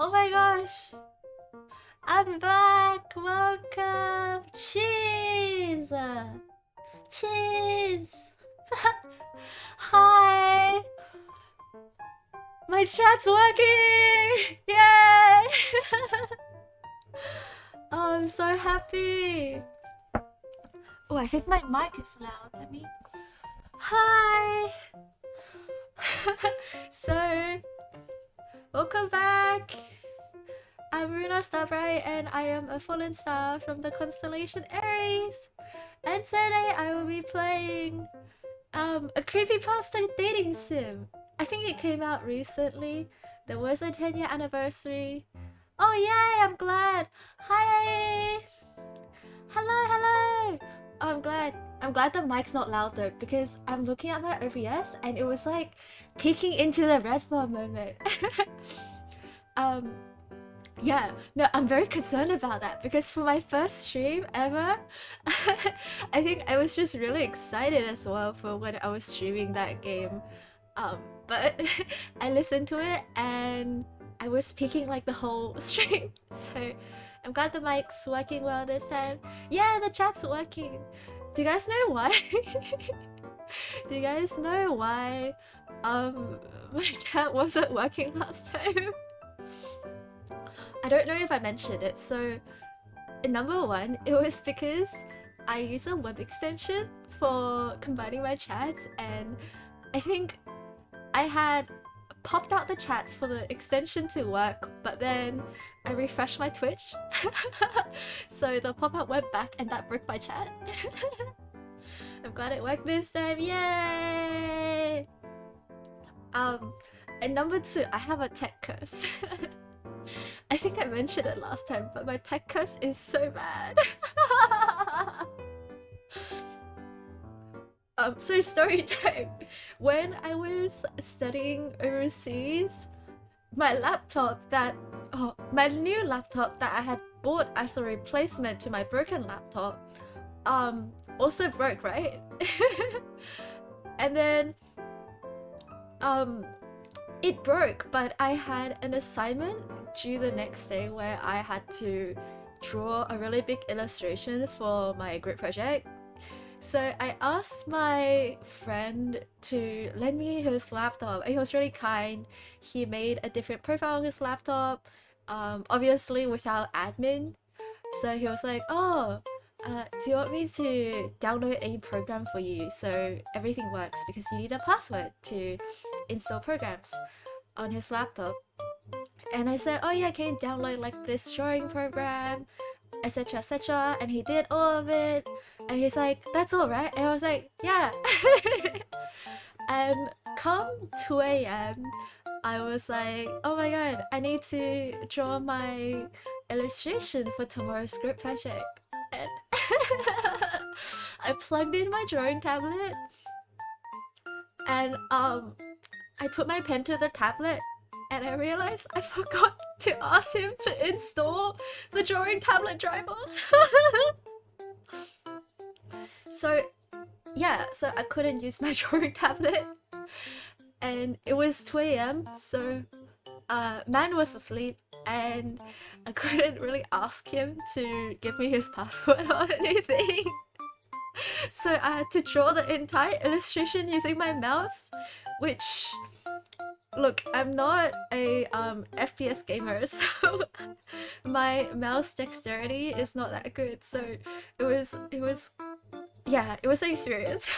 Oh my gosh! I'm back! Welcome! Cheese! Cheese! Hi! My chat's working! Yay! Oh, I'm so happy! Oh, I think my mic is loud. Let me... Hi! So, welcome back! I'm Ruuna Starbright and I am a fallen star from the constellation Aries. And today I will be playing a creepypasta dating sim. I think it came out recently. There was a 10-year anniversary. Oh yay, I'm glad. Hi. Hello, hello. Oh, I'm glad. I'm glad the mic's not loud though, because I'm looking at my OBS and it was like peeking into the red for a moment. Yeah, no, I'm very concerned about that because for my first stream ever, I think I was just really excited as well for when I was streaming that game. But I listened to it and I was speaking like the whole stream. So I'm glad the mic's working well this time. Yeah, the chat's working. Do you guys know why? Do you guys know why my chat wasn't working last time? I don't know if I mentioned it. So number one, it was because I use a web extension for combining my chats, and I think I had popped out the chats for the extension to work, but then I refreshed my Twitch. So the pop-up went back and that broke my chat. I'm glad it worked this time. Yay! And number two, I have a tech curse. I think I mentioned it last time, but my tech curse is so bad. So story time. When I was studying overseas, my new laptop that I had bought as a replacement to my broken laptop, also broke, right? And then, it broke, but I had an assignment due the next day where I had to draw a really big illustration for my group project. So I asked my friend to lend me his laptop, and he was really kind. He made a different profile on his laptop, obviously without admin. So he was like, oh, do you want me to download any program for you so everything works, because you need a password to install programs on his laptop? And I said, oh yeah, can you download like this drawing program, etc, etc, and he did all of it, and he's like, that's all right, and I was like, yeah. And come 2 a.m, I was like, oh my god, I need to draw my illustration for tomorrow's group project. And I plugged in my drawing tablet and I put my pen to the tablet, and I realized I forgot to ask him to install the drawing tablet driver. So yeah, so I couldn't use my drawing tablet, and it was 2 a.m, so man was asleep and I couldn't really ask him to give me his password or anything. So I had to draw the entire illustration using my mouse, which, look, I'm not a FPS gamer, so my mouse dexterity is not that good. So it was an experience.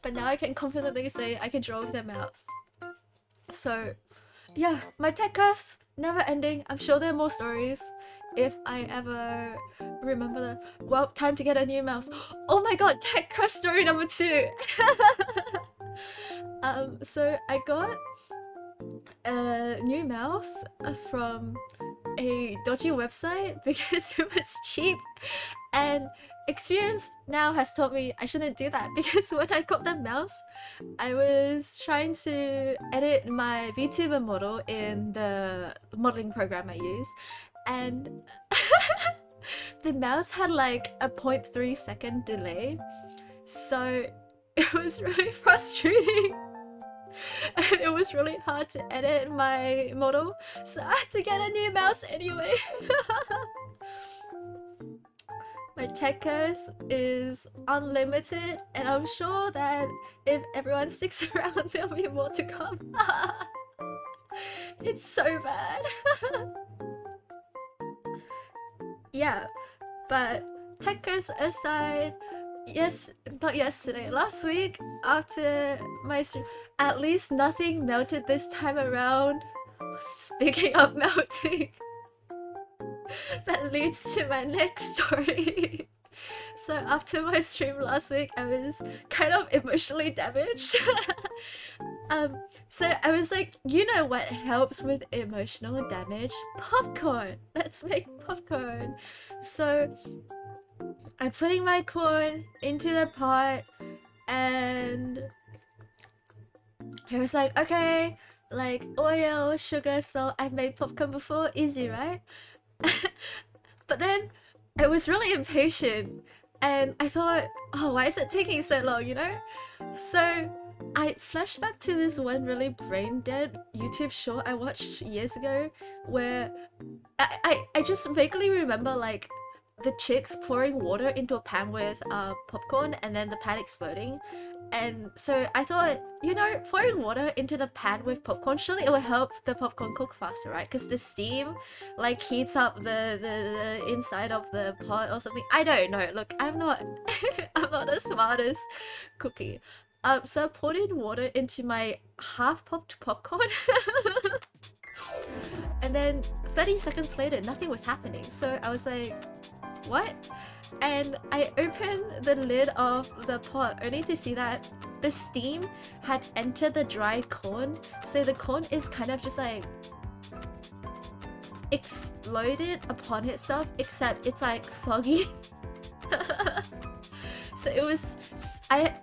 But now I can confidently say I can draw with a mouse. So yeah, my tech curse, never ending. I'm sure there are more stories if I ever remember them. Well, time to get a new mouse. Oh my god, tech curse story number 2. So I got a new mouse from a dodgy website because it was cheap, and experience now has taught me I shouldn't do that, because when I got the mouse, I was trying to edit my VTuber model in the modeling program I use, and the mouse had like a 0.3 second delay, so it was really frustrating. and it was really hard to edit my model, so I had to get a new mouse anyway. My tech curse is unlimited, and I'm sure that if everyone sticks around, there'll be more to come. It's so bad. Yeah, but tech curse aside, not yesterday, last week after my stream, at least nothing melted this time around. Speaking of melting, that leads to my next story. So after my stream last week, I was kind of emotionally damaged. So I was like, you know what helps with emotional damage? Popcorn! Let's make popcorn! So I'm putting my corn into the pot, and I was like, okay, like oil, sugar, salt. I've made popcorn before, easy, right? But then I was really impatient, and I thought, oh, why is it taking so long, you know? So I flashed back to this one really brain dead YouTube short I watched years ago, where I just vaguely remember like the chicks pouring water into a pan with popcorn and then the pan exploding. And so I thought, you know, pouring water into the pan with popcorn, surely it will help the popcorn cook faster, right? Because the steam like heats up the inside of the pot or something. I don't know. Look, I'm not I'm not the smartest cookie. So I poured in water into my half-popped popcorn. And then 30 seconds later, nothing was happening. So I was like, what? And I opened the lid of the pot only to see that the steam had entered the dry corn. So the corn is kind of just like exploded upon itself, except it's like soggy. So it was,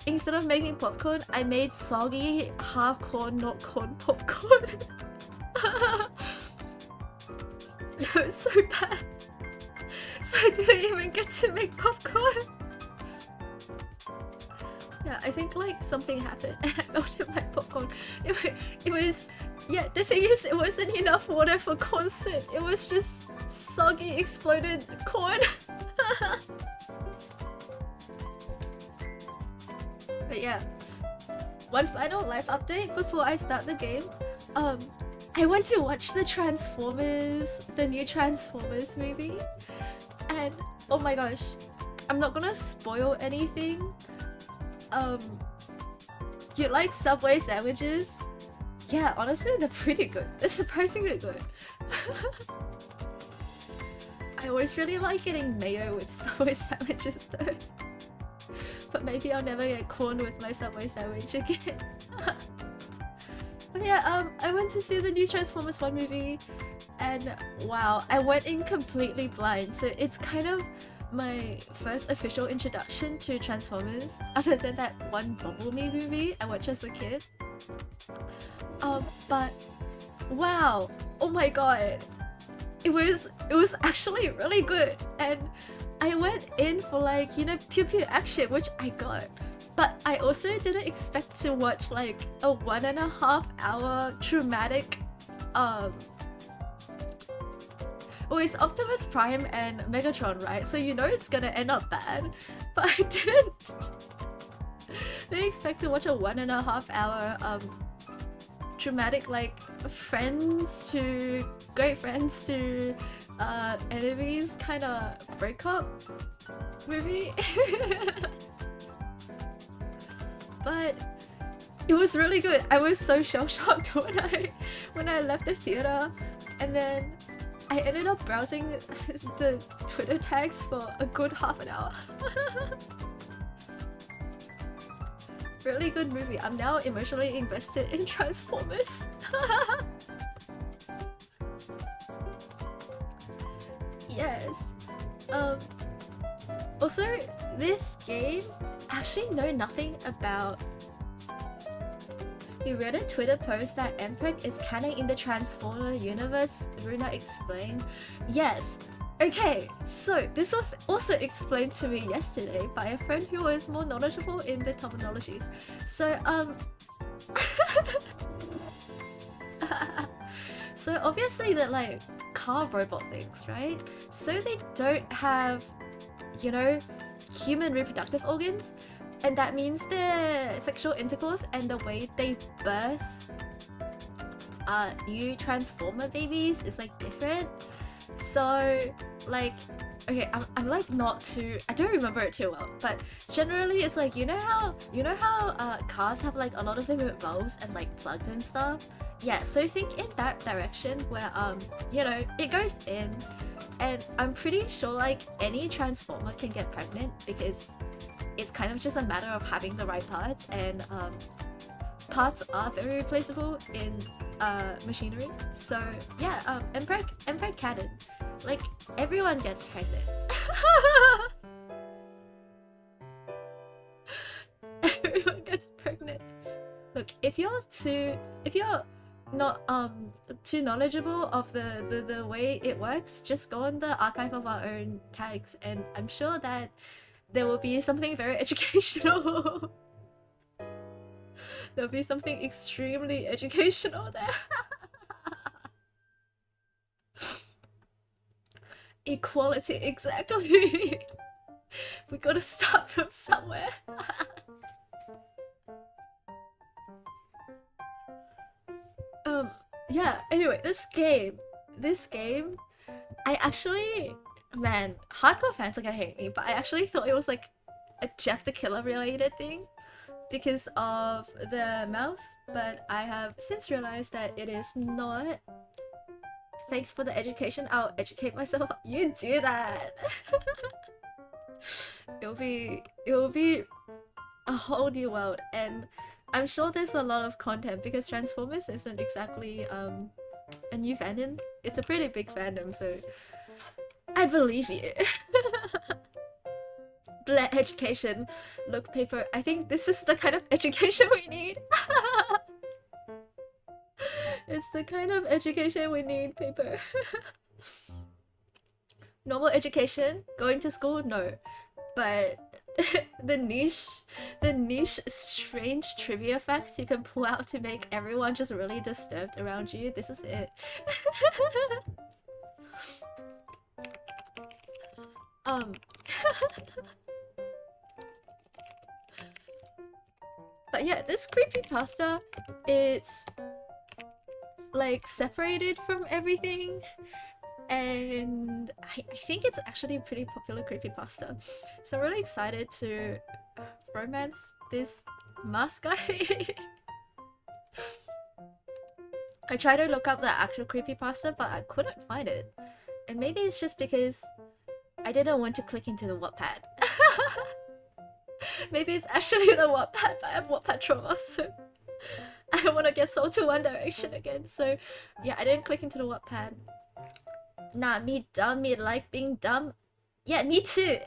instead of making popcorn, I made soggy half corn, not corn popcorn. It was so bad. So I didn't even get to make popcorn. Yeah, I think like something happened and I melted my popcorn. It was, yeah, the thing is, it wasn't enough water for corn soup. It was just soggy, exploded corn. But yeah, one final life update before I start the game. I went to watch the new Transformers movie, and oh my gosh, I'm not gonna spoil anything. You like Subway sandwiches? Yeah, honestly, they're pretty good. They're surprisingly good. I always really like getting mayo with Subway sandwiches though. But maybe I'll never get corn with my Subway sandwich again. But yeah, I went to see the new Transformers 1 movie, and wow, I went in completely blind. So it's kind of my first official introduction to Transformers, other than that one Bumblebee movie I watched as a kid. But wow, oh my god, it was actually really good, and I went in for like, you know, pew pew action, which I got. But I also didn't expect to watch like a 1.5 hour traumatic well, it's Optimus Prime and Megatron, right? So you know it's gonna end up bad. But I didn't expect to watch a 1.5 hour traumatic, like great friends to enemies kind of breakup movie. But it was really good. I was so shell-shocked when I left the theater, and then I ended up browsing the Twitter tags for a good half an hour. Really good movie. I'm now emotionally invested in Transformers. Yes. Also, this game, I actually know nothing about. We read a Twitter post that Emperor is canon in the Transformer universe, Ruuna explained. Yes. Okay, so this was also explained to me yesterday by a friend who was more knowledgeable in the terminologies. So, So obviously they're like car robot things, right? So they don't have, you know, human reproductive organs, and that means their sexual intercourse and the way they birth new transformer babies is like different. So like, okay, I'm like not too, I don't remember it too well, but generally it's like, you know how cars have like a lot of different valves and like plugs and stuff. Yeah, so think in that direction where you know, it goes in, and I'm pretty sure like any transformer can get pregnant because it's kind of just a matter of having the right parts, and parts are very replaceable in machinery. So yeah, Emperor Cannon, like everyone gets pregnant. Everyone gets pregnant. Look, if you're not too knowledgeable of the way it works, just go on the archive of our own tags, and I'm sure that there will be something very educational. There'll be something extremely educational there. Equality, exactly. We gotta start from somewhere. Yeah, anyway, this game, I actually, man, hardcore fans are gonna hate me, but I actually thought it was like a Jeff the Killer related thing because of the mouth, but I have since realized that it is not. Thanks for the education, I'll educate myself. You do that! It will be a whole new world, and I'm sure there's a lot of content because Transformers isn't exactly a new fandom. It's a pretty big fandom, so I believe you. Bleh, education. Look, paper, I think this is the kind of education we need. It's the kind of education we need, paper. Normal education, going to school, no. But the niche strange trivia facts you can pull out to make everyone just really disturbed around you, this is it. But yeah, this creepypasta, it's like separated from everything, and I think it's actually a pretty popular creepypasta. So I'm really excited to romance this mask guy. I tried to look up the actual creepypasta, but I couldn't find it. And maybe it's just because I didn't want to click into the Wattpad. Maybe it's actually the Wattpad, but I have Wattpad trauma, so I don't want to get sold to One Direction again. So yeah, I didn't click into the Wattpad. Nah, me dumb, me like being dumb. Yeah, me too.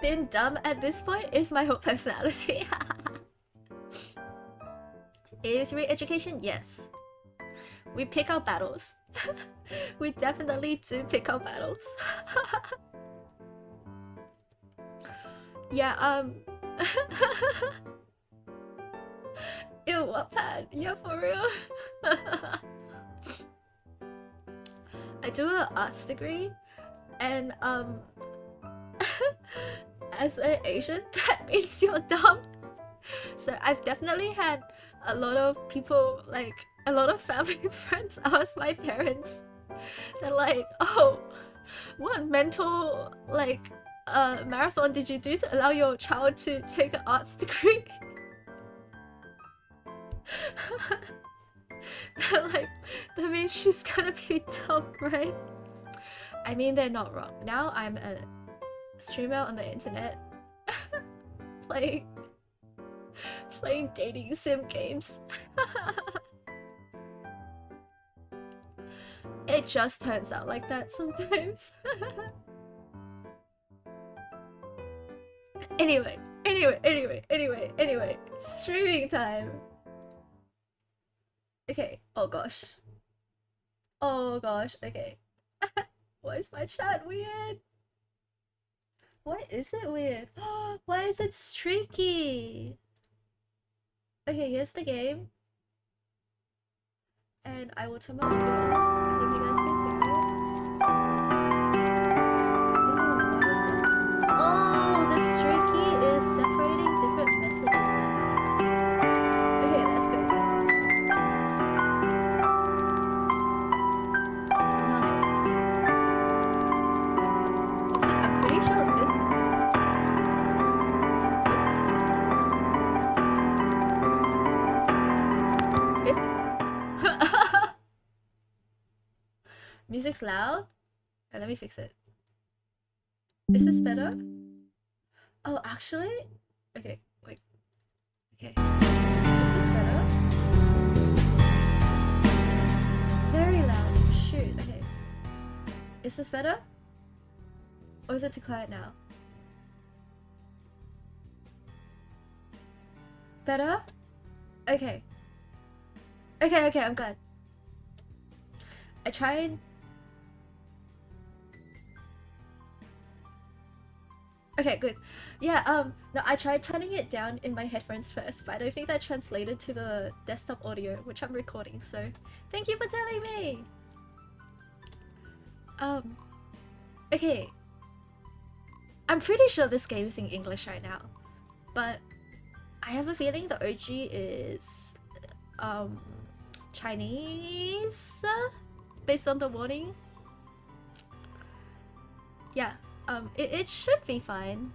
Being dumb at this point is my whole personality. A3 education? Yes. We pick our battles. We definitely do pick our battles. Yeah, ew, Wattpad? Yeah, for real? I do an arts degree, and as an Asian, that means you're dumb. So I've definitely had a lot of people, like a lot of family friends ask my parents, they're like, oh, what mental like marathon did you do to allow your child to take an arts degree? They're like, that means she's gonna be dumb, right? I mean, they're not wrong. Now I'm a streamer on the internet playing dating sim games. It just turns out like that sometimes. Anyway, streaming time. Okay, oh gosh. Oh gosh, okay. Why is my chat weird? Why is it weird? Why is it streaky? Okay, here's the game. And I will turn my audio on. I hope you guys can hear it. Ooh, what is that? Oh, the stray key is separating different messages. Okay, that's good. Nice. We'll see, I'm pretty sure it music's loud. Okay, let me fix it. Is this better? Oh, actually? Okay, wait. Okay. Is this better? Very loud. Shoot, okay. Is this better? Or is it too quiet now? Better? Okay. Okay, I'm good. I tried. Okay, good. Yeah, no, I tried turning it down in my headphones first, but I don't think that translated to the desktop audio, which I'm recording, so thank you for telling me! Okay. I'm pretty sure this game is in English right now, but I have a feeling the OG is, Chinese? Based on the warning? Yeah, it should be fine.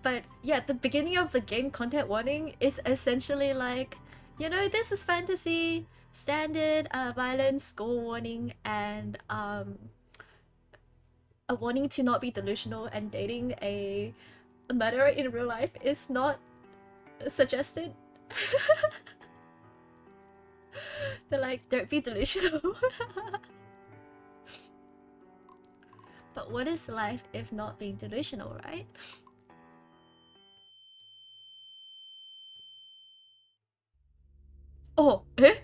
But yeah, the beginning of the game content warning is essentially like, you know, this is fantasy, standard, violence, gore warning, and a warning to not be delusional, and dating a murderer in real life is not suggested. They're like, don't be delusional. But what is life if not being delusional, right? Oh, eh?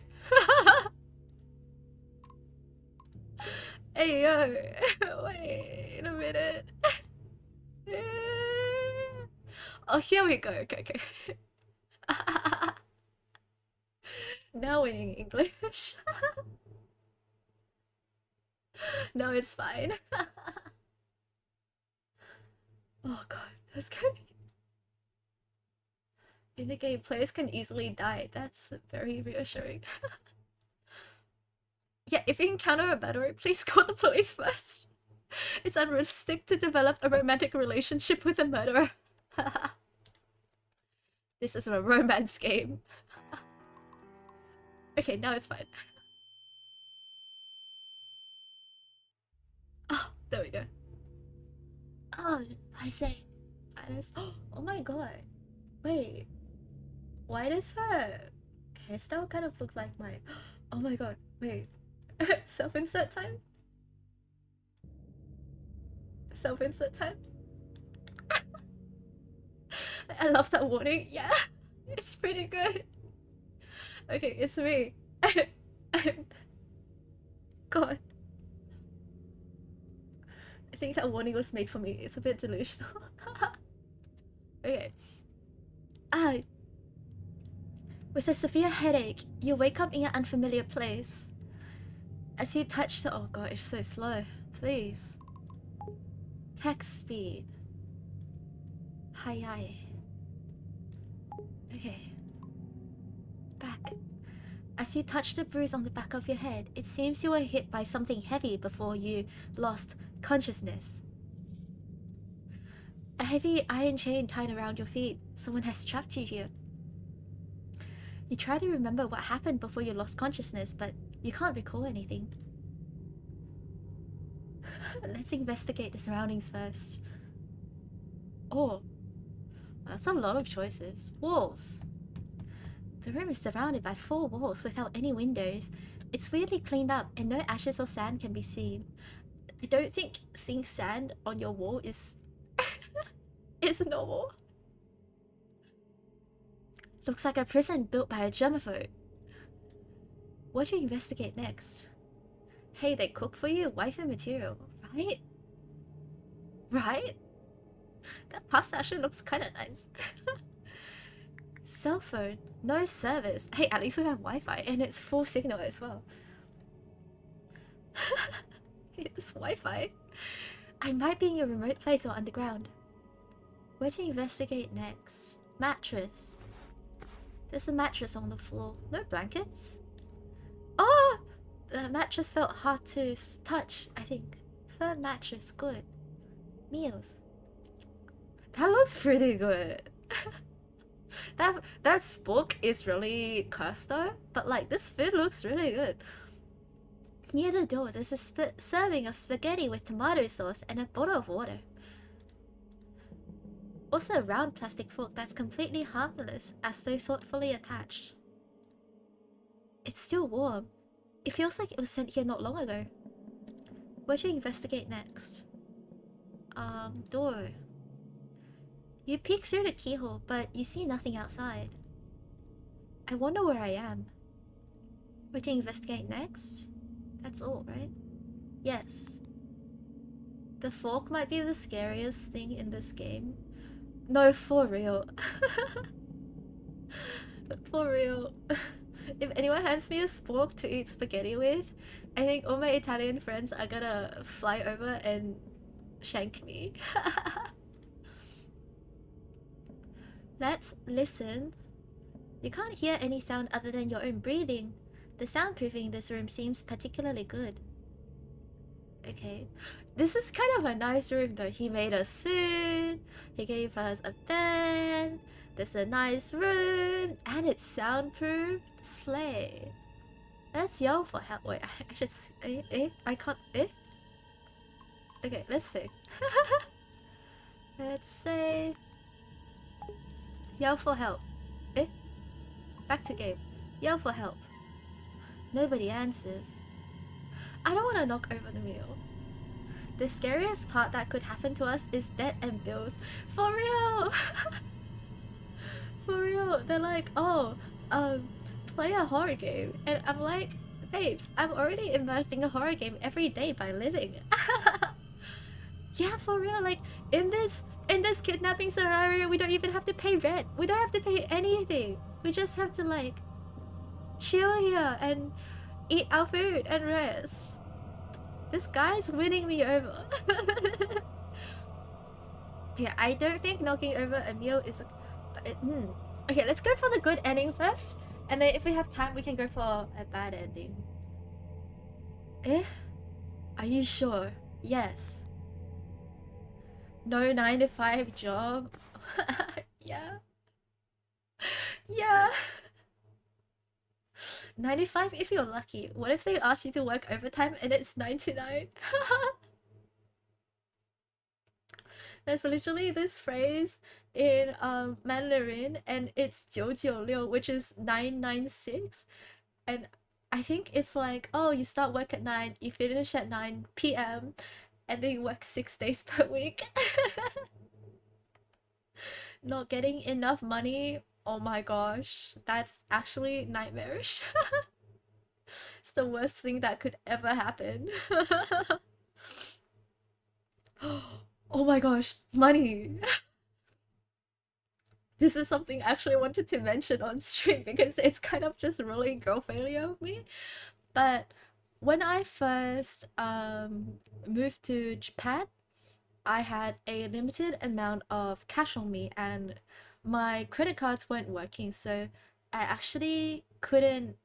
Hey, yo. Wait a minute. Oh, here we go. Okay. Now we're in English. No, it's fine. Oh god, that's good. In the game, players can easily die. That's very reassuring. Yeah, if you encounter a battery, please call the police first. It's unrealistic to develop a romantic relationship with a murderer. This is a romance game. Okay, now it's fine. Oh, there we go. Oh, I say. Oh my god. Wait. Why does her hairstyle kind of look like mine? Oh my god. Wait. Self-insert time? Self-insert time? I love that warning. Yeah, it's pretty good. Okay, it's me. I'm... God. I think that warning was made for me. It's a bit delusional. Okay. Ah. With a severe headache, you wake up in an unfamiliar place. As you touch the... Oh god, it's so slow. Please. Text speed. Hi. Okay. Back. As you touch the bruise on the back of your head, it seems you were hit by something heavy before you lost consciousness. A heavy iron chain tied around your feet. Someone has trapped you here. You try to remember what happened before you lost consciousness, but you can't recall anything. Let's investigate the surroundings first. Oh, that's a lot of choices. Walls. The room is surrounded by 4 walls without any windows. It's weirdly cleaned up and no ashes or sand can be seen. I don't think seeing sand on your wall is is normal. Looks like a prison built by a germaphobe. What do you investigate next? Hey, they cook for you? Waifu material, right? Right? That pasta actually looks kind of nice. Cell phone, no service. Hey, at least we have Wi-Fi and it's full signal as well. Hey, this Wi-Fi. I might be in a remote place or underground. Where to investigate next? Mattress. There's a mattress on the floor. No blankets? Oh! The mattress felt hard to touch, I think. Third mattress, good. Meals. That looks pretty good. That spook is really cursed though, but like this food looks really good. Near the door, there's a serving of spaghetti with tomato sauce and a bottle of water. Also a round plastic fork that's completely harmless, as though thoughtfully attached. It's still warm. It feels like it was sent here not long ago. Where should you investigate next? Door. You peek through the keyhole, but you see nothing outside. I wonder where I am. Where to investigate next? That's all, right? Yes. The fork might be the scariest thing in this game. No, for real. For real. If anyone hands me a fork to eat spaghetti with, I think all my Italian friends are gonna fly over and shank me. Let's listen. You can't hear any sound other than your own breathing. The soundproofing in this room seems particularly good. Okay. This is kind of a nice room though. He made us food. He gave us a bed. There's a nice room. And it's soundproof. Slay. Let's yell for help. Wait, I should... I can't... Okay, let's say. Let's say... Yell for help. Back to game. Yell for help. Nobody answers. I don't want to knock over the meal. The scariest part that could happen to us is debt and bills. For real! For real. They're like, oh, play a horror game. And I'm like, babes, I'm already immersed in a horror game every day by living. Yeah, for real. Like, in this kidnapping scenario, we don't even have to pay rent. We don't have to pay anything. We just have to, like, chill here and eat our food and rest. This guy's winning me over. Yeah, I don't think knocking over a meal is... Okay, let's go for the good ending first. And then if we have time, we can go for a bad ending. Are you sure? Yes. No 9-to-5 job? Yeah. Yeah. 9-to-5 if you're lucky. What if they ask you to work overtime and it's 9-to-9? There's literally this phrase in Mandarin and it's 996, which is 996. And I think it's like, oh, you start work at 9, you finish at 9 p.m. and then you work 6 days per week. Not getting enough money. Oh my gosh, that's actually nightmarish. It's the worst thing that could ever happen. Oh my gosh, money. This is something I actually wanted to mention on stream because it's kind of just really girl failure of me. But when I first moved to Japan, I had a limited amount of cash on me and my credit cards weren't working, so I actually couldn't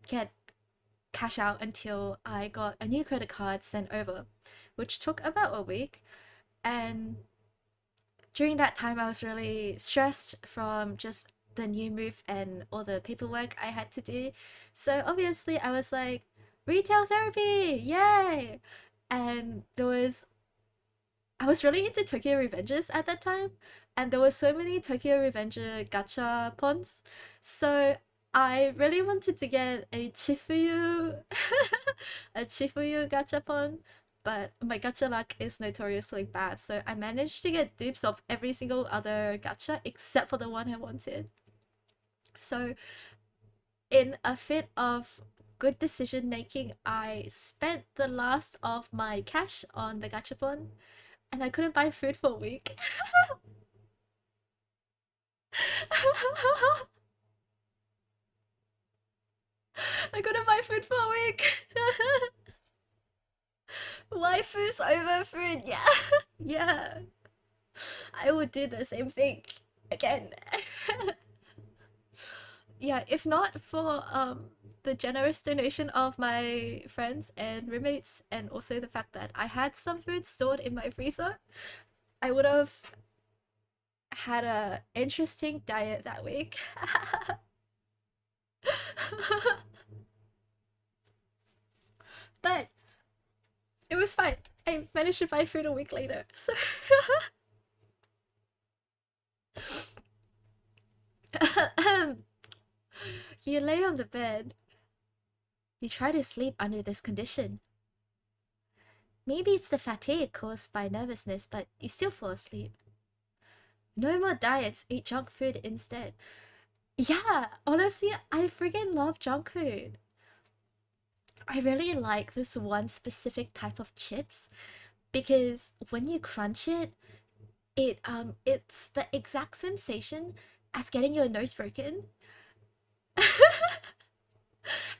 get cash out until I got a new credit card sent over, which took about a week. And during that time I was really stressed from just the new move and all the paperwork I had to do. So obviously I was like, retail therapy, yay! And I was really into Tokyo Revengers at that time, and there were so many Tokyo Revenger gacha pons, so I really wanted to get a Chifuyu a Chifuyu gachapon, but my gacha luck is notoriously bad, so I managed to get dupes of every single other gacha except for the one I wanted. So in a fit of good decision making, I spent the last of my cash on the gachapon, and I couldn't buy food for a week. I couldn't buy food for a week. Waifus over food, yeah. Yeah. I would do the same thing again. Yeah, if not for the generous donation of my friends and roommates, and also the fact that I had some food stored in my freezer, I would have had a interesting diet that week. But it was fine. I managed to buy food a week later, so you lay on the bed. You try to sleep under this condition. Maybe it's the fatigue caused by nervousness, but you still fall asleep. No more diets, eat junk food instead. Yeah, honestly, I freaking love junk food. I really like this one specific type of chips because when you crunch it, it's the exact sensation as getting your nose broken.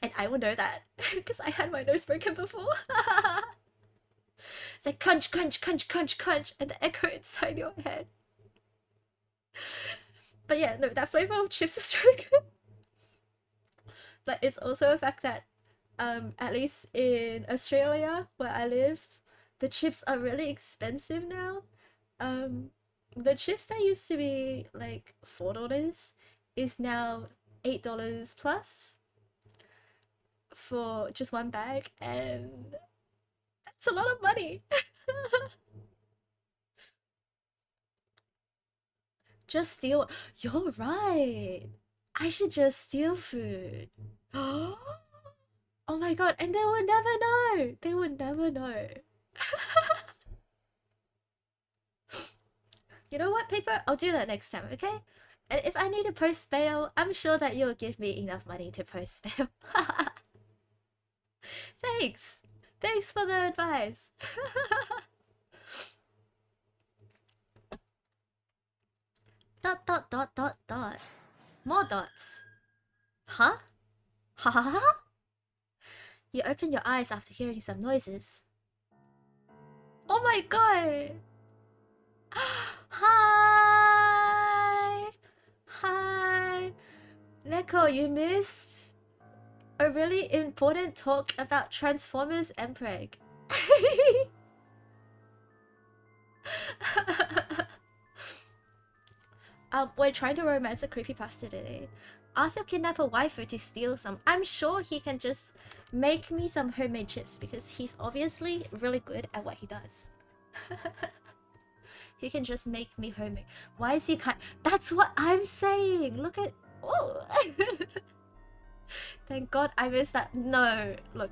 And I will know that because I had my nose broken before. It's like crunch, crunch, crunch, crunch, crunch, and the echo inside your head. But yeah, no, that flavor of chips is really good. But it's also a fact that, at least in Australia where I live, the chips are really expensive now. The chips that used to be like $4 is now $8 plus for just one bag, and that's a lot of money. Just steal. You're right. I should just steal food. Oh my god, and they will never know. They will never know. You know what, Paper? I'll do that next time, okay? And if I need to post bail, I'm sure that you'll give me enough money to post bail. Thanks. Thanks for the advice. Dot dot dot dot dot. More dots. Huh? Ha ha ha? You open your eyes after hearing some noises. Oh my god! Hi! Hi! Neko, you missed a really important talk about Transformers and Preg. We're trying to romance a creepypasta today. Ask your kidnapper waifu to steal some. I'm sure he can just make me some homemade chips because he's obviously really good at what he does. He can just make me homemade. Why is he kind? That's what I'm saying. Look at. Oh. Thank God I missed that. No, look,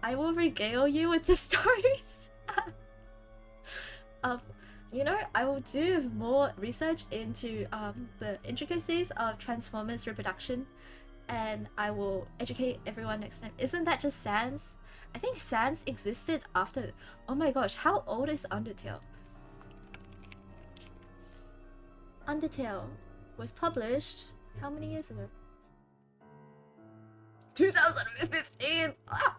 I will regale you with the stories. You know, I will do more research into the intricacies of Transformers reproduction, and I will educate everyone next time. Isn't that just Sans? I think Sans existed after. Oh my gosh, how old is Undertale? Undertale was published how many years ago? 2015! Ah!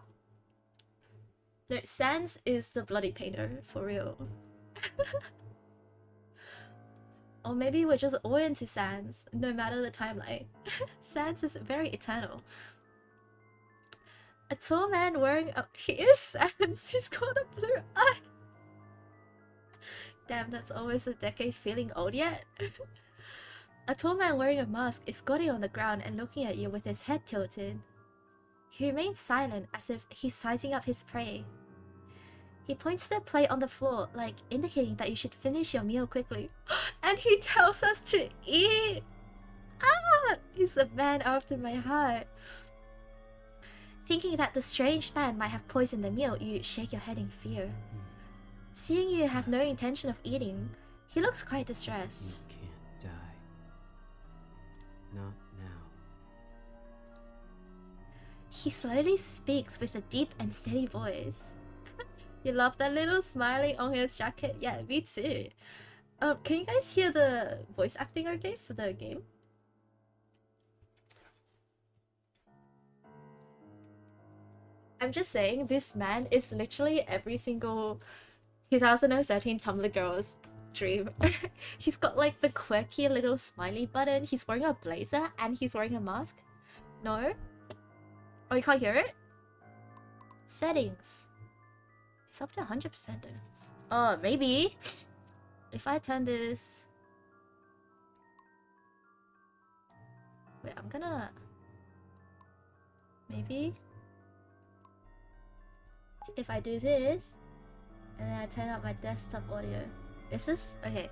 No, Sans is the bloody painter, for real. Or maybe we're just all into Sans, no matter the timeline. Sans is very eternal. A tall man wearing a... He is Sans! He's got a blue eye! Damn, that's always a decade feeling old yet. A tall man wearing a mask is squatting on the ground and looking at you with his head tilted. He remains silent as if he's sizing up his prey. He points to a plate on the floor, like indicating that you should finish your meal quickly. And he tells us to eat! Ah! He's a man after my heart. Thinking that the strange man might have poisoned the meal, you shake your head in fear. Seeing you have no intention of eating, he looks quite distressed. You can't die. Not now. He slowly speaks with a deep and steady voice. You love that little smiley on his jacket? Yeah, me too. Can you guys hear the voice acting okay for the game? I'm just saying, this man is literally every single 2013 Tumblr girl's dream. He's got like the quirky little smiley button, he's wearing a blazer, and he's wearing a mask. No? Oh, you can't hear it? Settings. It's up to 100% though. Oh, maybe. If I turn this... Wait, I'm gonna... Maybe... If I do this, and then I turn up my desktop audio. Is this... Okay.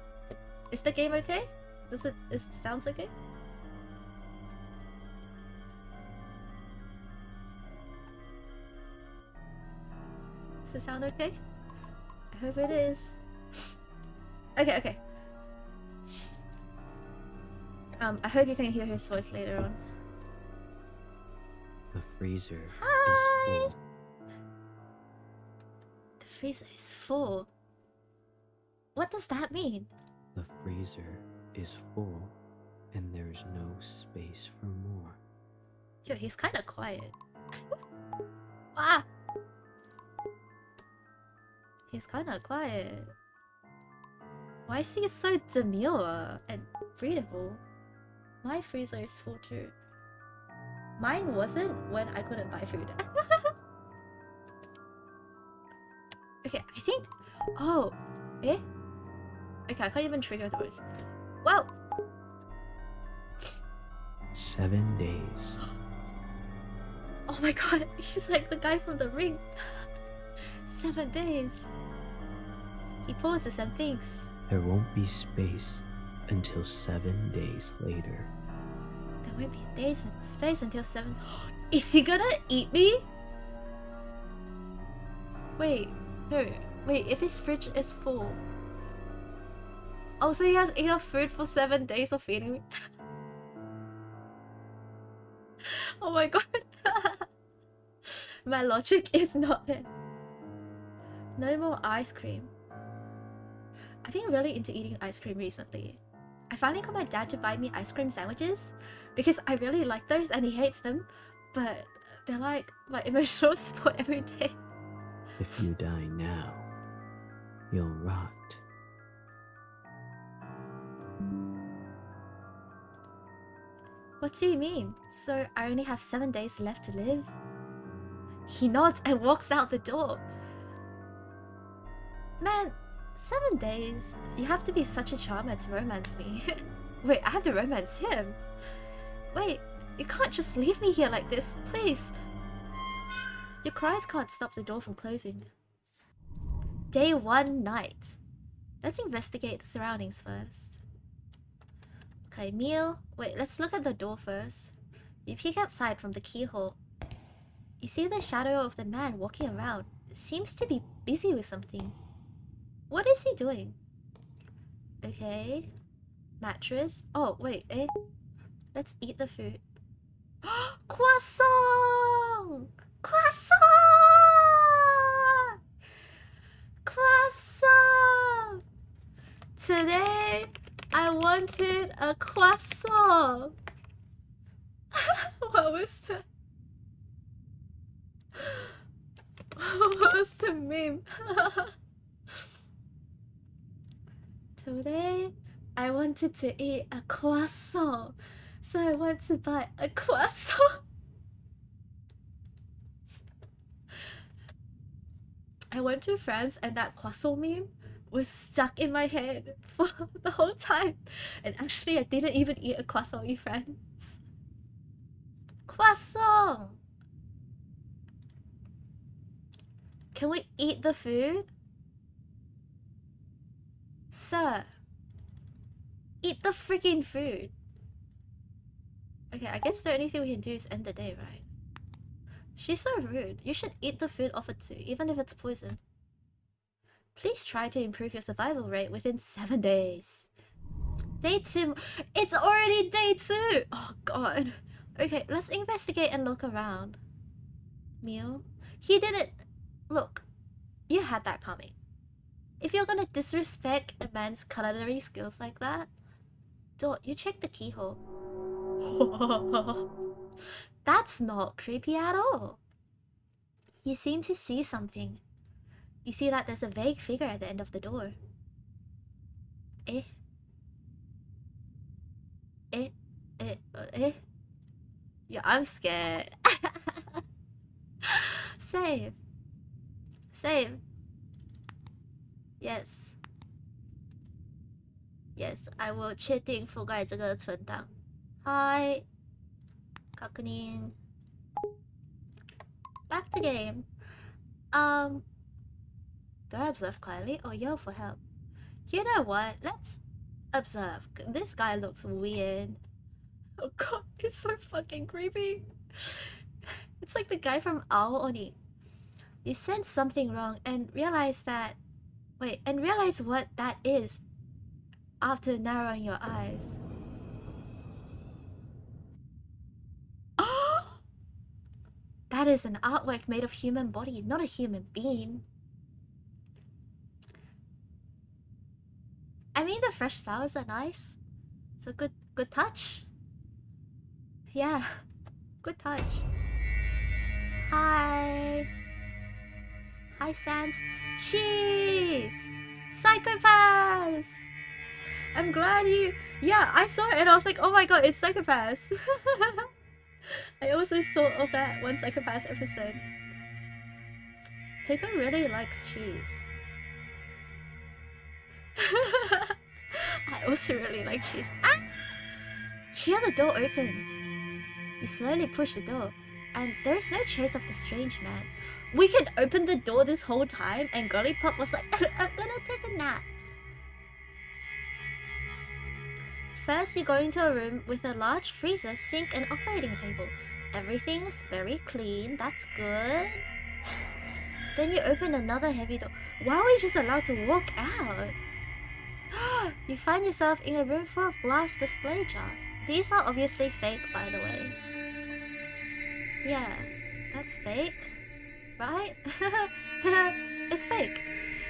Is the game okay? Is it sounds okay? Does it sound okay? I hope it is. Okay, okay. I hope you can hear his voice later on. The freezer Hi! is full. The freezer is full. What does that mean? The freezer is full, and there's no space for more. Yo, he's kind of quiet. Ah! He's kind of quiet. Why is he so demure and breathable? My freezer is full too. Mine wasn't when I couldn't buy food. Okay, I think... Oh. Eh? Okay, I can't even trigger the voice. Whoa! 7 days. Oh my god, he's like the guy from The Ring. 7 days. He pauses and thinks. There won't be space until 7 days later. There won't be days and space until 7... Is he gonna eat me? Wait, no. Wait, if his fridge is full... Oh, so he has enough food for 7 days of feeding me? Oh my god. My logic is not there. No more ice cream. I've been really into eating ice cream recently. I finally got my dad to buy me ice cream sandwiches because I really like those and he hates them, but they're like my emotional support every day. If you die now, you'll rot. What do you mean? So I only have 7 days left to live? He nods and walks out the door. Man, 7 days? You have to be such a charmer to romance me. Wait, I have to romance him? Wait, you can't just leave me here like this, please. Your cries can't stop the door from closing. Day 1 night. Let's investigate the surroundings first. Okay, meal. Wait, let's look at the door first. You peek outside from the keyhole. You see the shadow of the man walking around. Seems to be busy with something. What is he doing? Okay. Mattress. Oh, wait, eh? Let's eat the food. Croissant! Croissant! Croissant! Today, I wanted a croissant! What was that? What was the meme? Today, I wanted to eat a croissant, so I went to buy a croissant. I went to France and that croissant meme was stuck in my head for the whole time. And actually, I didn't even eat a croissant in France. Croissant! Can we eat the food? Sir, eat the freaking food. Okay, I guess the only thing we can do is end the day, right? She's so rude. You should eat the food offered to, even if it's poison. Please try to improve your survival rate within 7 days. Day 2. It's already day 2! Oh god. Okay, let's investigate and look around. Meal. He didn't... Look. You had that coming. If you're gonna disrespect a man's culinary skills like that, Dot, you check the keyhole. That's not creepy at all. You seem to see something. You see that there's a vague figure at the end of the door. Eh? Eh? Eh? Yeah, I'm scared. Save. Save. Yes. Yes, I will 确定覆盖这个存档。Hi. 確認。Back to game. Do I observe quietly or yell for help? You know what? Let's observe. This guy looks weird. Oh god, it's so fucking creepy. It's like the guy from Ao Oni. You sense something wrong and realize that... Wait, and realize what that is after narrowing your eyes. That is an artwork made of human body, not a human being. I mean, the fresh flowers are nice. It's a good touch. Yeah, good touch. Hi. Hi, Sans. Cheese! Psychopaths! I'm glad you... Yeah, I saw it and I was like, oh my god, it's Psychopaths. I also saw of that one Psychopaths episode. People really likes cheese. I also really like cheese. Ah! Hear the door open. You slowly push the door, and there is no trace of the strange man. We could open the door this whole time, and Girly Pop was like, I'm gonna take a nap. First, you go into a room with a large freezer, sink, and operating table. Everything's very clean, that's good. Then you open another heavy door. Why are we just allowed to walk out? You find yourself in a room full of glass display jars. These are obviously fake, by the way. Yeah, that's fake, right? It's fake.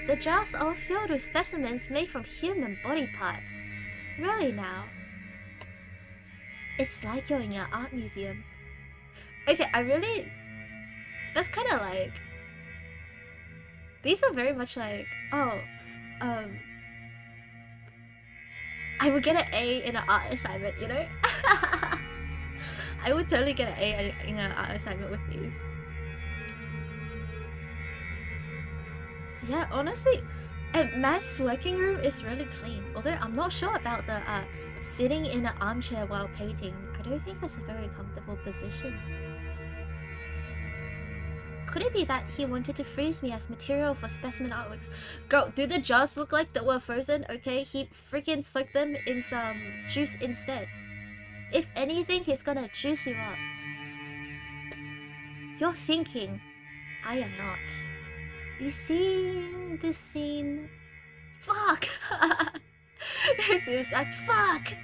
The jars are filled with specimens made from human body parts. Really now? It's like you're in an art museum. Okay, that's kind of like... These are very much like... Oh, I would get an A in an art assignment, you know? I would totally get an A in an art assignment with these. Yeah, honestly, Matt's working room is really clean. Although I'm not sure about the sitting in an armchair while painting. I don't think that's a very comfortable position. Could it be that he wanted to freeze me as material for specimen artworks? Girl, do the jars look like they were frozen? Okay, he freaking soaked them in some juice instead. If anything, he's gonna juice you up. You're thinking, I am not. You see this scene? Fuck! This is like, fuck!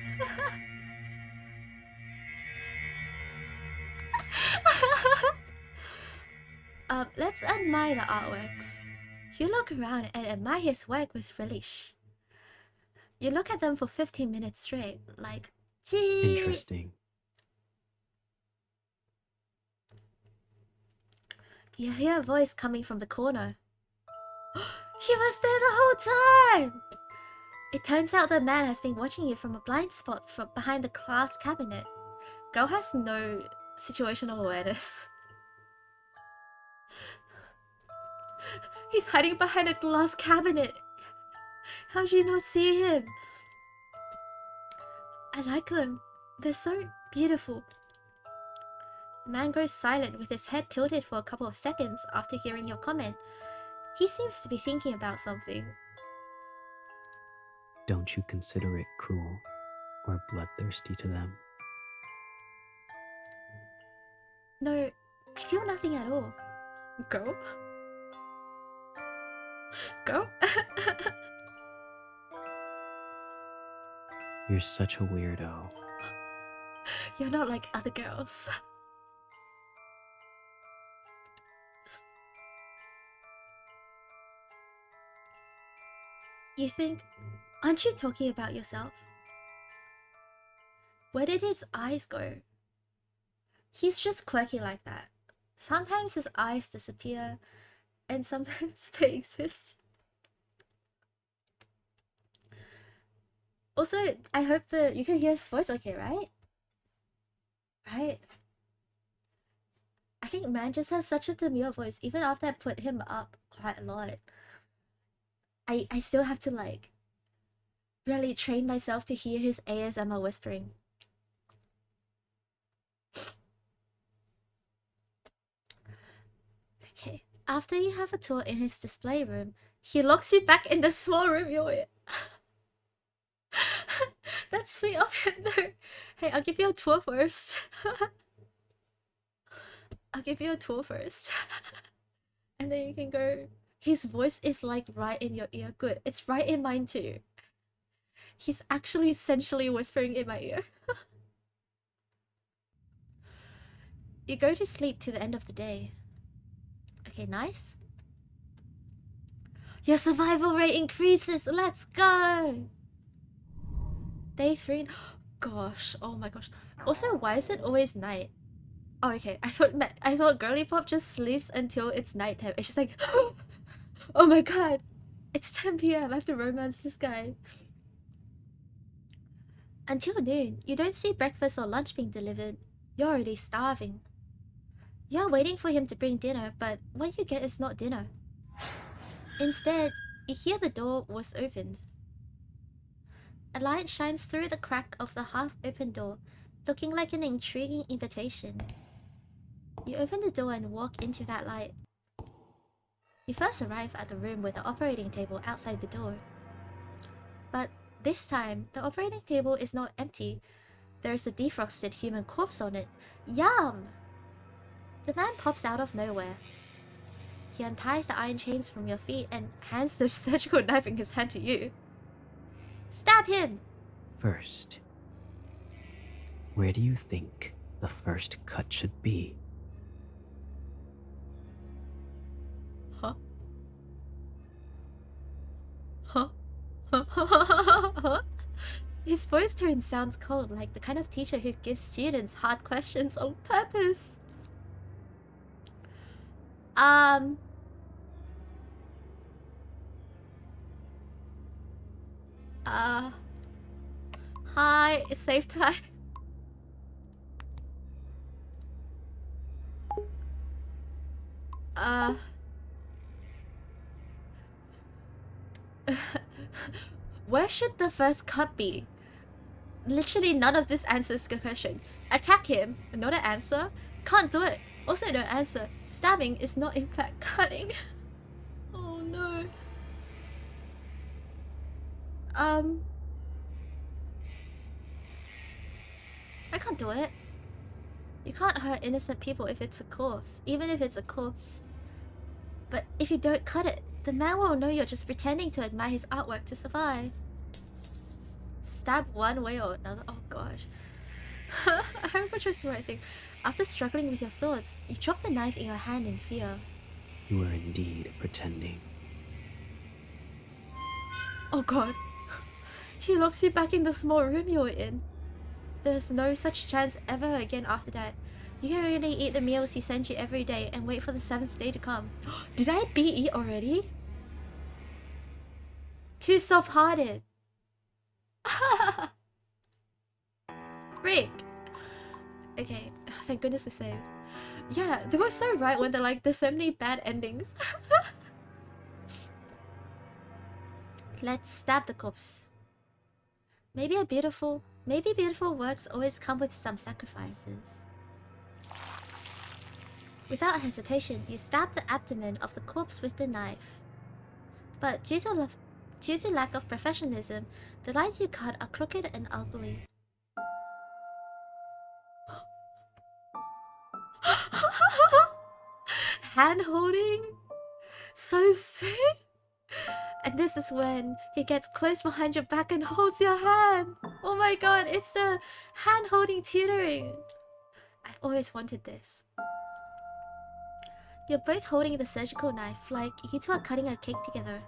Let's admire the artworks. You look around and admire his work with relish. You look at them for 15 minutes straight, like, gee. Interesting. You hear a voice coming from the corner. He was there the whole time! It turns out the man has been watching you from a blind spot from behind the glass cabinet. Girl has no situational awareness. He's hiding behind a glass cabinet. How did you not see him? I like them. They're so beautiful. The man grows silent with his head tilted for a couple of seconds after hearing your comment. He seems to be thinking about something. Don't you consider it cruel or bloodthirsty to them? No, I feel nothing at all. Go? Go? You're such a weirdo. You're not like other girls. You think, aren't you talking about yourself? Where did his eyes go? He's just quirky like that. Sometimes his eyes disappear, and sometimes they exist. Also, I hope that you can hear his voice okay, right? Right? I think man just has such a demure voice. Even after I put him up quite a lot, I still have to like really train myself to hear his ASMR whispering. Okay. After you have a tour in his display room, he locks you back in the small room you're in. That's sweet of him though. Hey, I'll give you a tour first. I'll give you a tour first. And then you can go. His voice is like right in your ear. Good. It's right in mine too. He's actually essentially whispering in my ear. You go to sleep to the end of the day. Okay, nice. Your survival rate increases. Let's go. Day 3. Gosh, oh my gosh. Also, why is it always night? Oh, okay. I thought Girly Pop just sleeps until it's nighttime. It's just like, oh my god, it's 10 p.m. I have to romance this guy. Until noon, you don't see breakfast or lunch being delivered. You're already starving. You're waiting for him to bring dinner, but what you get is not dinner. Instead, you hear the door was opened. A light shines through the crack of the half-open door, looking like an intriguing invitation. You open the door and walk into that light. You first arrive at the room with the operating table outside the door. But this time, the operating table is not empty. There is a defrosted human corpse on it. Yum! The man pops out of nowhere. He unties the iron chains from your feet and hands the surgical knife in his hand to you. Stab him! First, where do you think the first cut should be? Huh? Huh? Huh? His voice tone sounds cold, like the kind of teacher who gives students hard questions on purpose. Hi, it's safe time. Where should the first cut be? Literally none of this answers the question. Attack him, not an answer. Can't do it, also no answer. Stabbing is not in fact cutting. Oh no. I can't do it. You can't hurt innocent people if it's a corpse, even if it's a corpse. But if you don't cut it, the man will know you're just pretending to admire his artwork to survive. Stab one way or another. Oh gosh. I hope I chose the right thing. After struggling with your thoughts, you drop the knife in your hand in fear. You are indeed pretending. Oh god. He locks you back in the small room you were in. There's no such chance ever again after that. You can only eat the meals he sends you every day and wait for the 7th day to come. Did I eat already? Too soft-hearted. Rick. Okay, thank goodness we saved. Yeah, they were so right when they're like, there's so many bad endings. Let's stab the corpse. Maybe beautiful works always come with some sacrifices. Without hesitation, you stab the abdomen of the corpse with the knife. But due to lack of professionalism, the lines you cut are crooked and ugly. Hand holding? So soon? And this is when he gets close behind your back and holds your hand. Oh my god, it's the hand holding tutoring. I've always wanted this. You're both holding the surgical knife like you two are cutting a cake together.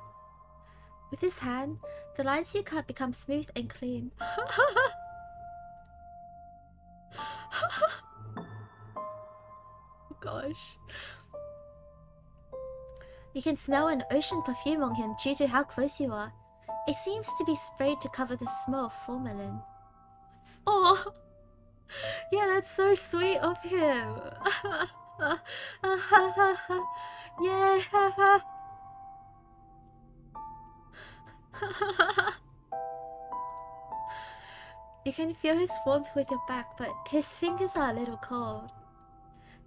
With his hand, the lines you cut become smooth and clean. Gosh. You can smell an ocean perfume on him due to how close you are. It seems to be sprayed to cover the smell of formalin. Oh, yeah, that's so sweet of him. Yeah. You can feel his warmth with your back, but his fingers are a little cold.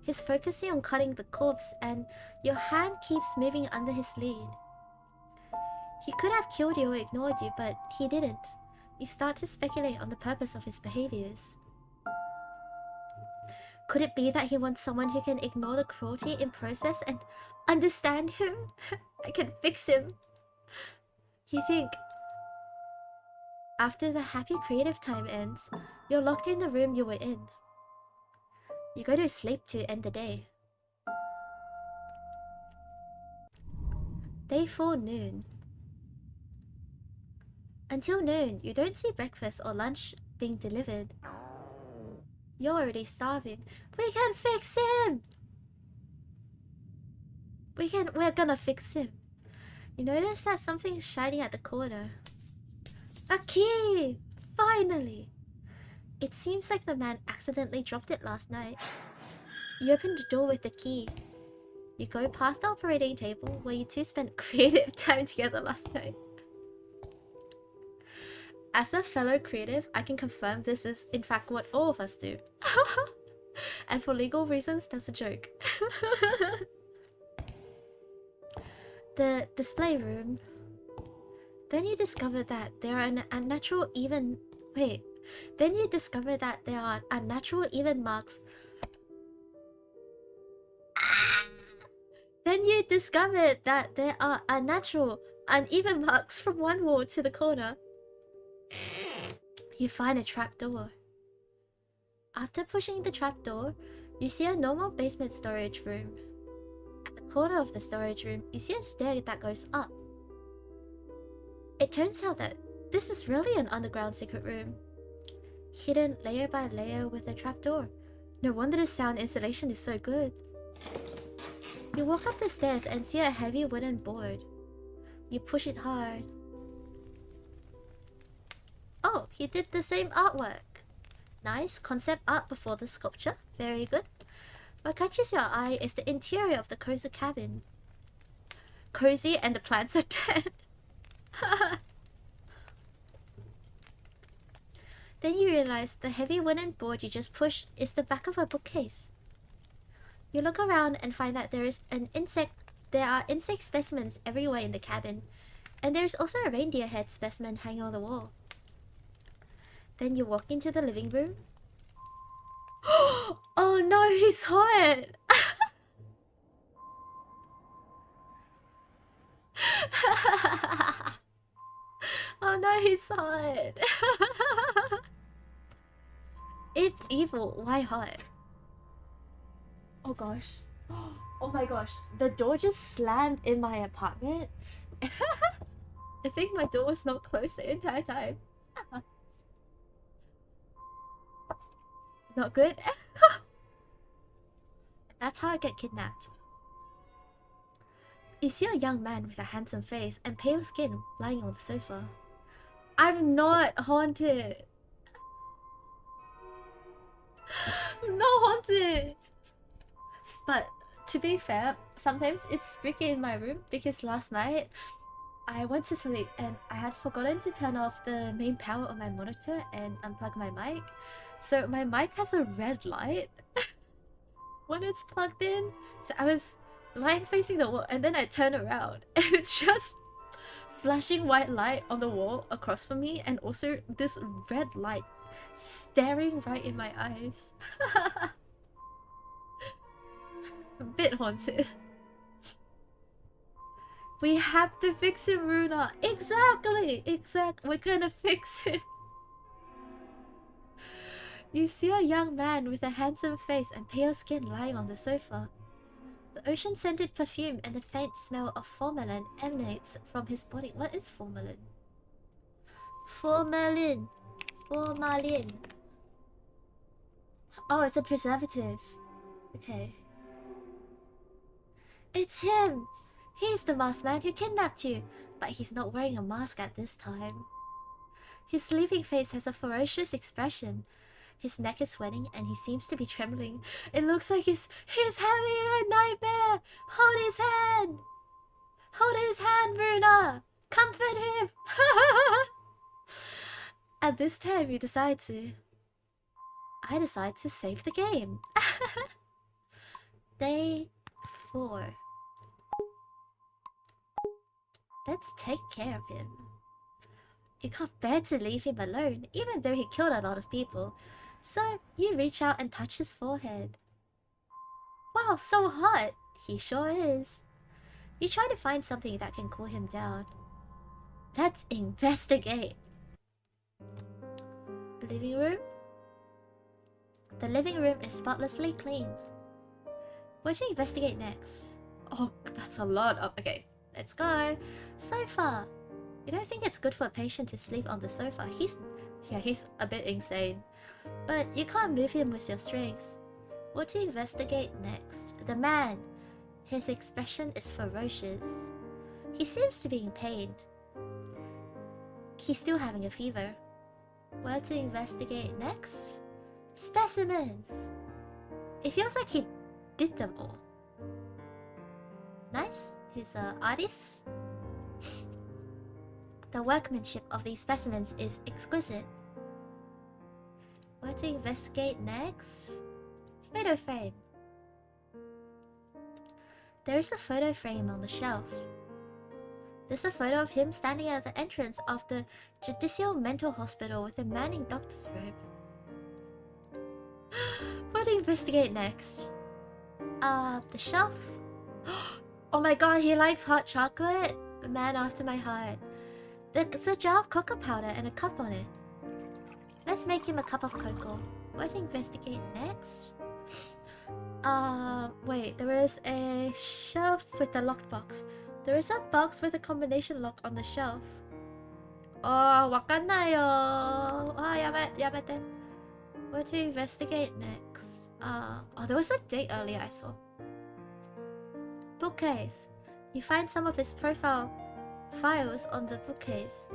He's focusing on cutting the corpse, and your hand keeps moving under his lead. He could have killed you or ignored you, but he didn't. You start to speculate on the purpose of his behaviors. Could it be that he wants someone who can ignore the cruelty in process and understand him? I can fix him. You think, after the happy creative time ends, you're locked in the room you were in. You go to sleep to end the day. Day 4 noon. Until noon, you don't see breakfast or lunch being delivered. You're already starving. We can fix him! We're gonna fix him. You notice that something's shining at the corner. A key! Finally! It seems like the man accidentally dropped it last night. You open the door with the key. You go past the operating table where you two spent creative time together last night. As a fellow creative, I can confirm this is in fact what all of us do. And for legal reasons, that's a joke. The display room. Then you discover that there are unnatural even... Wait. Then you discover that there are unnatural even marks... Then you discover that there are unnatural uneven marks from one wall to the corner. You find a trapdoor. After pushing the trapdoor, you see a normal basement storage room. At the corner of the storage room, you see a stair that goes up. It turns out that this is really an underground secret room, hidden layer by layer with a trapdoor. No wonder the sound insulation is so good. You walk up the stairs and see a heavy wooden board. You push it hard. Oh, he did the same artwork. Nice concept art before the sculpture. Very good. What catches your eye is the interior of the cozy cabin. Cozy and the plants are dead. Then you realize the heavy wooden board you just pushed is the back of a bookcase. You look around and find that there are insect specimens everywhere in the cabin, and there's also a reindeer head specimen hanging on the wall. Then you walk into the living room. Oh no, he's hot! Oh no, he's hot! It's evil, why hot? Oh gosh. Oh my gosh, the door just slammed in my apartment. I think my door was not closed the entire time. Not good. That's how I get kidnapped. You see a young man with a handsome face and pale skin lying on the sofa. I'm not haunted. I'm not haunted. But to be fair, sometimes it's spooky in my room because last night I went to sleep and I had forgotten to turn off the main power of my monitor and unplug my mic. So my mic has a red light when it's plugged in. So I was lying facing the wall and then I turn around and it's just flashing white light on the wall across from me and also this red light staring right in my eyes. A bit haunted. We have to fix him, Ruuna. Exactly! We're gonna fix him. You see a young man with a handsome face and pale skin lying on the sofa. The ocean-scented perfume and the faint smell of formalin emanates from his body. What is formalin? Formalin. Formalin. Oh, it's a preservative. Okay. It's him! He's the masked man who kidnapped you, but he's not wearing a mask at this time. His sleeping face has a ferocious expression. His neck is sweating and he seems to be trembling. It looks like he's having a nightmare! Hold his hand! Hold his hand, Ruuna! Comfort him! At this time, I decide to save the game. Day 4. Let's take care of him. You can't bear to leave him alone, even though he killed a lot of people. So, you reach out and touch his forehead. Wow, so hot! He sure is. You try to find something that can cool him down. Let's investigate. Living room? The living room is spotlessly clean. What do you investigate next? Oh, that's a lot of... Okay, let's go. Sofa. You don't think it's good for a patient to sleep on the sofa. He's a bit insane. But you can't move him with your strings. What to investigate next? The man. His expression is ferocious. He seems to be in pain. He's still having a fever. What to investigate next? Specimens. It feels like he did them all. Nice. He's an artist. The workmanship of these specimens is exquisite. What to investigate next? Photo frame. There is a photo frame on the shelf. There's a photo of him standing at the entrance of the Judicial Mental Hospital with a manning doctor's robe. What to investigate next? The shelf. Oh my god, he likes hot chocolate? A man after my heart. There's a jar of cocoa powder and a cup on it. Let's make him a cup of cocoa. What to investigate next? Wait, there is a shelf with a locked box. There is a box with a combination lock on the shelf. Oh, wakanayo. Yamete. What to investigate next? Oh, there was a date earlier I saw. Bookcase. You find some of his profile files on the bookcase.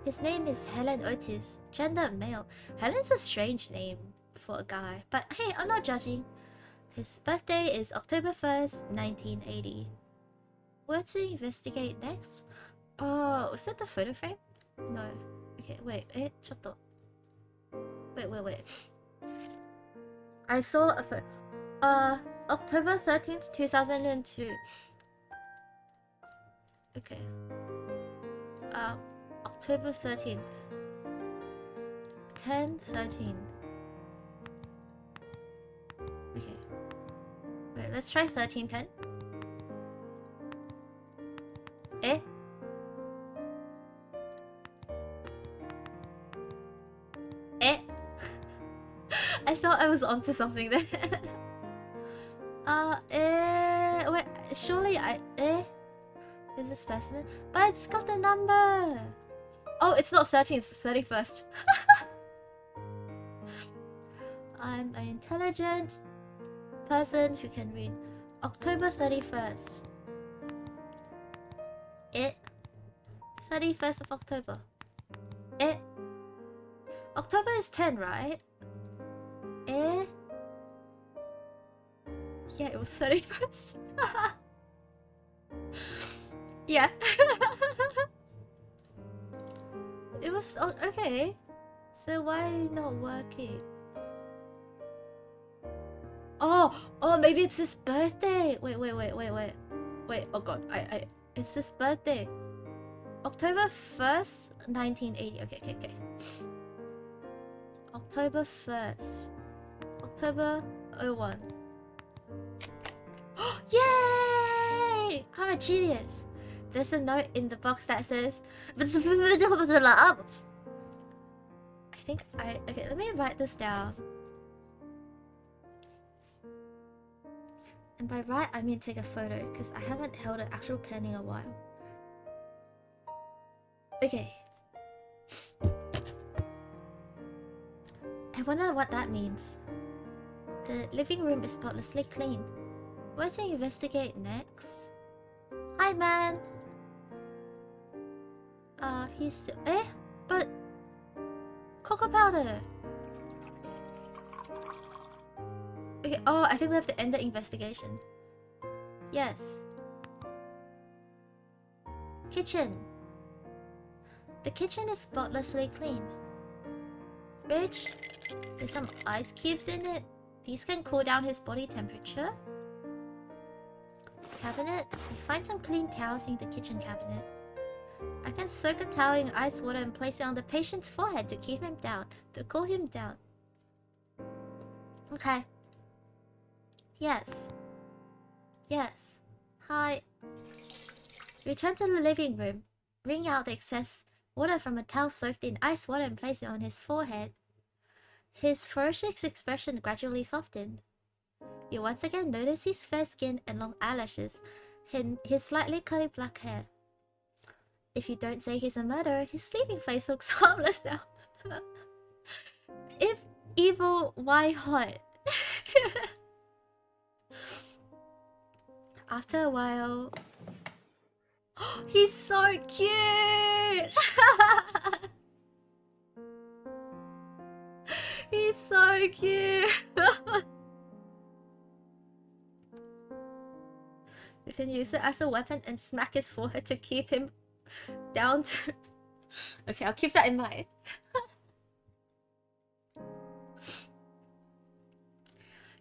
His name is Helen Otis, gender male. Helen's a strange name for a guy, but hey, I'm not judging. His birthday is October 1st, 1980. What to investigate next? Oh, was that the photo frame? No. Okay, wait, wait. I saw a photo. October 13th, 2002. Okay. October 13th. 10/13. Okay. Wait, let's try 13/10. Eh? Eh? I thought I was onto something there. Wait, surely is a specimen? But it's got the number! Oh, it's not 13th, it's 31st. I'm an intelligent person who can read. October 31st. 31st of October. October is 10, right? Yeah, it was 31st. Yeah. It was... Oh, okay. So why not working? Oh, maybe it's his birthday. Wait. Wait, oh god, it's his birthday. October 1st, 1980. Okay. October 1st. October 01. Yay! I'm a genius. There's a note in the box that says... I think okay, let me write this down. And by write, I mean take a photo, because I haven't held an actual pen in a while. Okay. I wonder what that means. The living room is spotlessly clean. Where to investigate next? Hi, man! He's still... Eh? But... Cocoa powder! Okay, oh, I think we have to end the investigation. Yes. Kitchen. The kitchen is spotlessly clean. Fridge. There's some ice cubes in it. These can cool down his body temperature. Cabinet. We find some clean towels in the kitchen cabinet. I can soak a towel in ice water and place it on the patient's forehead to keep him down. To cool him down. Okay. Yes. Yes. Hi. Return to the living room. Wring out the excess water from a towel soaked in ice water and place it on his forehead. His ferocious expression gradually softened. You once again notice his fair skin and long eyelashes, his slightly curly black hair. If you don't say he's a murderer, his sleeping face looks harmless now. If evil, why hot? After a while... He's so cute! He's so cute! You can use it as a weapon and smack his forehead to keep him down to... Okay, I'll keep that in mind.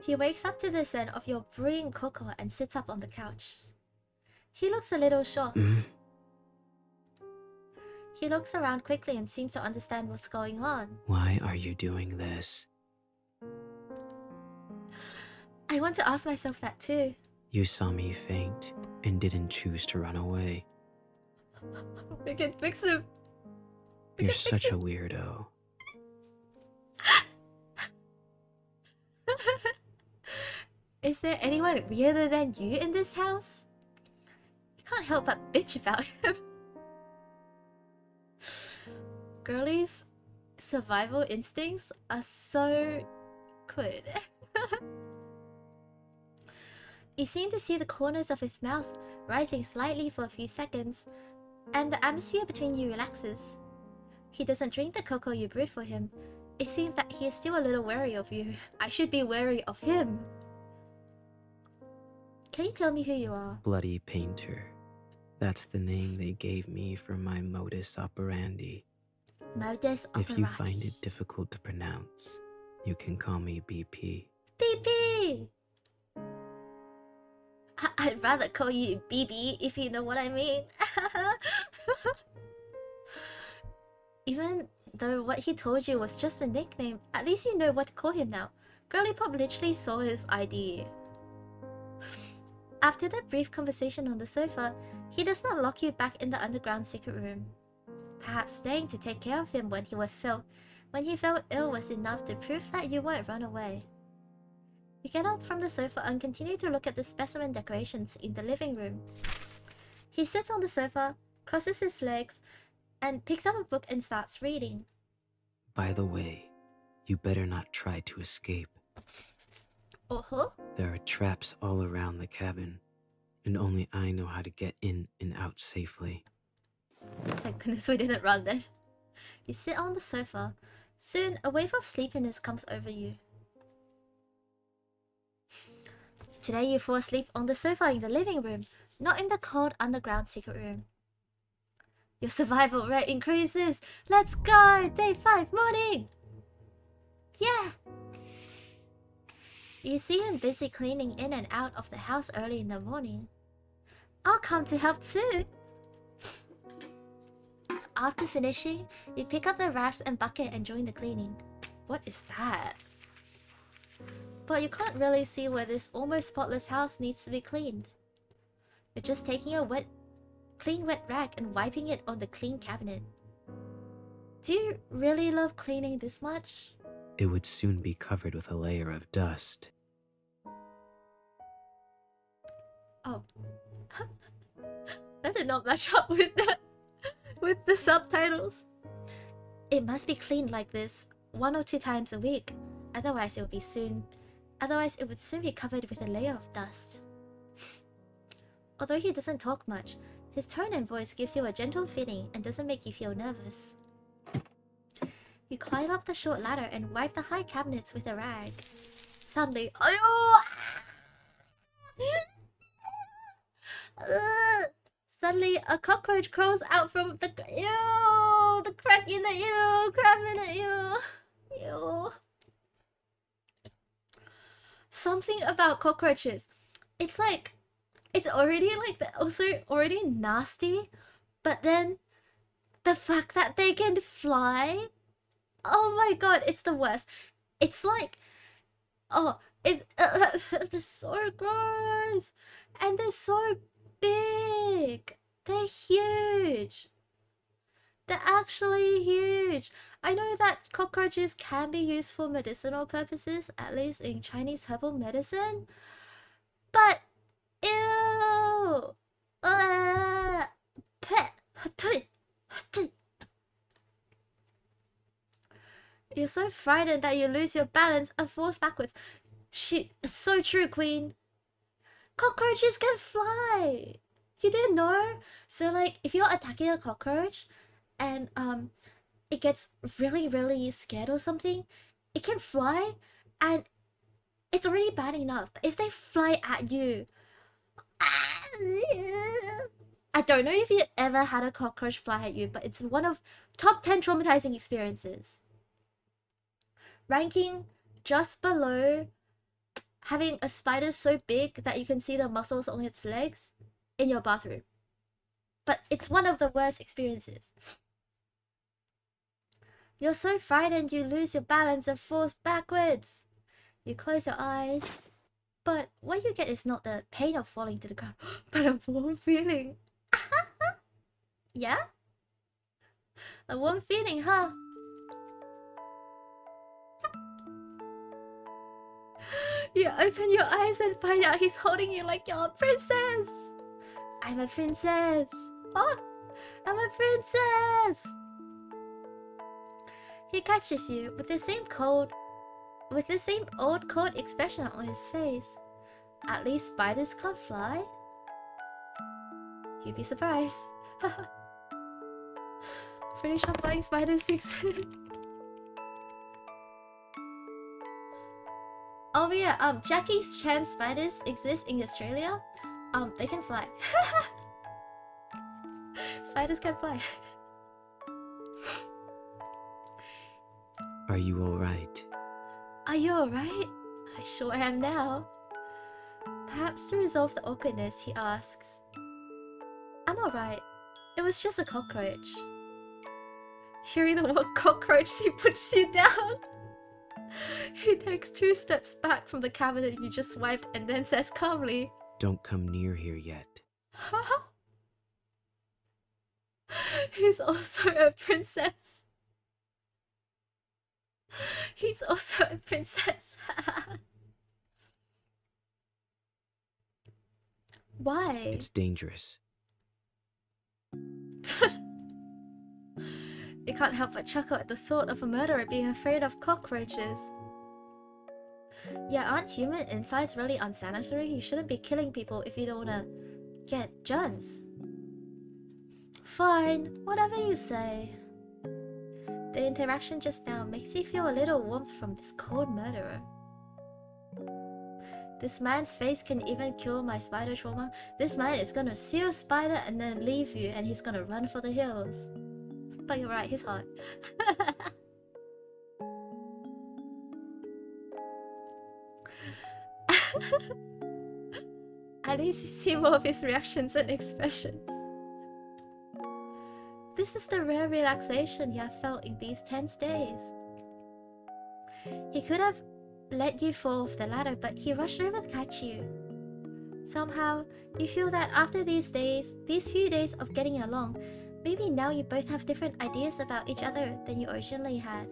He wakes up to the scent of your brewing cocoa and sits up on the couch. He looks a little shocked. He looks around quickly and seems to understand what's going on. Why are you doing this? I want to ask myself that too. You saw me faint and didn't choose to run away. We can fix him. You're such a weirdo. Is there anyone weirder than you in this house? You can't help but bitch about him. Girlie's survival instincts are so good. You seem to see the corners of his mouth rising slightly for a few seconds, and the atmosphere between you relaxes. He doesn't drink the cocoa you brewed for him. It seems that he is still a little wary of you. I should be wary of him. Can you tell me who you are? Bloody Painter. That's the name they gave me for my modus operandi. Modus operandi. If you find it difficult to pronounce, you can call me BP. BP! I'd rather call you BB if you know what I mean. Even though what he told you was just a nickname, at least you know what to call him now. Girly Pop literally saw his ID. After that brief conversation on the sofa, he does not lock you back in the underground secret room. Perhaps staying to take care of him when he felt ill was enough to prove that you won't run away. You get up from the sofa and continue to look at the specimen decorations in the living room. He sits on the sofa, crosses his legs, and picks up a book and starts reading. By the way, you better not try to escape. Uh-huh. There are traps all around the cabin, and only I know how to get in and out safely. Thank goodness we didn't run then. You sit on the sofa. Soon, a wave of sleepiness comes over you. Today you fall asleep on the sofa in the living room, not in the cold underground secret room. Your survival rate increases! Let's go! Day 5, morning! Yeah! You see him busy cleaning in and out of the house early in the morning. I'll come to help too! After finishing, you pick up the rags and bucket and join the cleaning. What is that? But you can't really see where this almost spotless house needs to be cleaned. You're just taking a clean wet rag and wiping it on the clean cabinet. Do you really love cleaning this much? It would soon be covered with a layer of dust. Oh. That did not match up with the subtitles. It must be cleaned like this 1 or 2 times a week. Otherwise it would soon be covered with a layer of dust. Although he doesn't talk much, his tone and voice gives you a gentle feeling and doesn't make you feel nervous. You climb up the short ladder and wipe the high cabinets with a rag. Suddenly, suddenly a cockroach crawls out from the crack in the cramming at you. Something about cockroaches. It's like, it's already like also already nasty, but then the fact that they can fly, oh my god, it's the worst. It's like, they're so gross, and they're so big. They're huge. They're actually huge. I know that cockroaches can be used for medicinal purposes, at least in Chinese herbal medicine. But, ew! You're so frightened that you lose your balance and falls backwards. Shit, it's so true, Queen. Cockroaches can fly! You didn't know? So like, if you're attacking a cockroach, and it gets really scared or something, it can fly, and it's already bad enough, but if they fly at you, I don't know if you ever had a cockroach fly at you, but it's one of top 10 traumatizing experiences, ranking just below having a spider so big that you can see the muscles on its legs in your bathroom. But it's one of the worst experiences. You're so frightened you lose your balance and falls backwards. You close your eyes, but what you get is not the pain of falling to the ground, but a warm feeling. Yeah? A warm feeling, huh? You open your eyes and find out he's holding you like you're a princess. I'm a princess. Oh, I'm a princess. He catches you with the same old cold expression on his face. At least spiders can't fly. You'd be surprised. Finish off flying spider 6. Oh yeah, Jackie Chan spiders exist in Australia. They can fly. Spiders can fly. Are you alright? Are you alright? I sure am now. Perhaps to resolve the awkwardness, he asks. I'm alright. It was just a cockroach. Hearing the word cockroach, he puts you down. He takes 2 steps back from the cabinet you just wiped and then says calmly, Don't come near here yet. He's also a princess. He's also a princess. Why? It's dangerous. You can't help but chuckle at the thought of a murderer being afraid of cockroaches. Yeah, aren't human insides really unsanitary? You shouldn't be killing people if you don't wanna get germs. Fine, whatever you say. The interaction just now makes you feel a little warmth from this cold murderer. This man's face can even cure my spider trauma. This man is gonna see a spider and then leave you, and he's gonna run for the hills. But you're right, he's hot. At least you see more of his reactions and expressions. This is the rare relaxation you have felt in these tense days. He could have let you fall off the ladder, but he rushed over to catch you. Somehow, you feel that after these few days of getting along, maybe now you both have different ideas about each other than you originally had.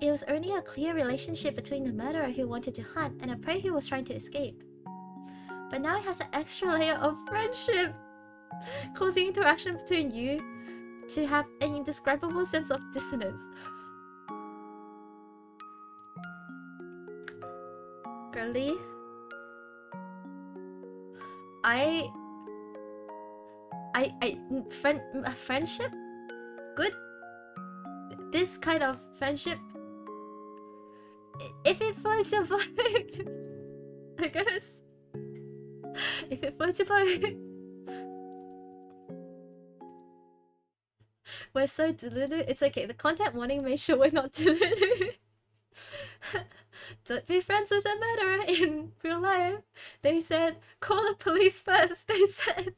It was only a clear relationship between the murderer who wanted to hunt and a prey who was trying to escape. but now it has an extra layer of friendship, causing interaction between you to have an indescribable sense of dissonance. Girly, friendship? Good? This kind of friendship? If it floats your boat, I guess. If it floats your boat. We're so delulu. It's okay. The content warning made sure we're not delulu. Don't be friends with a murderer in real life. They said, call the police first. They said.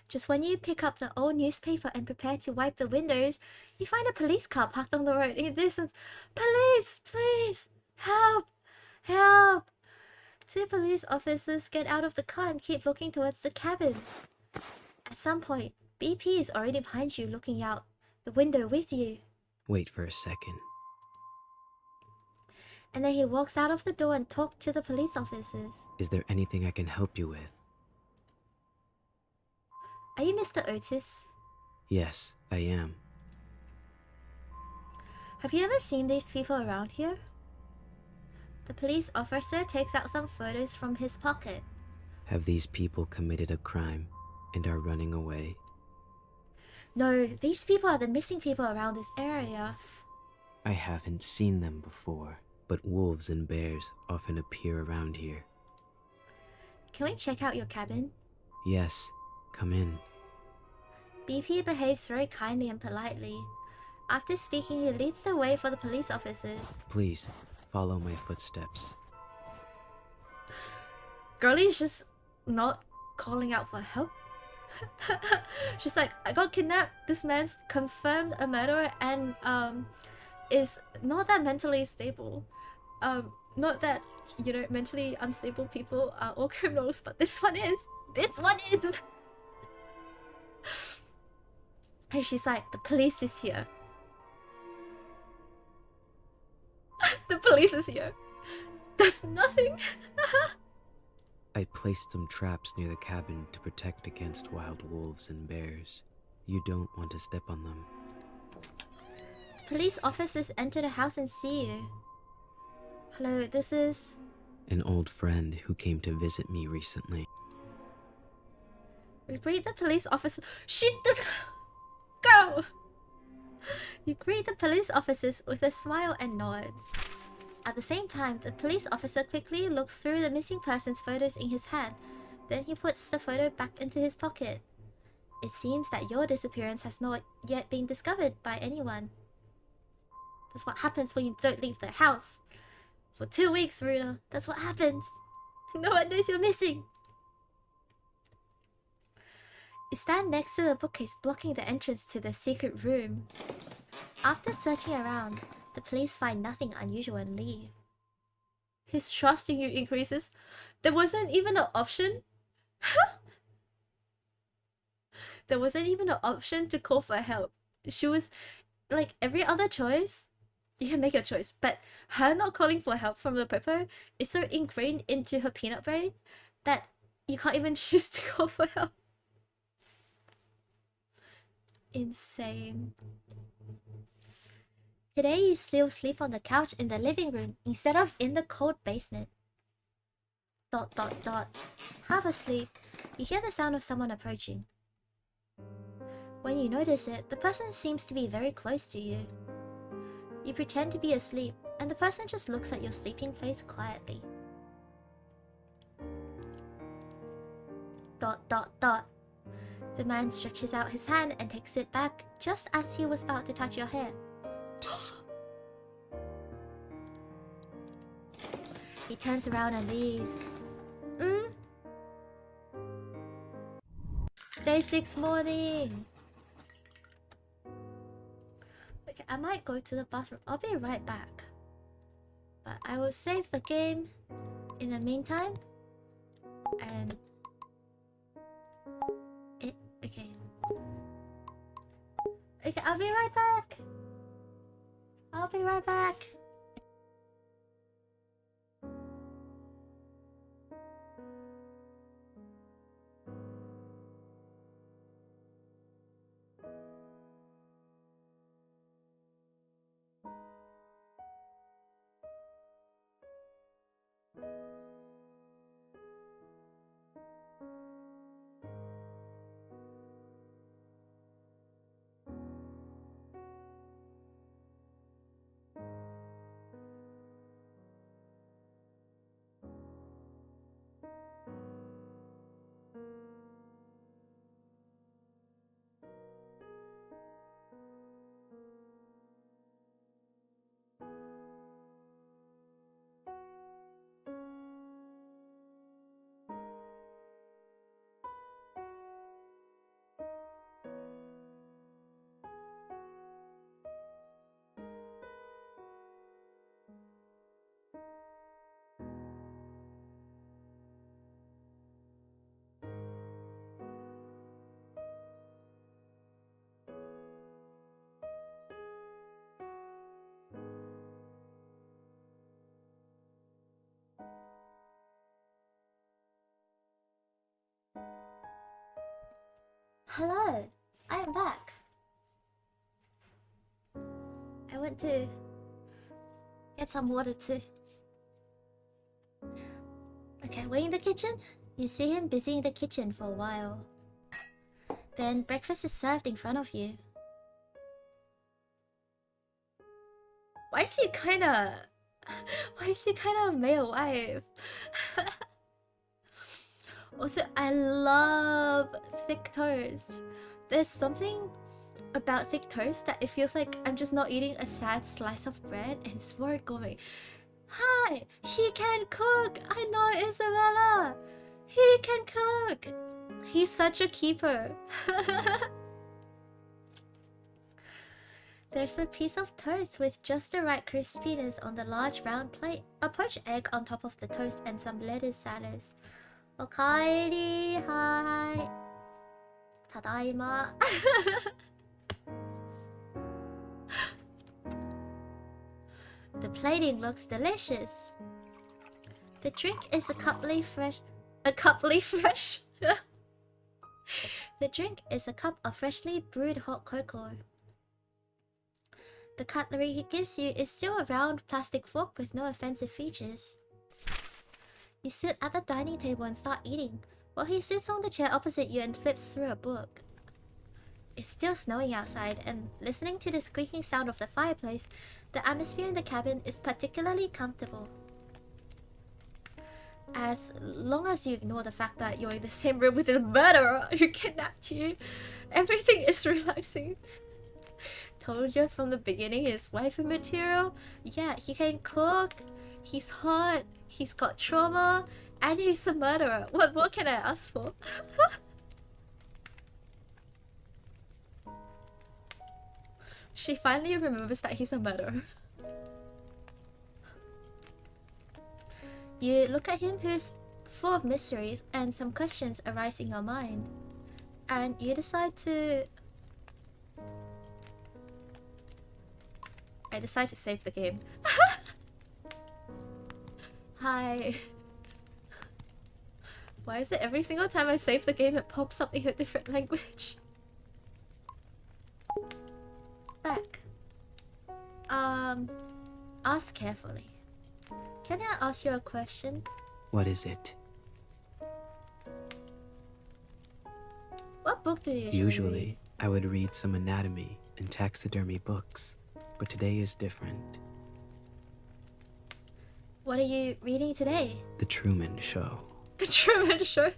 Just when you pick up the old newspaper and prepare to wipe the windows, you find a police car parked on the road in the distance. Police! Please! Help! Help! Two police officers get out of the car and keep looking towards the cabin. At some point, BP is already behind you looking out the window with you. Wait for a second. And then he walks out of the door and talks to the police officers. Is there anything I can help you with? Are you Mr. Otis? Yes, I am. Have you ever seen these people around here? The police officer takes out some photos from his pocket. Have these people committed a crime and are running away? No, these people are the missing people around this area. I haven't seen them before, but wolves and bears often appear around here. Can we check out your cabin? Yes, come in. BP behaves very kindly and politely. After speaking, he leads the way for the police officers. Please, follow my footsteps. Girlie's just not calling out for help. She's like, I got kidnapped. This man's confirmed a murderer and is not that mentally stable. Not that, you know, mentally unstable people are all criminals, but this one is. This one is. And she's like, the police is here. The police is here. There's nothing. I placed some traps near the cabin to protect against wild wolves and bears. You don't want to step on them. Police officers enter the house and see you. Hello, this is... An old friend who came to visit me recently. We greet the police officer. Go! You greet the police officers with a smile and nod. At the same time, the police officer quickly looks through the missing person's photos in his hand. Then he puts the photo back into his pocket. It seems that your disappearance has not yet been discovered by anyone. That's what happens when you don't leave the house. For 2 weeks, Ruuna. That's what happens. No one knows you're missing. You stand next to the bookcase blocking the entrance to the secret room. After searching around, the police find nothing unusual and leave. His trust in you increases. There wasn't even an option. There wasn't even an option to call for help. She was like every other choice. You can make your choice, but her not calling for help from the popo is so ingrained into her peanut brain that you can't even choose to call for help. Insane. Today you still sleep on the couch in the living room instead of in the cold basement. ... Half asleep, you hear the sound of someone approaching. When you notice it, the person seems to be very close to you. You pretend to be asleep, and the person just looks at your sleeping face quietly. ... The man stretches out his hand and takes it back just as he was about to touch your hair. He turns around and leaves. Day 6 morning. Okay, I might go to the bathroom. I'll be right back. But I will save the game in the meantime. And... Okay. Okay, I'll be right back. I'll be right back. Hello, I am back. I went to get some water too. Okay, we're in the kitchen. You see him busy in the kitchen for a while. Then breakfast is served in front of you. Why is he kinda male wife? Also, I love thick toast. There's something about thick toast that it feels like I'm just not eating a sad slice of bread, and it's more going, hi, he can cook. I know Isabella. He can cook. He's such a keeper. There's a piece of toast with just the right crispiness on the large round plate, a poached egg on top of the toast, and some lettuce salad. Okaeri, hi. Tadaima. The plating looks delicious. The drink is a cuply fresh. The drink is a cup of freshly brewed hot cocoa. The cutlery he gives you is still a round plastic fork with no offensive features. You sit at the dining table and start eating, while he sits on the chair opposite you and flips through a book. It's still snowing outside, and listening to the squeaking sound of the fireplace, the atmosphere in the cabin is particularly comfortable. As long as you ignore the fact that you're in the same room with a murderer who kidnapped you, everything is relaxing. Told you from the beginning he's waifu material. Yeah, he can cook, he's hot, he's got trauma, and he's a murderer. What more can I ask for? She finally remembers that he's a murderer. You look at him, who's full of mysteries, and some questions arise in your mind. And you decide to... I decide to save the game. Hi. Why is it every single time I save the game it pops up in a different language? Back. Ask carefully. Can I ask you a question? What is it? What book do you Usually, read? I would read some anatomy and taxidermy books, but today is different. What are you reading today? The Truman Show. The Truman Show?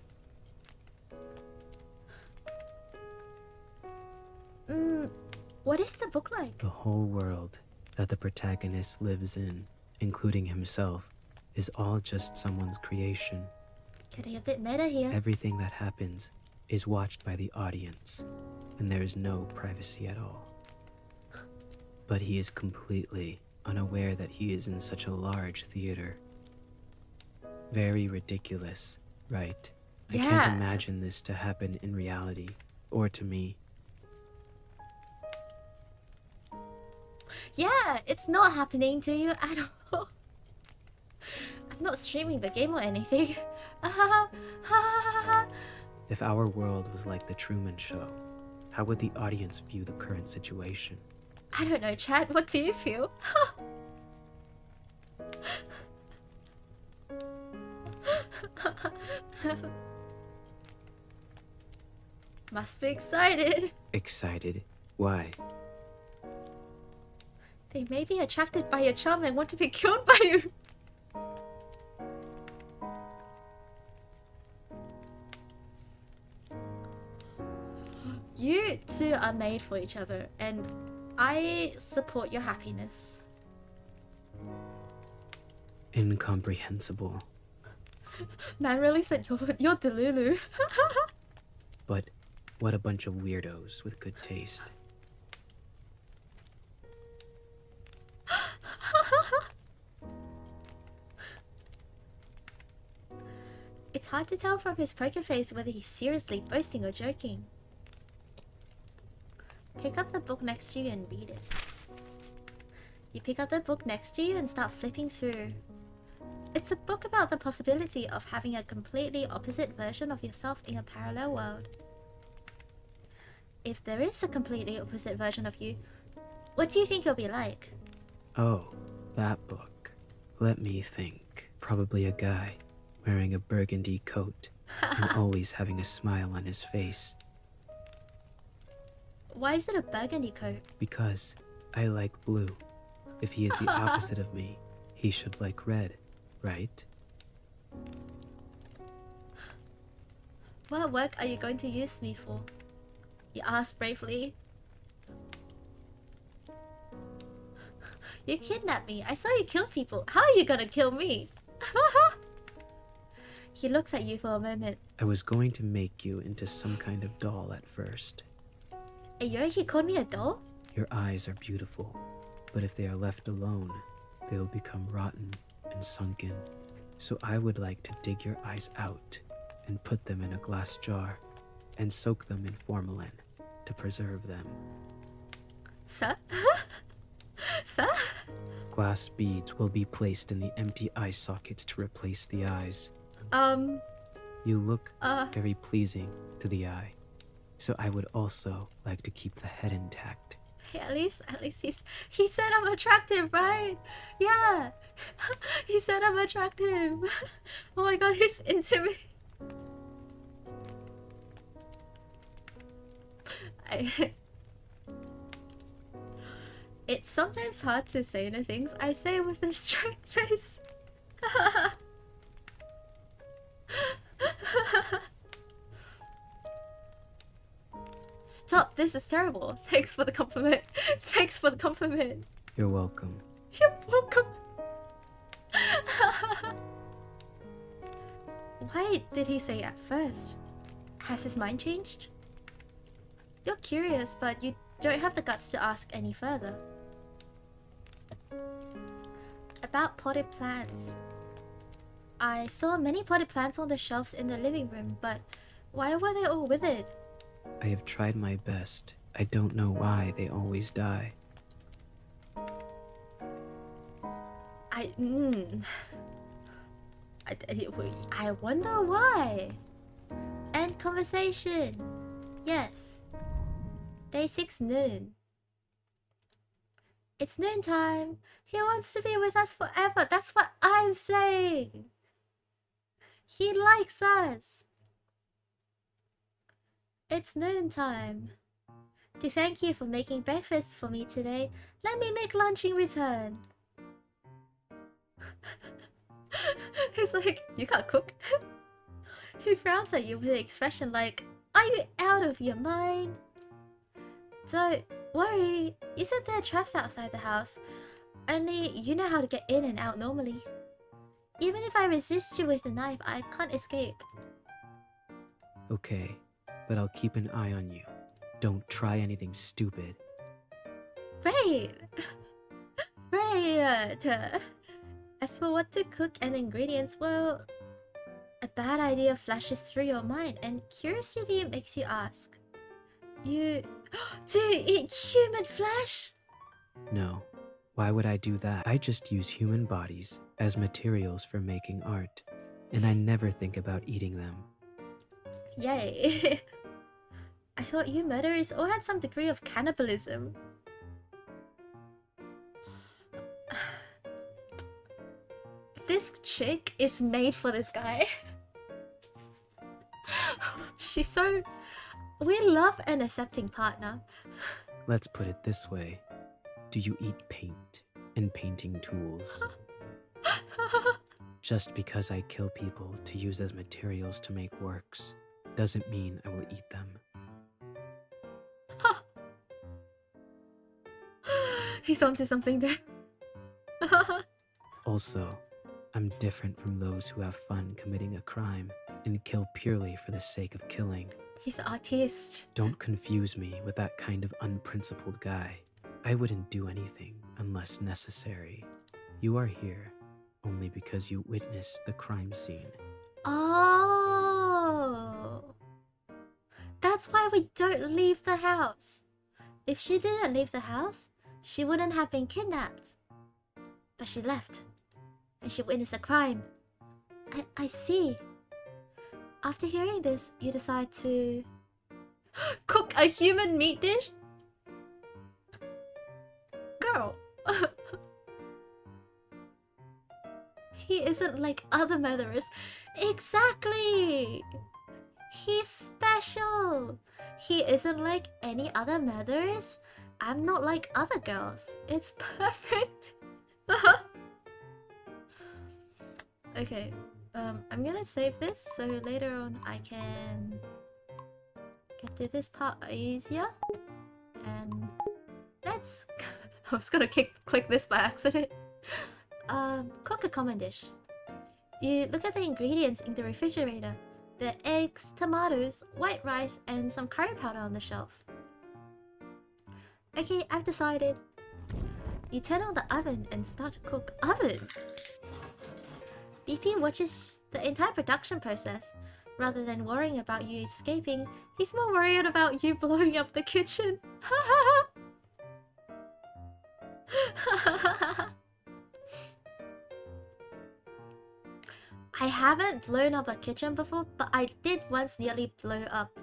What is the book like? The whole world that the protagonist lives in, including himself, is all just someone's creation. Getting a bit meta here. Everything that happens is watched by the audience, and there is no privacy at all. But he is completely unaware that he is in such a large theater. Very ridiculous, right? I can't imagine this to happen in reality, or to me. Yeah, it's not happening to you at all. I'm not streaming the game or anything. If our world was like the Truman Show, how would the audience view the current situation? I don't know, Chad. What do you feel? Must be excited. Excited? Why? They may be attracted by your charm and want to be killed by you. You two are made for each other, and I support your happiness. Incomprehensible. Man really said you're Delulu. But what a bunch of weirdos with good taste. It's hard to tell from his poker face whether he's seriously boasting or joking. Pick up the book next to you and read it. You pick up the book next to you and start flipping through. It's a book about the possibility of having a completely opposite version of yourself in a parallel world. if there is a completely opposite version of you, what do you think you'll be like? Oh, that book. Let me think. Probably a guy wearing a burgundy coat and always having a smile on his face. Why is it a burgundy coat? Because I like blue. If he is the opposite of me, he should like red, right? What work are you going to use me for? You asked bravely. You kidnapped me. I saw you kill people. How are you gonna kill me? He looks at you for a moment. I was going to make you into some kind of doll at first. Ayo, he called me a doll? Your eyes are beautiful, but if they are left alone, they will become rotten and sunken. So I would like to dig your eyes out and put them in a glass jar and soak them in formalin to preserve them. Sir? Sir? Glass beads will be placed in the empty eye sockets to replace the eyes. You look very pleasing to the eye, so I would also like to keep the head intact. Hey, at least he said I'm attractive, right? Yeah. He said I'm attractive. Oh my god, he's into me. It's sometimes hard to say the things I say with a straight face. Stop, this is terrible. Thanks for the compliment. Thanks for the compliment. You're welcome. You're welcome. Why did he say at first? Has his mind changed? You're curious, but you don't have the guts to ask any further. About potted plants. I saw many potted plants on the shelves in the living room, but why were they all withered? I have tried my best. I don't know why they always die. I wonder why. End conversation. Yes. Day 6 noon. It's noontime. He wants to be with us forever. That's what I'm saying. He likes us. It's noontime. To thank you for making breakfast for me today, let me make lunch in return. He's like, you can't cook? He frowns at you with an expression like, are you out of your mind? Don't worry, you said there are traps outside the house. Only you know how to get in and out normally. Even if I resist you with a knife, I can't escape. Okay, but I'll keep an eye on you. Don't try anything stupid. Great! Great! As for what to cook and ingredients, well, a bad idea flashes through your mind and curiosity makes you ask. You do you eat human flesh? No. Why would I do that? I just use human bodies as materials for making art, and I never think about eating them. Yay. I thought you murderers all had some degree of cannibalism. This chick is made for this guy. She's so... We love an accepting partner. Let's put it this way. Do you eat paint and painting tools? Just because I kill people to use as materials to make works doesn't mean I will eat them. He's onto something there. Also, I'm different from those who have fun committing a crime and kill purely for the sake of killing. He's an artist. Don't confuse me with that kind of unprincipled guy. I wouldn't do anything unless necessary. You are here only because you witnessed the crime scene. Oh. That's why we don't leave the house. If she didn't leave the house, she wouldn't have been kidnapped. But she left. And she witnessed a crime. I see. After hearing this, you decide to... Cook a human meat dish? Girl. He isn't like other murderers. Exactly! He's special! He isn't like any other murderers. I'm not like other girls. It's perfect. Okay, I'm gonna save this so later on I can get to this part easier. And let's... I was gonna click this by accident. Cook a common dish. You look at the ingredients in the refrigerator. There are eggs, tomatoes, white rice, and some curry powder on the shelf. Okay, I've decided. You turn on the oven and start to cook. Oven? BP watches the entire production process. Rather than worrying about you escaping, he's more worried about you blowing up the kitchen. I haven't blown up a kitchen before, but I did once nearly blow up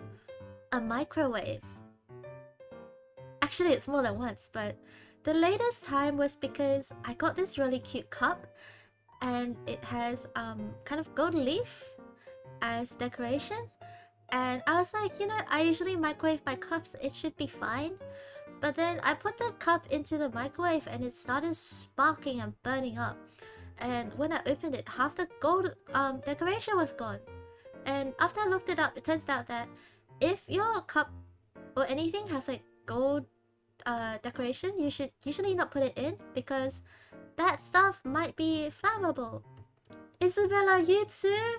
a microwave. Actually, it's more than once, but the latest time was because I got this really cute cup and it has kind of gold leaf as decoration. And I was like, you know, I usually microwave my cups, it should be fine. But then I put the cup into the microwave and it started sparking and burning up. And when I opened it, half the gold decoration was gone. And after I looked it up, it turns out that if your cup or anything has like gold decoration, you should usually not put it in because that stuff might be flammable. Isabella, you too?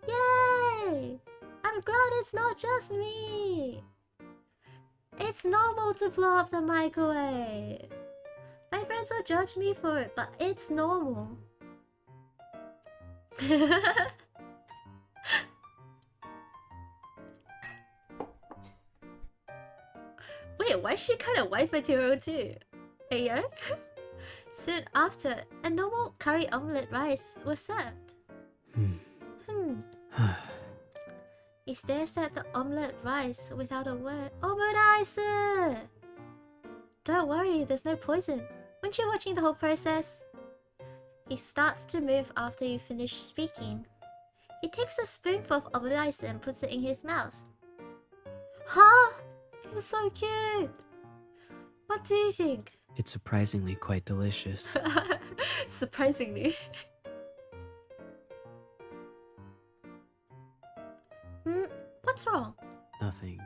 Yay! I'm glad it's not just me. It's normal to blow up the microwave. My friends will judge me for it, but it's normal. Wait, why is she kind of wife material too? Yeah? Soon after, a normal curry omelette rice was served. He stares at the omelette rice without a word. Omurice! Don't worry, there's no poison. Weren't you watching the whole process? He starts to move after you finish speaking. He takes a spoonful of omurice and puts it in his mouth. Huh? It's so cute! What do you think? It's surprisingly quite delicious. Surprisingly. What's wrong? Nothing.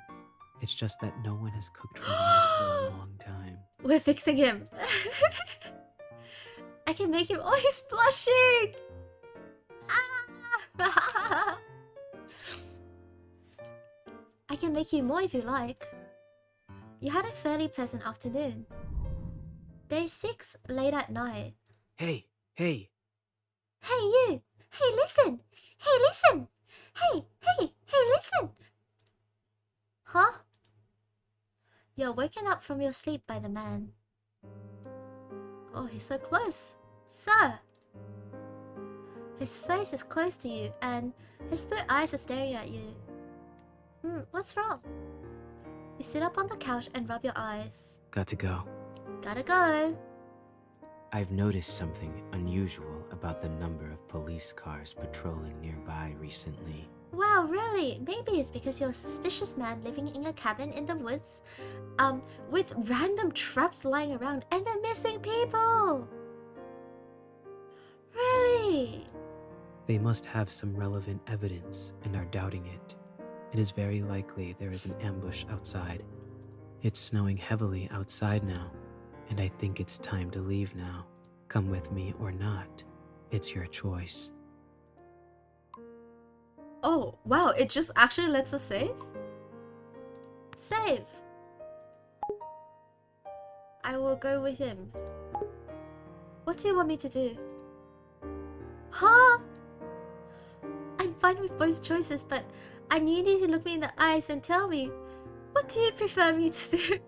It's just that no one has cooked for me for a long time. We're fixing him. I can make him... Oh, he's blushing! Ah! I can make you more if you like. You had a fairly pleasant afternoon. Day 6, late at night. Hey! Hey you! Hey listen! Hey listen! Hey listen! Huh? You're woken up from your sleep by the man. Oh, he's so close. Sir! His face is close to you and his blue eyes are staring at you. What's wrong? You sit up on the couch and rub your eyes. Got to go. Gotta go. I've noticed something unusual about the number of police cars patrolling nearby recently. Wow, really? Maybe it's because you're a suspicious man living in a cabin in the woods, with random traps lying around and they're missing people. Really? They must have some relevant evidence and are doubting it. It is very likely there is an ambush outside. It's snowing heavily outside now, and I think it's time to leave now. Come with me or not. It's your choice. Oh, wow, it just actually lets us save? Save! I will go with him. What do you want me to do? Huh? I'm fine with both choices, but I need you to look me in the eyes and tell me, what do you prefer me to do?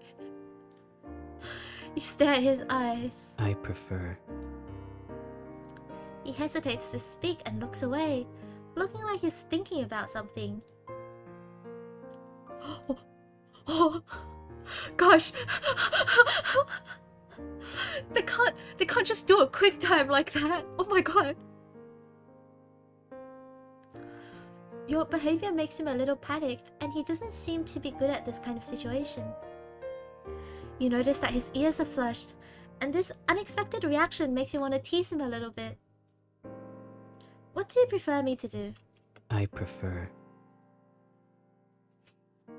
You stare at his eyes. I prefer... He hesitates to speak and looks away, looking like he's thinking about something. Oh, gosh. They can't just do a quick time like that. Oh my god. Your behavior makes him a little panicked, and he doesn't seem to be good at this kind of situation. You notice that his ears are flushed, and this unexpected reaction makes you want to tease him a little bit. What do you prefer me to do? I prefer...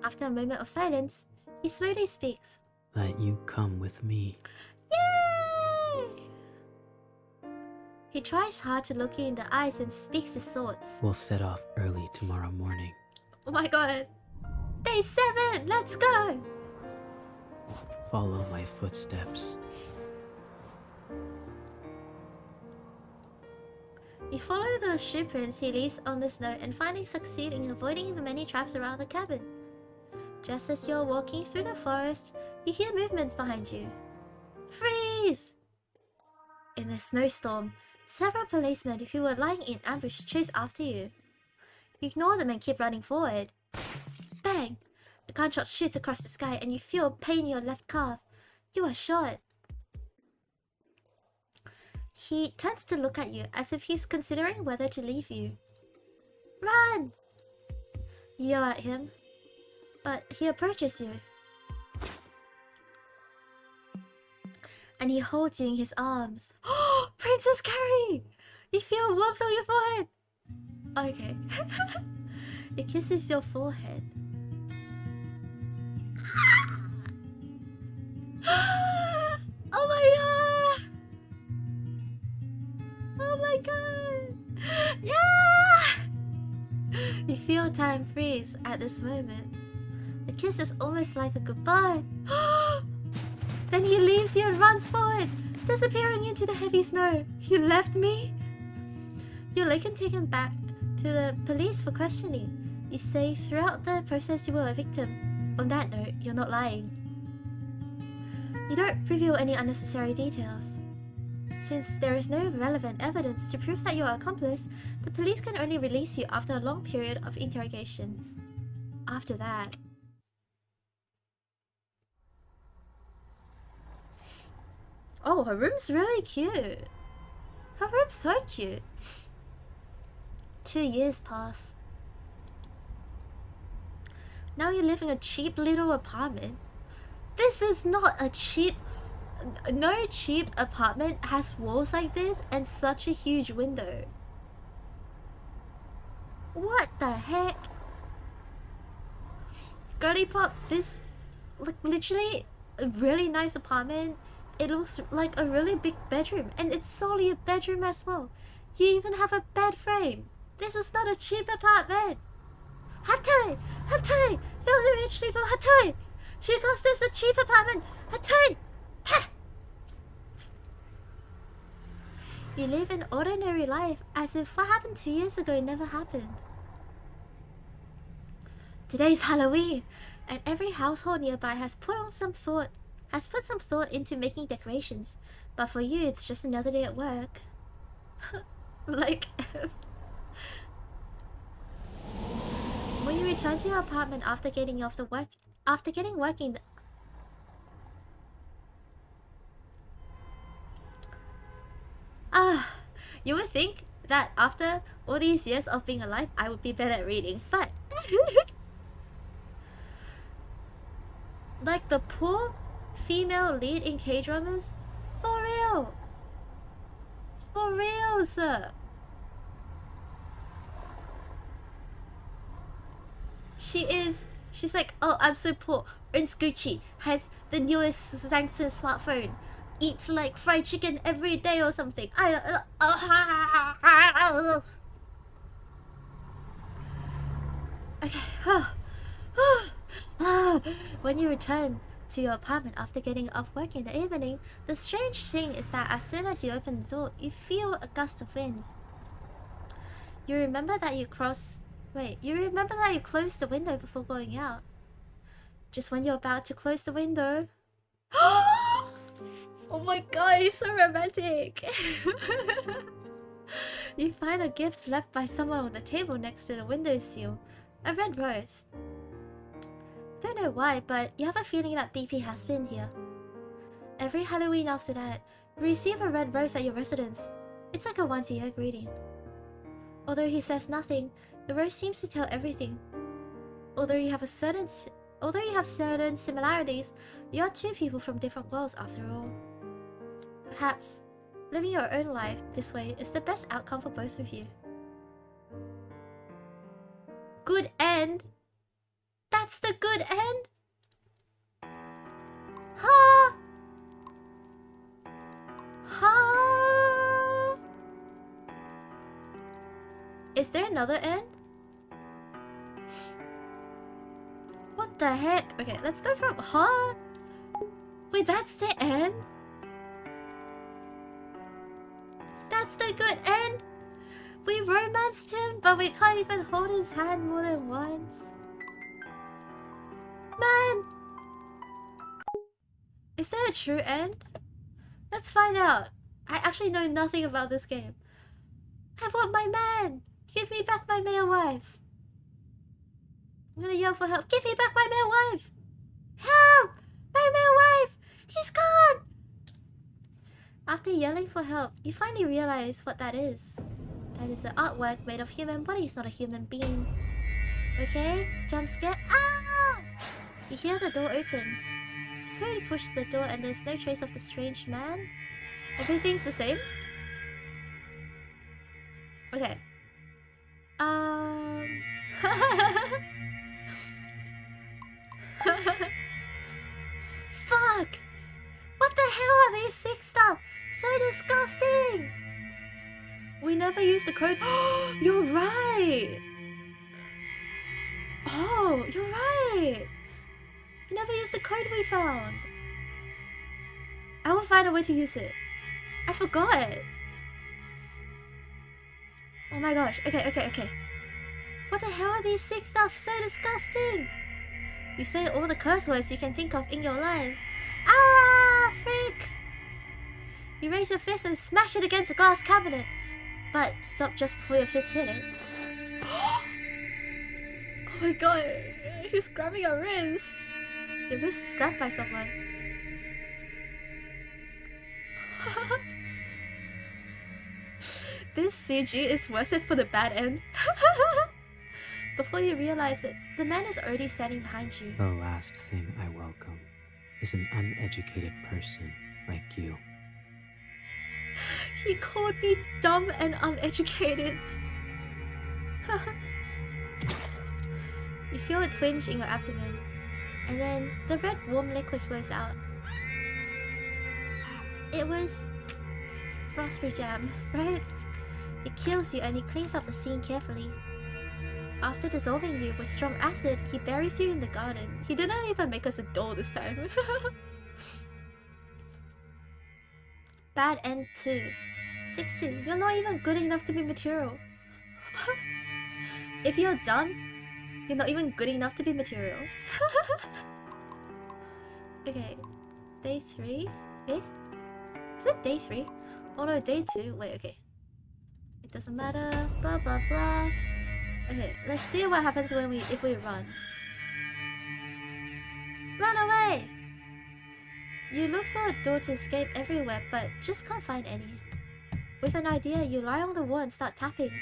After a moment of silence, he slowly speaks. that you come with me. Yay! He tries hard to look you in the eyes and speaks his thoughts. We'll set off early tomorrow morning. Oh my god. Day 7! Let's go! Follow my footsteps. You follow the shoe prints he leaves on the snow and finally succeed in avoiding the many traps around the cabin. Just as you're walking through the forest, you hear movements behind you. Freeze! In the snowstorm, several policemen who were lying in ambush chase after you. You ignore them and keep running forward. Bang! A gunshot shoots across the sky and you feel pain in your left calf. You are shot. He turns to look at you as if he's considering whether to leave you. Run! You yell at him, but he approaches you. And he holds you in his arms. Oh, Princess Carrie! You feel warmth on your forehead. Okay. He kisses your forehead. Oh my god! Oh my god! Yeah! You feel time freeze at this moment. The kiss is almost like a goodbye. Then he leaves you and runs forward, disappearing into the heavy snow. You left me? You're later taken back to the police for questioning. You say throughout the process you were a victim. On that note, you're not lying. You don't reveal any unnecessary details. Since there is no relevant evidence to prove that you're an accomplice, the police can only release you after a long period of interrogation. After that... Oh, her room's really cute. Her room's so cute. 2 years pass. Now you live in a cheap little apartment. This is not a cheap... No cheap apartment has walls like this and such a huge window. What the heck? Girly Pop, this... like literally a really nice apartment. It looks like a really big bedroom, and it's solely a bedroom as well. You even have a bed frame. This is not a cheap apartment. Hattori! Hattori! Feel the rich people, Hattori! She calls this a cheap apartment. Hattori! Ha! You live an ordinary life as if what happened 2 years ago never happened. Today's Halloween, and every household nearby has put some thought into making decorations, but for you it's just another day at work. Like, when you return to your apartment after getting working. You would think that after all these years of being alive, I would be better at reading, but like the poor female lead in K-dramas, for real, sir. She's like, oh, I'm so poor, earns Gucci, has the newest Samsung smartphone, eats like fried chicken every day or something. Okay. When you return to your apartment after getting off work in the evening, the strange thing is that as soon as you open the door, you feel a gust of wind. You remember that you closed the window before going out. Just when you're about to close the window... Oh my god, it's so romantic! You find a gift left by someone on the table next to the windowsill. A red rose. Don't know why, but you have a feeling that BP has been here. Every Halloween after that, we receive a red rose at your residence. It's like a once-a-year greeting. Although he says nothing, the rose seems to tell everything. Although you have certain similarities, you are two people from different worlds after all. Perhaps living your own life this way is the best outcome for both of you. Good end? That's the good end? Ha! Ha! Is there another end? What the heck? Okay, let's go from huh? Wait, that's the end? That's the good end? We romanced him, but we can't even hold his hand more than once. Man! Is there a true end? Let's find out. I actually know nothing about this game. I want my man! Give me back my male wife! I'm gonna yell for help. Give me back my male wife! Help! My male wife! He's gone! After yelling for help, you finally realize what that is. That is an artwork made of human bodies, not a human being. Okay? Jump scare. Ah! You hear the door open. You slowly push the door and there's no trace of the strange man. Everything's the same? Okay. Fuck! What the hell are these sick stuff? So disgusting! We never used the code. You're right! Oh, you're right! We never used the code we found. I will find a way to use it. I forgot. Oh my gosh. Okay. What the hell are these sick stuff? So disgusting! You say all the curse words you can think of in your life. Ah, freak! You raise your fist and smash it against a glass cabinet. But stop just before your fist hit it. Oh my god, he's grabbing your wrist. Your wrist is grabbed by someone. This CG is worth it for the bad end. Before you realize it, the man is already standing behind you. The last thing I welcome is an uneducated person like you. He called me dumb and uneducated. You feel a twinge in your abdomen, and then the red warm liquid flows out. It was raspberry jam, right? It kills you and he cleans up the scene carefully. After dissolving you with strong acid, he buries you in the garden. He didn't even make us a doll this time. Bad end 2. 6-2. You're not even good enough to be material. If you're dumb, you're not even good enough to be material. Okay. Day 3? Eh? Is it day 3? Oh no, day 2. Wait, okay. It doesn't matter. Blah blah blah. Okay, let's see what happens when if we run. Run away! You look for a door to escape everywhere, but just can't find any. With an idea, you lie on the wall and start tapping,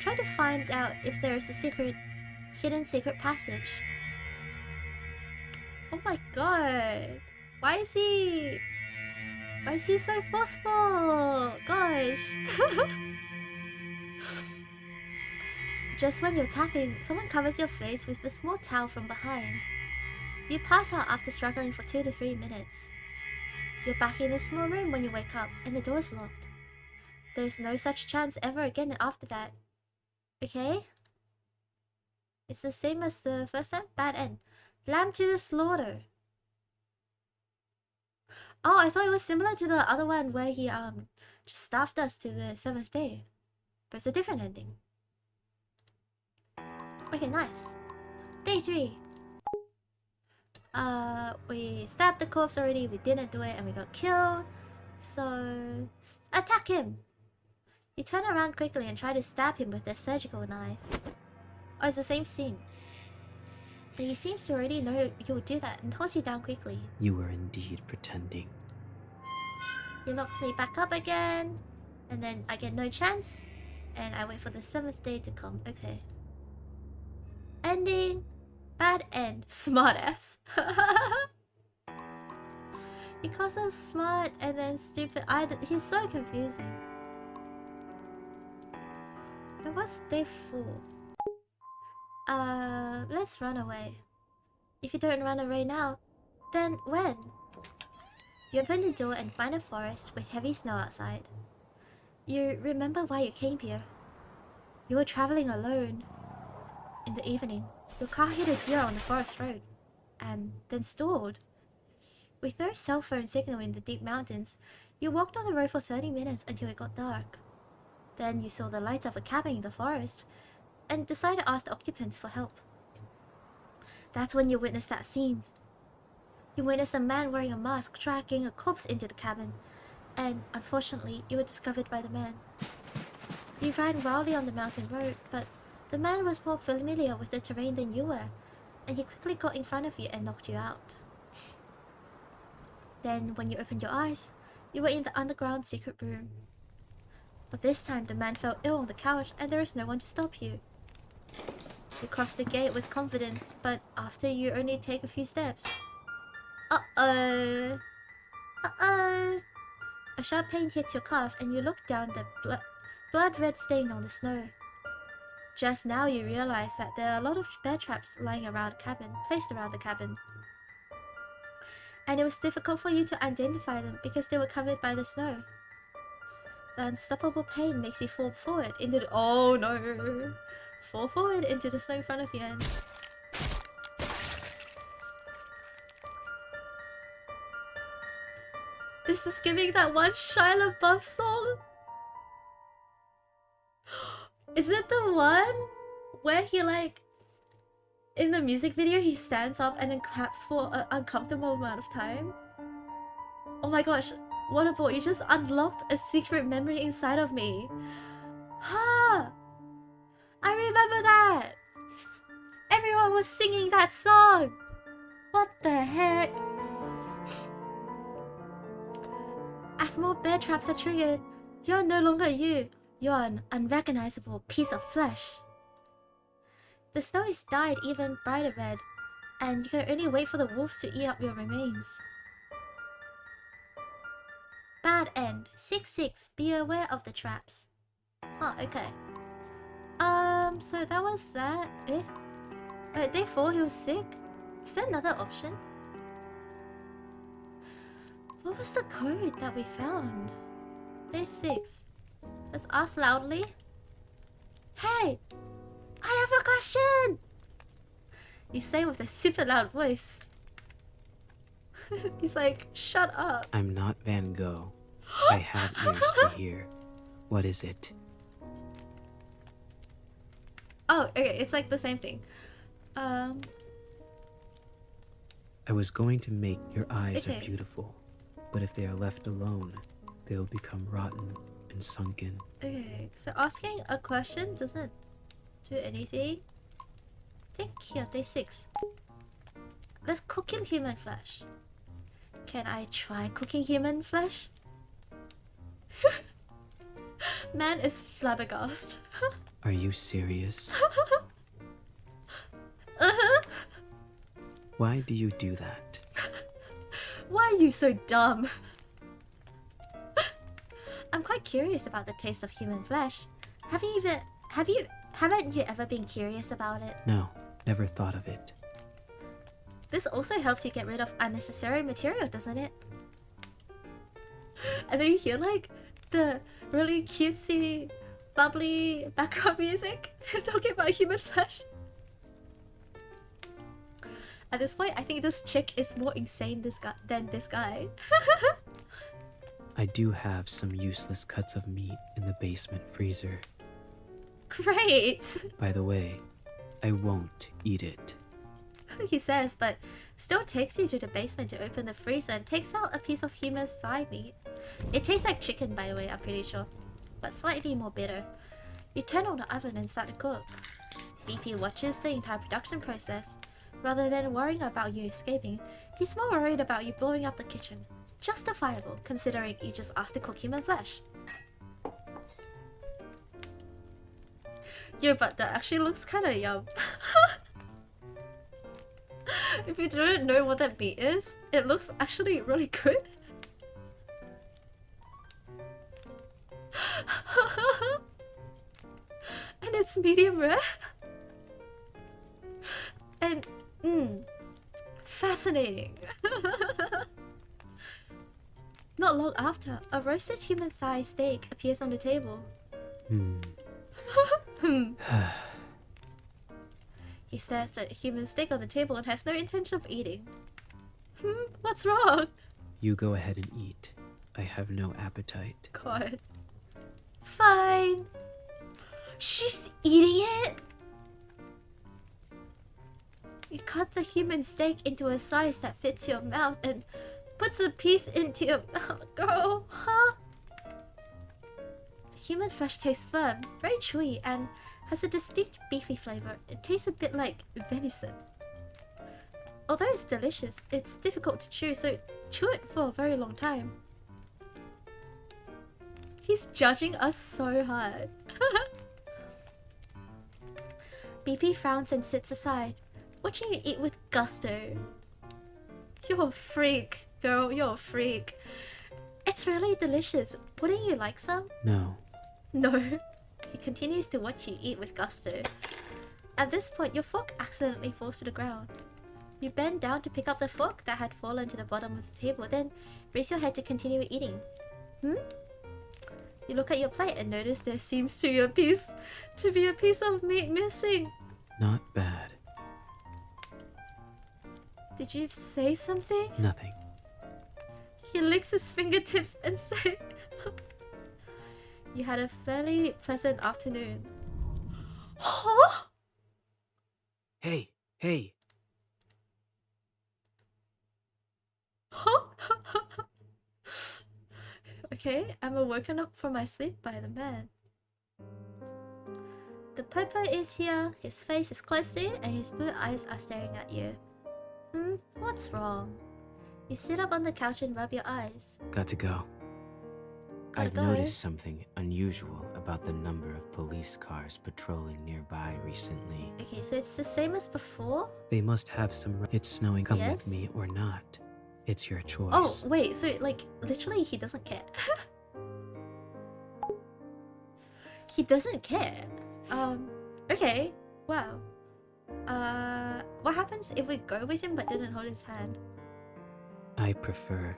trying to find out if there is a hidden secret passage. Oh my god! Why is he so forceful? Gosh! Just when you're tapping, someone covers your face with a small towel from behind. You pass out after struggling for 2 to 3 minutes. You're back in a small room when you wake up, and the door's locked. There's no such chance ever again after that. Okay? It's the same as the first time? Bad end. Lamb to the slaughter. Oh, I thought it was similar to the other one where he just staffed us to the 7th day. But it's a different ending. Okay, nice. Day 3. We stabbed the corpse already, we didn't do it, and we got killed. So, attack him! You turn around quickly and try to stab him with a surgical knife. Oh, it's the same scene. But he seems to already know you'll do that and holds you down quickly. You were indeed pretending. He locks me back up again, and then I get no chance, and I wait for the 7th day to come. Okay. Ending. Bad end. Smartass. He calls us smart and then stupid. He's so confusing. And what's day 4? Let's run away. If you don't run away now, then when? You open the door and find a forest with heavy snow outside. You remember why you came here. You were traveling alone. In the evening, your car hit a deer on the forest road, and then stalled. With no cell phone signal in the deep mountains, you walked on the road for 30 minutes until it got dark. Then you saw the lights of a cabin in the forest, and decided to ask the occupants for help. That's when you witnessed that scene. You witnessed a man wearing a mask dragging a corpse into the cabin, and unfortunately, you were discovered by the man. You ran wildly on the mountain road, but the man was more familiar with the terrain than you were, and he quickly got in front of you and knocked you out. Then, when you opened your eyes, you were in the underground secret room. But this time, the man fell ill on the couch, and there was no one to stop you. You crossed the gate with confidence, but after you only take a few steps. Uh-oh. Uh-oh. A sharp pain hits your calf, and you look down the blood red stain on the snow. Just now you realize that there are a lot of bear traps lying around the cabin, placed around the cabin. And it was difficult for you to identify them because they were covered by the snow. The unstoppable pain makes you fall forward into the— oh no! Fall forward into the snow in front of you and— this is giving that one Shia LaBeouf song. Is it the one where he like, in the music video he stands up and then claps for an uncomfortable amount of time? Oh my gosh, Wonderful, you just unlocked a secret memory inside of me. Ha! I remember that! Everyone was singing that song! What the heck? As more bear traps are triggered, you're no longer you. You're an unrecognizable piece of flesh. The snow is dyed even brighter red, and you can only wait for the wolves to eat up your remains. Bad end. 6-6. Be aware of the traps. Oh, okay. So that was that. Eh? Wait, day 4 he was sick? Is there another option? What was the code that we found? Day 6. Let's ask loudly. Hey! I have a question! You say with a super loud voice. He's like, shut up. I'm not Van Gogh. I have ears to hear. What is it? Oh, okay, it's like the same thing. I was going to make your eyes Okay. are beautiful, but if they are left alone, they'll become rotten and sunken. Okay, so asking a question doesn't do anything. Think here, day 6. Let's cook him human flesh. Can I try cooking human flesh? Man is flabbergasted. Are you serious? Uh-huh. Why do you do that? Why are you so dumb? I'm quite curious about the taste of human flesh. Haven't you ever been curious about it? No, never thought of it. This also helps you get rid of unnecessary material, doesn't it? And then you hear like the really cutesy, bubbly background music talking about human flesh. At this point, I think this chick is more insane than this guy. I do have some useless cuts of meat in the basement freezer. Great! By the way, I won't eat it. He says, but still takes you to the basement to open the freezer and takes out a piece of human thigh meat. It tastes like chicken, by the way, I'm pretty sure, but slightly more bitter. You turn on the oven and start to cook. BP watches the entire production process. Rather than worrying about you escaping, he's more worried about you blowing up the kitchen. Justifiable, considering you just asked to cook human flesh. Yo, but that actually looks kinda yum. If you don't know what that meat is, it looks actually really good. And it's medium rare. And, fascinating. Not long after, a roasted human thigh steak appears on the table. He stares at a human steak on the table and has no intention of eating. What's wrong? You go ahead and eat. I have no appetite. God. Fine. She's eating it? You cut the human steak into a size that fits your mouth and puts a piece into your mouth, girl, huh? The human flesh tastes firm, very chewy, and has a distinct beefy flavor. It tastes a bit like venison. Although it's delicious, it's difficult to chew, so chew it for a very long time. He's judging us so hard. BP frowns and sits aside, watching you eat with gusto. You're a freak, girl, you're a freak. It's really delicious. Wouldn't you like some? No. No. He continues to watch you eat with gusto. At this point, your fork accidentally falls to the ground. You bend down to pick up the fork that had fallen to the bottom of the table, then raise your head to continue eating. You look at your plate and notice there seems to be a piece of meat missing. Not bad. Did you say something? Nothing. He licks his fingertips and says, you had a fairly pleasant afternoon. Huh? Hey, hey. Huh? Okay, I'm woken up from my sleep by the man. The Popo is here, his face is close to you, and his blue eyes are staring at you. What's wrong? You sit up on the couch and rub your eyes. Got to go. I've noticed something unusual about the number of police cars patrolling nearby recently. Okay, so it's the same as before? They must have some... It's snowing. Come Yes? with me or not. It's your choice. Oh, wait, so like, literally he doesn't care. He doesn't care. Okay, wow. What happens if we go with him but didn't hold his hand? I prefer...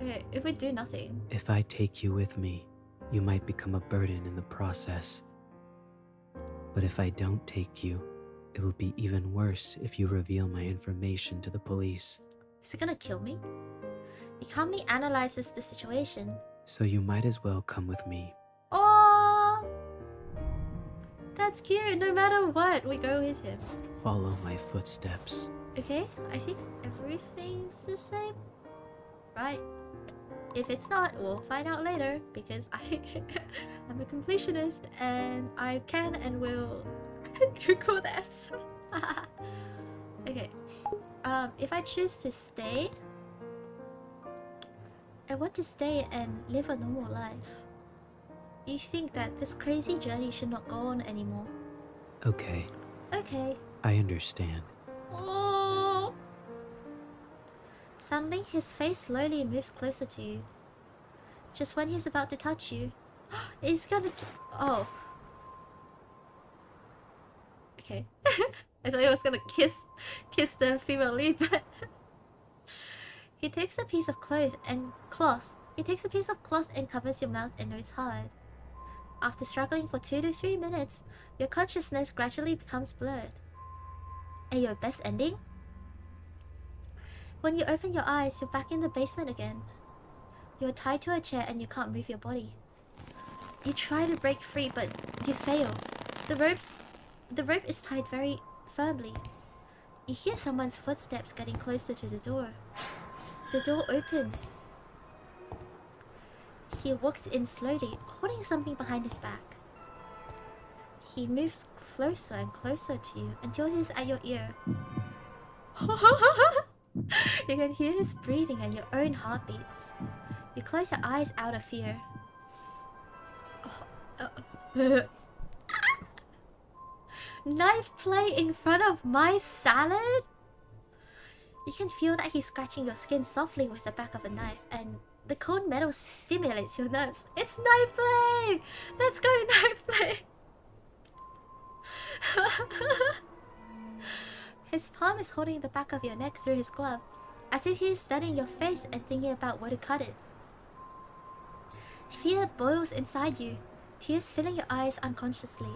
Okay, if we do nothing. If I take you with me, you might become a burden in the process. But if I don't take you, it will be even worse if you reveal my information to the police. Is he gonna kill me? He calmly analyzes the situation. So you might as well come with me. Oh, that's cute. No matter what, we go with him. Follow my footsteps. Okay, I think everything's the same. Right. If it's not, we'll find out later, because I'm a completionist and I can and will Google that. Okay. If I choose to stay, I want to stay and live a normal life. You think that this crazy journey should not go on anymore. Okay. Okay. I understand. Oh. Suddenly, his face slowly moves closer to you. Just when he's about to touch you, he's gonna... Oh. Okay. I thought he was gonna kiss the female lead, but... He takes a piece of cloth and covers your mouth and nose hard. After struggling for 2 to 3 minutes, your consciousness gradually becomes blurred. And your best ending? When you open your eyes, you're back in the basement again. You're tied to a chair and you can't move your body. You try to break free, but you fail. The rope is tied very firmly. You hear someone's footsteps getting closer to the door. The door opens. He walks in slowly, holding something behind his back. He moves closer and closer to you until he's at your ear. You can hear his breathing and your own heartbeats. You close your eyes out of fear. Knife play in front of my salad? You can feel that he's scratching your skin softly with the back of a knife, and the cold metal stimulates your nerves. It's knife play! Let's go knife play! His palm is holding the back of your neck through his glove, as if he is studying your face and thinking about where to cut it. Fear boils inside you, tears filling your eyes unconsciously.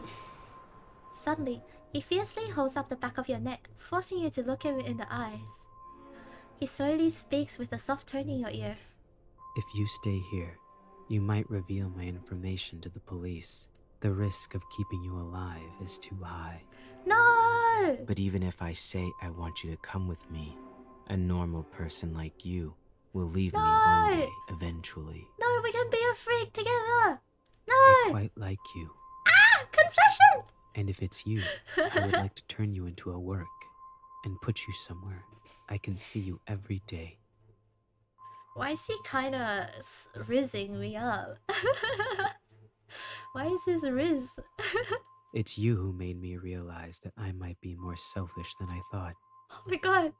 Suddenly, he fiercely holds up the back of your neck, forcing you to look him in the eyes. He slowly speaks with a soft tone in your ear. If you stay here, you might reveal my information to the police. The risk of keeping you alive is too high. No! But even if I say I want you to come with me, a normal person like you will leave me one day, eventually. No, we can be a freak together! No! I quite like you. Ah! Confession! And if it's you, I would like to turn you into a work and put you somewhere I can see you every day. Why is he kinda rizzing me up? Why is this riz? It's you who made me realize that I might be more selfish than I thought. Oh my god.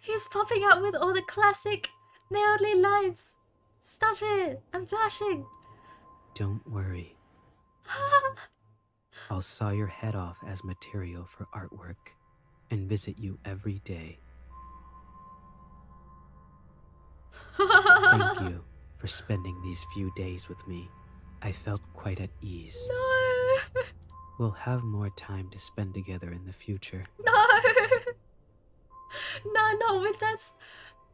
He's popping out with all the classic mildly lines. Stop it! I'm blushing. Don't worry. I'll saw your head off as material for artwork and visit you every day. Thank you for spending these few days with me. I felt quite at ease. No! We'll have more time to spend together in the future. No! No, no, with that...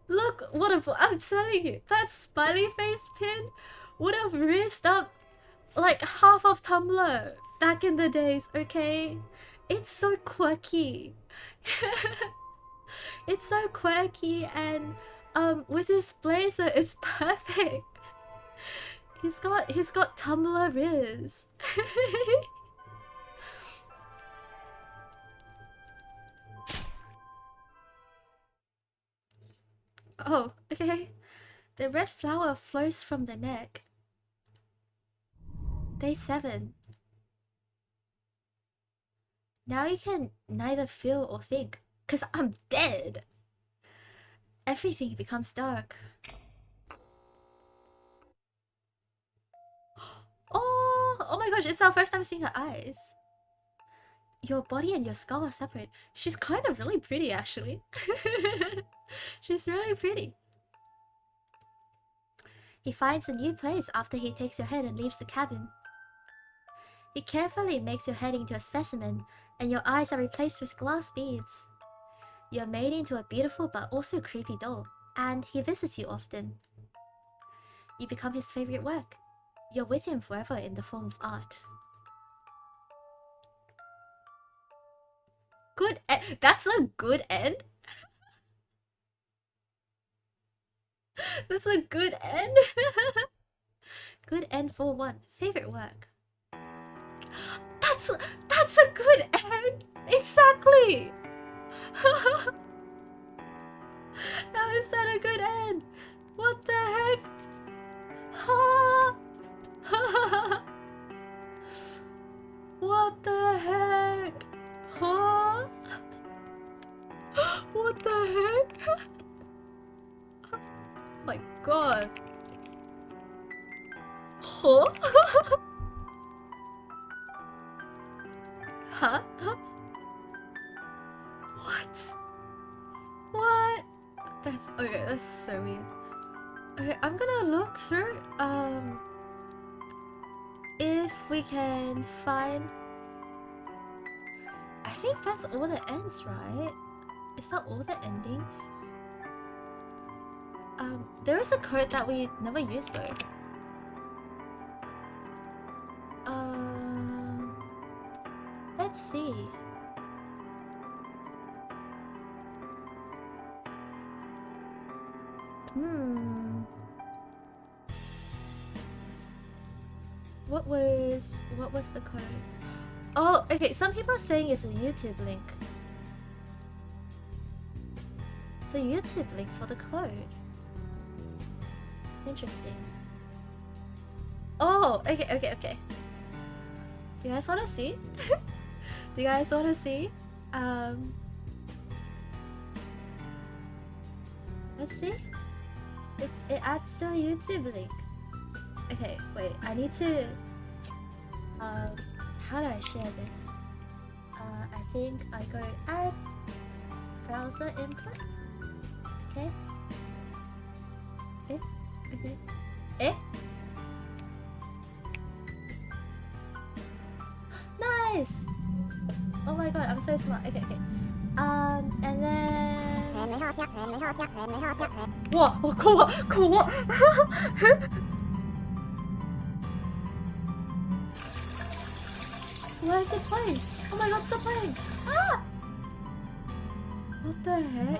Look, I'm telling you, that smiley face pin would have raised up like half of Tumblr back in the days, okay? It's so quirky. It's so quirky, and with his blazer, it's perfect. He's got Tumblr riz. Oh, okay. The red flower flows from the neck. Day 7. Now you can neither feel or think, 'cause I'm dead. Everything becomes dark. Oh my gosh, it's our first time seeing her eyes. Your body and your skull are separate. She's kind of really pretty, actually. She's really pretty. He finds a new place after he takes your head and leaves the cabin. He carefully makes your head into a specimen, and your eyes are replaced with glass beads. You're made into a beautiful but also creepy doll, and he visits you often. You become his favorite work. You're with him forever in the form of art. Good that's a good end? That's a good end? Good end for one. Favorite work. That's a good end! Exactly! How is that a good end? What the heck? Huh? What the heck? Huh? What the heck? My god. Huh? Huh? What? What? That's okay, that's so weird. Okay, I'm gonna look through if we can find... I think that's all the ends, right? Is that all the endings? There is a code that we never used though. Let's see. what was the code? Oh, okay. Some people are saying it's a YouTube link. It's a YouTube link for the code. Interesting. Oh, okay. Do you guys wanna see? Do you guys wanna see? Let's see. It adds to a YouTube link. Okay, wait. I need to. How do I share this? I think I go add browser input. Okay. Eh? Nice! Oh my god, I'm so smart. Okay. And then... What? Oh, cool. Why is it playing? Oh my god, stop playing! Ah! What the heck?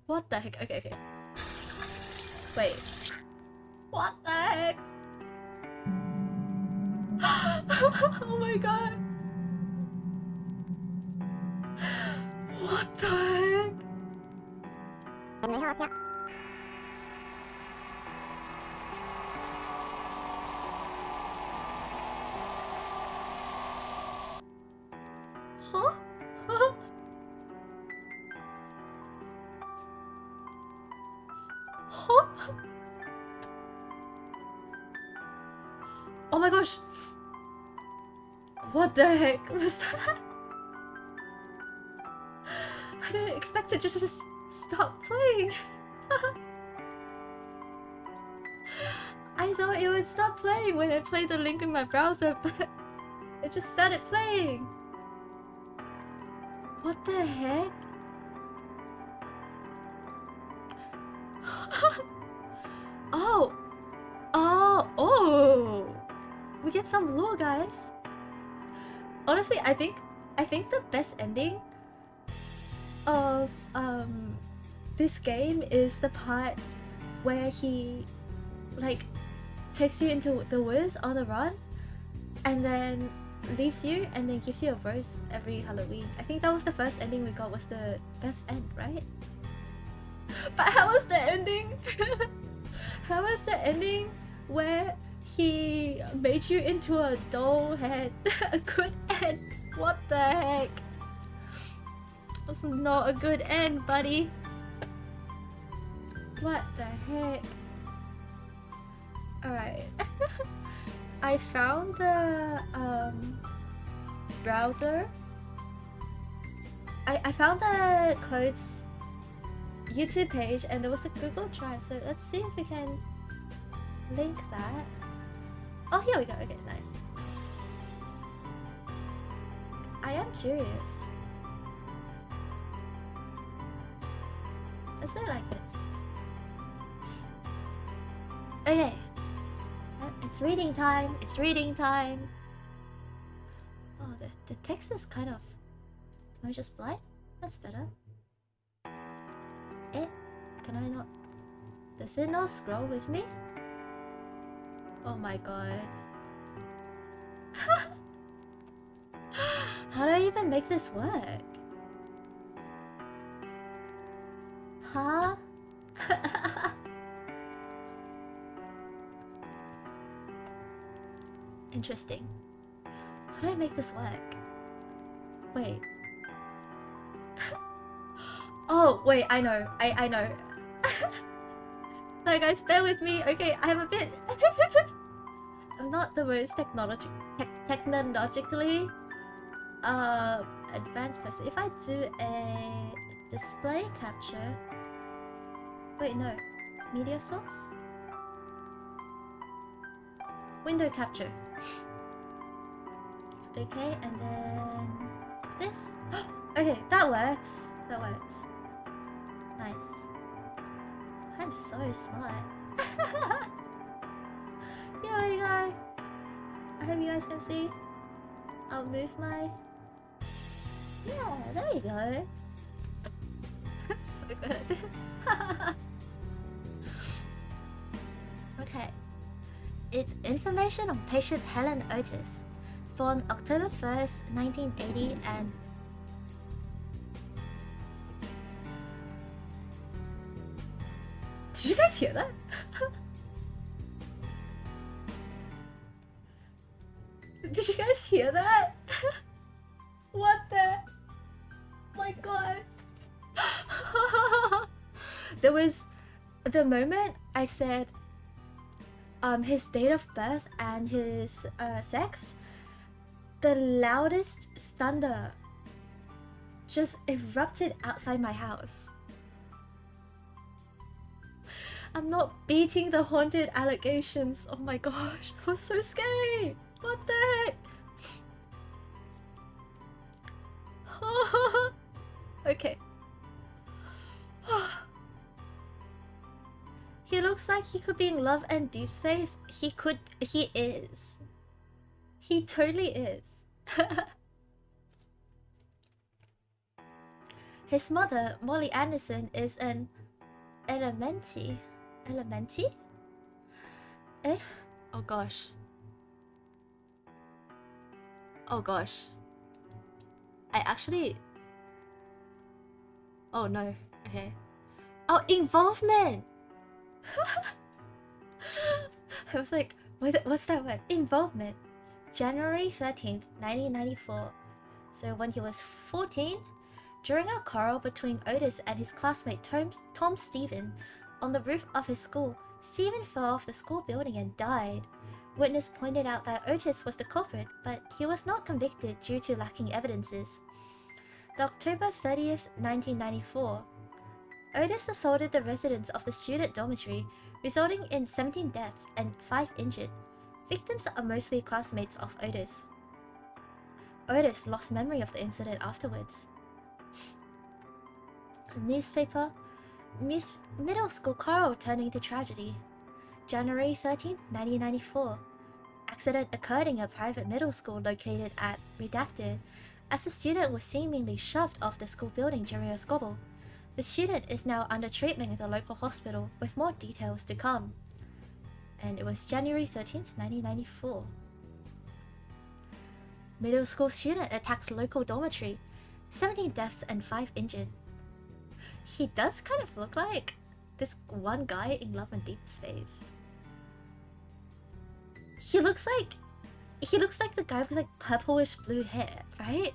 What the heck? Okay. Wait. What the heck? Oh my god. What the heck? Huh? Huh? Oh my gosh! What the heck was that? I didn't expect it just to stop playing. I thought it would stop playing when I played the link in my browser, but it just started playing. What the heck? Oh! We get some lore, guys. Honestly, I think the best ending of this game is the part where he like takes you into the woods on the run and then leaves you and then gives you a rose every Halloween. I think that was the first ending we got, was the best end, right? But how was the ending? How was the ending where he made you into a doll head? A good end? What the heck? That's not a good end, buddy. What the heck? Alright. I found the browser. I found the code's YouTube page and there was a Google Drive, so let's see if we can link that. Oh, here we go. Okay, nice. I am curious. Is it like this? Okay. It's reading time. It's reading time. Oh, the text is kind of... Am I just blind? That's better. Can I not... Does it not scroll with me? Oh my god. How do I even make this work? Huh? Interesting. How do I make this work? Wait. Oh, wait, I know. I know. Sorry guys, bear with me. Okay, I'm a bit... I'm not the most technologically advanced person. If I do a display capture... Wait, no. Media source? Window capture. Okay, and then... this? Okay, that works. That works. Nice. I'm so smart. Here we go. I hope you guys can see. I'll move my... Yeah, there you go. So good at this. Okay. It's information on patient Helen Otis, born October 1st, 1980 and... Did you guys hear that? Did you guys hear that? What the... My god. There was... The moment I said his date of birth and his sex, the loudest thunder just erupted outside my house. I'm not beating the haunted allegations. Oh my gosh, that was so scary. What the heck? Okay. He looks like he could be in love and deep space. He is. He totally is. His mother, Molly Anderson, is an Elementi? Eh? Oh gosh. Oh gosh. I actually... Oh no. Okay. Oh, involvement! I was like, what's that word? Involvement. January 13th, 1994. So when he was 14, during a quarrel between Otis and his classmate Tom Stephen on the roof of his school, Stephen fell off the school building and died. Witness pointed out that Otis was the culprit, but he was not convicted due to lacking evidences. The October 30th, 1994. Otis assaulted the residents of the student dormitory, resulting in 17 deaths and 5 injured. Victims are mostly classmates of Otis. Otis lost memory of the incident afterwards. Newspaper: Middle school quarrel turning to tragedy. January 13, 1994. Accident occurred in a private middle school located at Redacted, as the student was seemingly shoved off the school building during a squabble. The student is now under treatment at the local hospital, with more details to come. And it was January 13th, 1994. Middle school student attacks local dormitory. 17 deaths and 5 injured. He does kind of look like this one guy in Love and Deep Space. He looks like the guy with like purplish blue hair, right?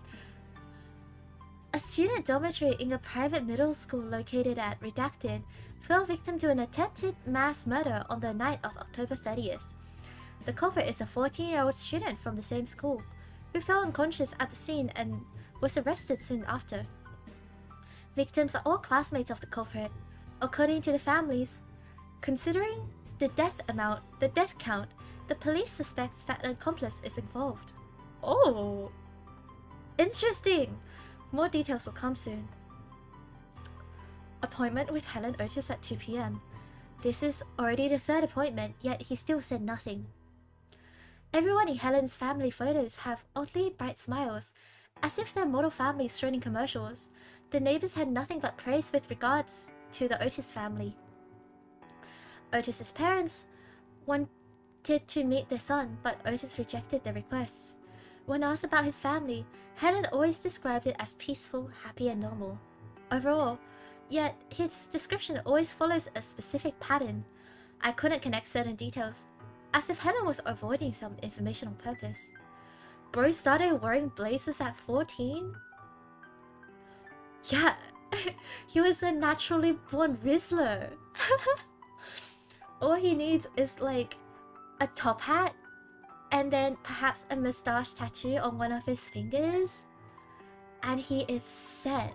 A student dormitory in a private middle school located at Redacted fell victim to an attempted mass murder on the night of October 30th. The culprit is a 14-year-old student from the same school, who fell unconscious at the scene and was arrested soon after. Victims are all classmates of the culprit, according to the families. Considering the death count, the police suspects that an accomplice is involved. Oh! Interesting! More details will come soon. Appointment with Helen Otis at 2 p.m. This is already the 3rd appointment, yet he still said nothing. Everyone in Helen's family photos have oddly bright smiles, as if they're model families shown in commercials. The neighbors had nothing but praise with regards to the Otis family. Otis's parents wanted to meet their son, but Otis rejected their requests. When asked about his family, Helen always described it as peaceful, happy, and normal overall, yet his description always follows a specific pattern. I couldn't connect certain details, as if Helen was avoiding some information on purpose. Bro started wearing blazers at 14? Yeah, he was a naturally born Rizzler. All he needs is like a top hat and then perhaps a mustache tattoo on one of his fingers, and he is set.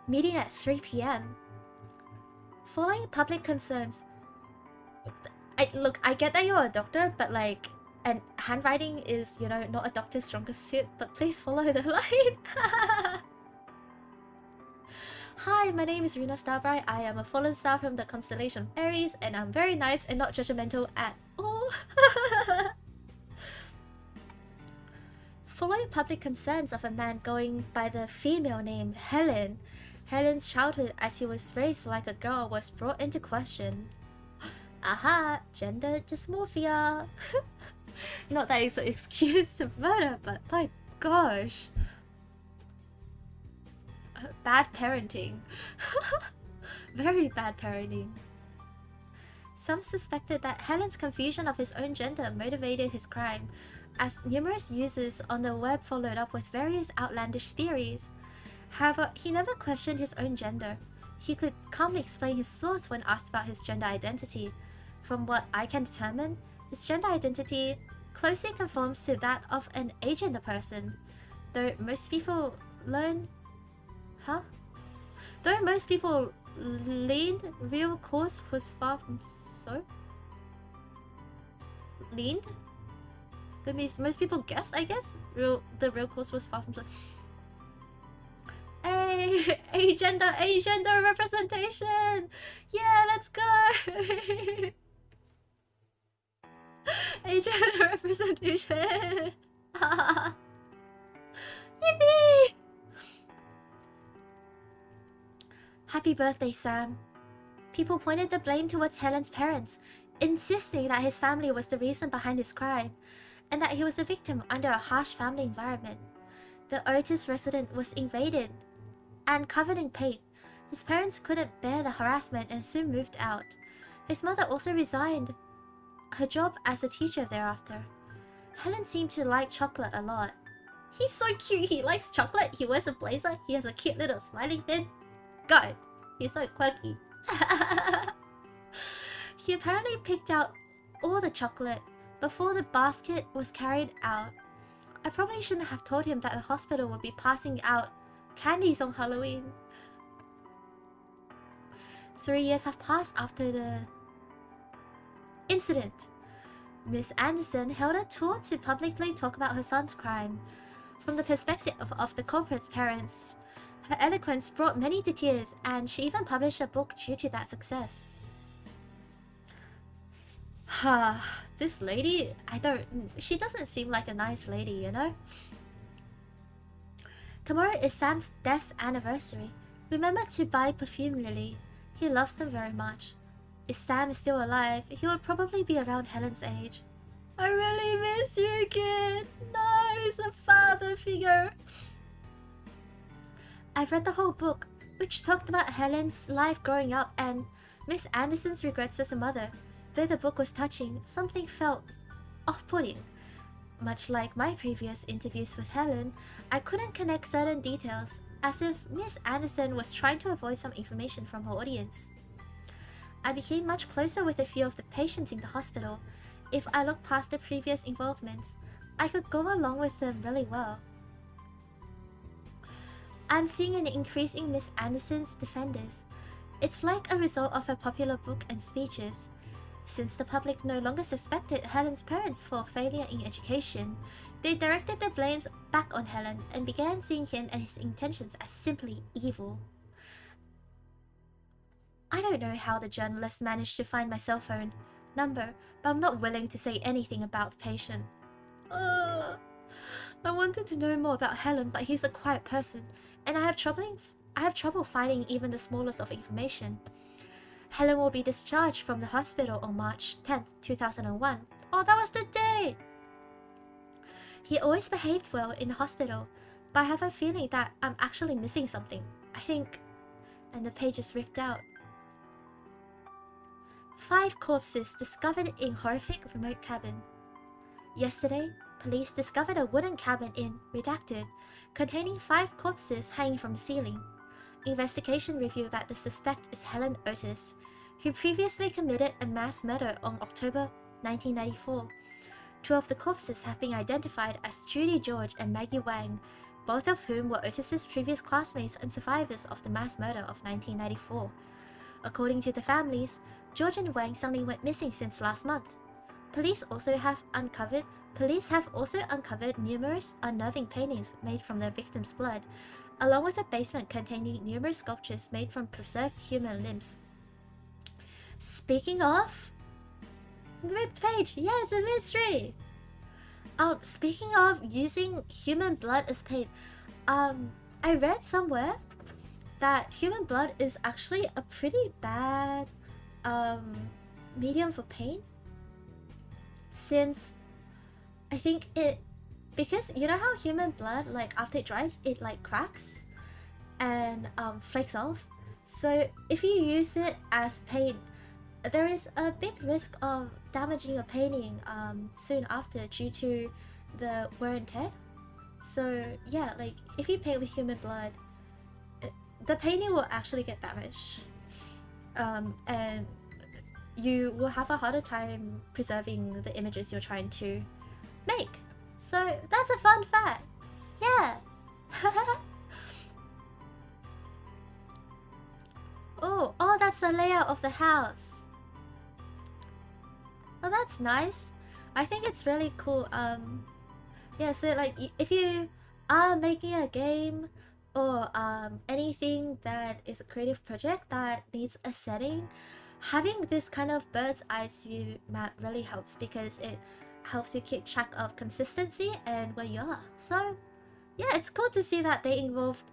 Meeting at 3 p.m. Following public concerns. Look, I get that you're a doctor, but like, and handwriting is, you know, not a doctor's strongest suit, but please follow the line. Hi, my name is Ruuna Starbright. I am a fallen star from the constellation Aries, and I'm very nice and not judgmental at all. Following public concerns of a man going by the female name Helen, Helen's childhood as he was raised like a girl was brought into question. Aha, gender dysmorphia. Not that it's an excuse to murder, but my gosh. Bad parenting. Very bad parenting. Some suspected that Helen's confusion of his own gender motivated his crime, as numerous users on the web followed up with various outlandish theories. However, he never questioned his own gender. He could calmly explain his thoughts when asked about his gender identity. From what I can determine, his gender identity closely conforms to that of an agender person, though most people learn... Huh? Though most people leaned, real course was far from so? Leaned? That means most people guessed, I guess? The real course was far from so. Hey! Agender representation! Yeah, let's go! Agender representation! Yippee! Happy birthday, Sam. People pointed the blame towards Helen's parents, insisting that his family was the reason behind his crime, and that he was a victim under a harsh family environment. The Otis residence was invaded and covered in paint. His parents couldn't bear the harassment and soon moved out. His mother also resigned her job as a teacher thereafter. Helen seemed to like chocolate a lot. He's so cute, he likes chocolate, he wears a blazer, he has a cute little smiling thing. God, he's so quirky. He apparently picked out all the chocolate before the basket was carried out. I probably shouldn't have told him that the hospital would be passing out candies on Halloween. 3 years have passed after the incident. Miss Anderson held a tour to publicly talk about her son's crime from the perspective of the culprit's parents. Her eloquence brought many to tears, and she even published a book due to that success. This lady, she doesn't seem like a nice lady, you know? Tomorrow is Sam's death anniversary. Remember to buy perfume, Lily. He loves them very much. If Sam is still alive, he would probably be around Helen's age. I really miss you, kid. No, he's a father figure. I've read the whole book, which talked about Helen's life growing up and Miss Anderson's regrets as a mother. Though the book was touching, something felt off-putting. Much like my previous interviews with Helen, I couldn't connect certain details, as if Miss Anderson was trying to avoid some information from her audience. I became much closer with a few of the patients in the hospital. If I look past the previous involvements, I could go along with them really well. I'm seeing an increase in Miss Anderson's defenders. It's like a result of her popular book and speeches. Since the public no longer suspected Helen's parents for failure in education, they directed their blames back on Helen and began seeing him and his intentions as simply evil. I don't know how the journalist managed to find my cell phone number, but I'm not willing to say anything about the patient. I wanted to know more about Helen, but he's a quiet person, and I have trouble finding even the smallest of information. Helen will be discharged from the hospital on March 10th, 2001. Oh, that was the day! He always behaved well in the hospital, but I have a feeling that I'm actually missing something. I think... And the page is ripped out. 5 corpses discovered in horrific remote cabin. Yesterday, police discovered a wooden cabin in Redacted, containing 5 corpses hanging from the ceiling. Investigation revealed that the suspect is Helen Otis, who previously committed a mass murder on October 1994. 2 of the corpses have been identified as Judy George and Maggie Wang, both of whom were Otis's previous classmates and survivors of the mass murder of 1994. According to the families, George and Wang suddenly went missing since last month. Police have also uncovered numerous unnerving paintings made from the victim's blood, along with a basement containing numerous sculptures made from preserved human limbs. Speaking of... ripped page! Yeah, it's a mystery! Speaking of using human blood as paint, I read somewhere that human blood is actually a pretty bad medium for paint, since I think because you know how human blood, like after it dries, it like cracks and flakes off. So if you use it as paint, there is a big risk of damaging a painting soon after due to the wear and tear. So yeah, like if you paint with human blood, the painting will actually get damaged, and you will have a harder time preserving the images you're trying to make. So that's a fun fact. Yeah. Oh, that's the layout of the house. Oh, that's nice. I think it's really cool. Yeah, so like if you are making a game or anything that is a creative project that needs a setting, having this kind of bird's eye view map really helps, because it helps you keep track of consistency and where you are. So yeah, it's cool to see that they involved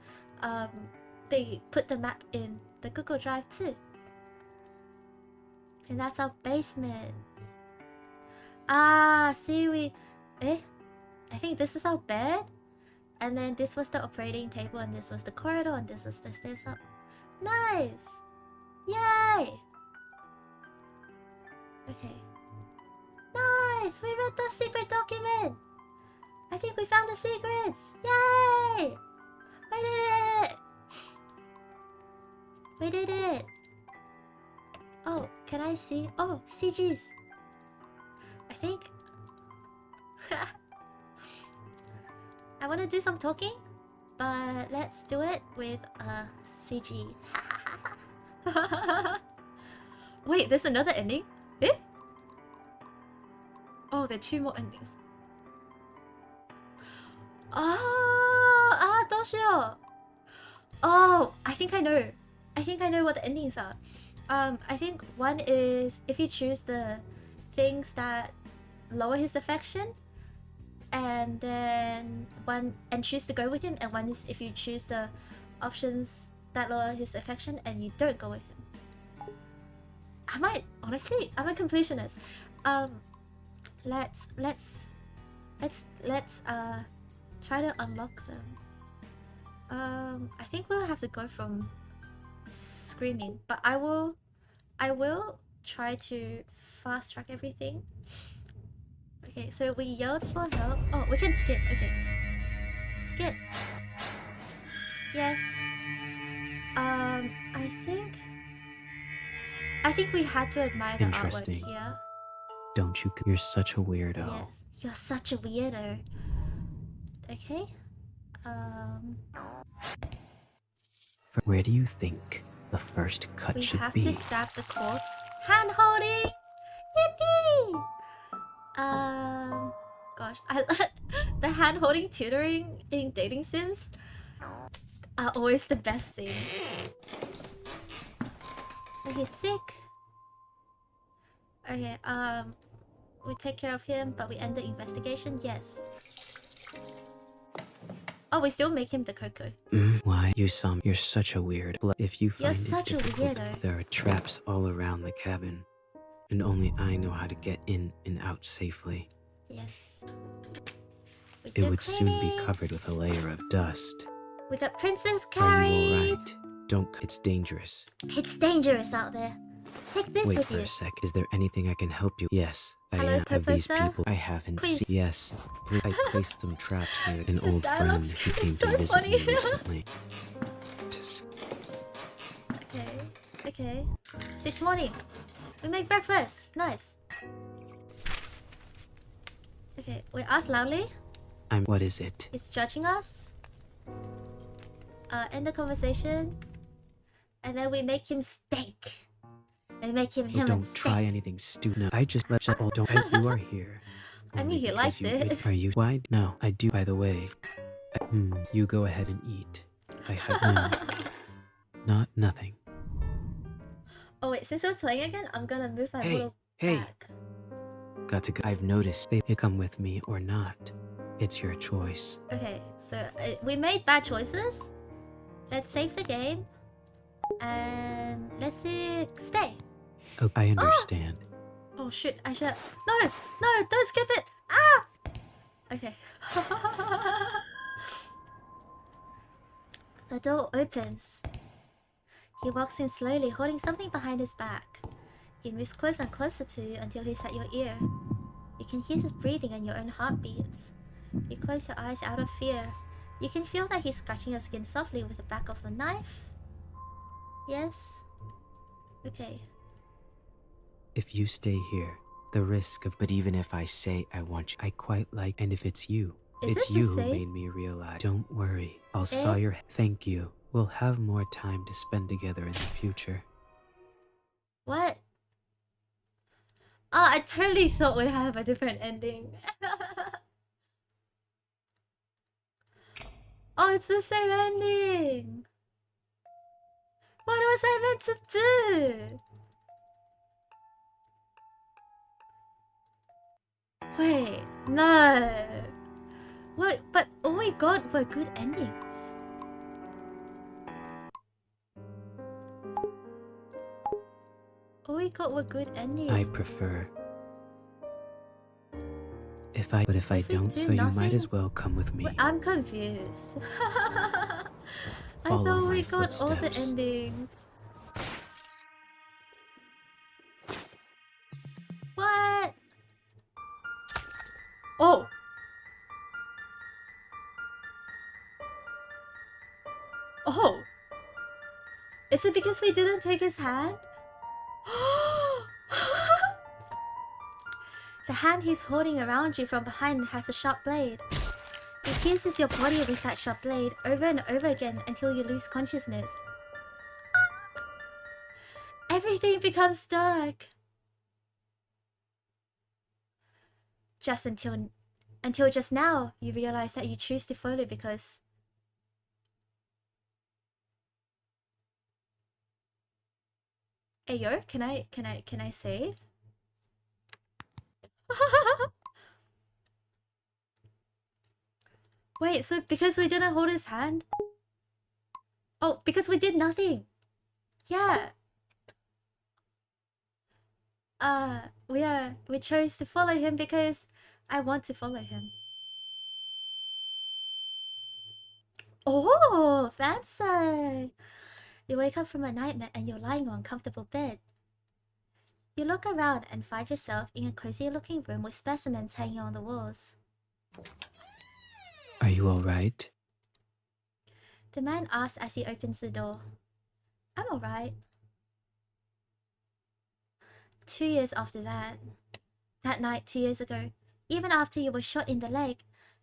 they put the map in the Google Drive too. And that's our basement. Ah, see, I think this is our bed, and then this was the operating table, and this was the corridor, and this is the stairs up. Nice! Yay! Okay. Nice! We read the secret document! I think we found the secrets! Yay! We did it! We did it! Oh, can I see? Oh, CGs! I think... I want to do some talking, but let's do it with CG. Wait, there's another ending? Eh? Oh, there are 2 more endings. Oh, どうしよう. Oh, I think I know. I think I know what the endings are. I think one is if you choose the things that lower his affection, and then one and choose to go with him, and one is if you choose the options that lower his affection and you don't go with him. I'm a completionist. Let's try to unlock them. I think we'll have to go from screaming, but I will try to fast track everything. Okay, so we yelled for help. Oh, we can skip. Okay, skip. Yes. I think we had to admire the artwork here. Don't you? You're such a weirdo. Yes, you're such a weirdo. Okay. Where do you think the first cut should be? We have to stab the corpse. Hand holding. Yippee! Gosh, the hand holding tutoring in dating sims are always the best thing. Oh, he's sick. Okay, we take care of him, but we end the investigation. Yes. Oh, we still make him the cocoa. Why? You're such a weird. If you find You're such a weirdo. There are traps all around the cabin, and only I know how to get in and out safely. Yes. It would soon be covered with a layer of dust. We got Princess Are you carried. alright? Don't. It's dangerous. It's dangerous out there. Take this Wait with for you. a sec. Is there anything I can help you? Yes, Hello, I have these Professor? people I haven't Please. seen. Yes, I placed some traps near an old friend dialogue's who came so to visit funny. me recently. Just Okay. 6 morning. We make breakfast. Nice. Okay, we ask loudly. What is it? He's judging us. End the conversation. And then we make him steak. And make him Oh, a don't steak. try anything stupid. No, I just let you. Oh, don't. You are here. I mean, Only he because likes you it. Are you? Why? No, I do. By the way, you go ahead and eat. I have nothing. Oh wait, since we're playing again, I'm gonna move my little Hey. bag. Got to go. I've noticed they come with me or not. It's your choice. Okay, so we made bad choices. Let's save the game. And let's see, stay. Oh, I understand. Oh shit, I should. No, no, don't skip it. Ah! Okay. The door opens. He walks in slowly, holding something behind his back. He moves closer and closer to you until he's at your ear. You can hear his breathing and your own heartbeats. You close your eyes out of fear. You can feel that he's scratching your skin softly with the back of a knife. Yes? Okay. If you stay here, the risk of... But even if I say I want you, I quite like... And if it's you, Is it's it you the who same? made me realize. Don't worry, I'll saw your... Thank you. We'll have more time to spend together in the future. What? Oh, I totally thought we'd have a different ending. Oh, it's the same ending! What was I meant to do? Wait, no. What? But all we got were good endings. All we got were good endings. I prefer... But if I don't, so you might as well come with me. Wait, I'm confused. I Follow thought my we got all the footsteps. endings. What? Oh! Oh! Is it because we didn't take his hand? The hand he's holding around you from behind has a sharp blade. It pierces your body with that sharp blade over and over again until you lose consciousness. Everything becomes dark. Just until just now, you realize that you choose to follow because... Hey yo, can I save? Wait, so because we didn't hold his hand? Oh, because we did nothing. Yeah. We chose to follow him because I want to follow him. Oh, fancy. You wake up from a nightmare and you're lying on a comfortable bed. You look around and find yourself in a cozy looking room with specimens hanging on the walls. Are you alright? The man asks as he opens the door. I'm alright. 2 years after that. That night 2 years ago, even after you were shot in the leg,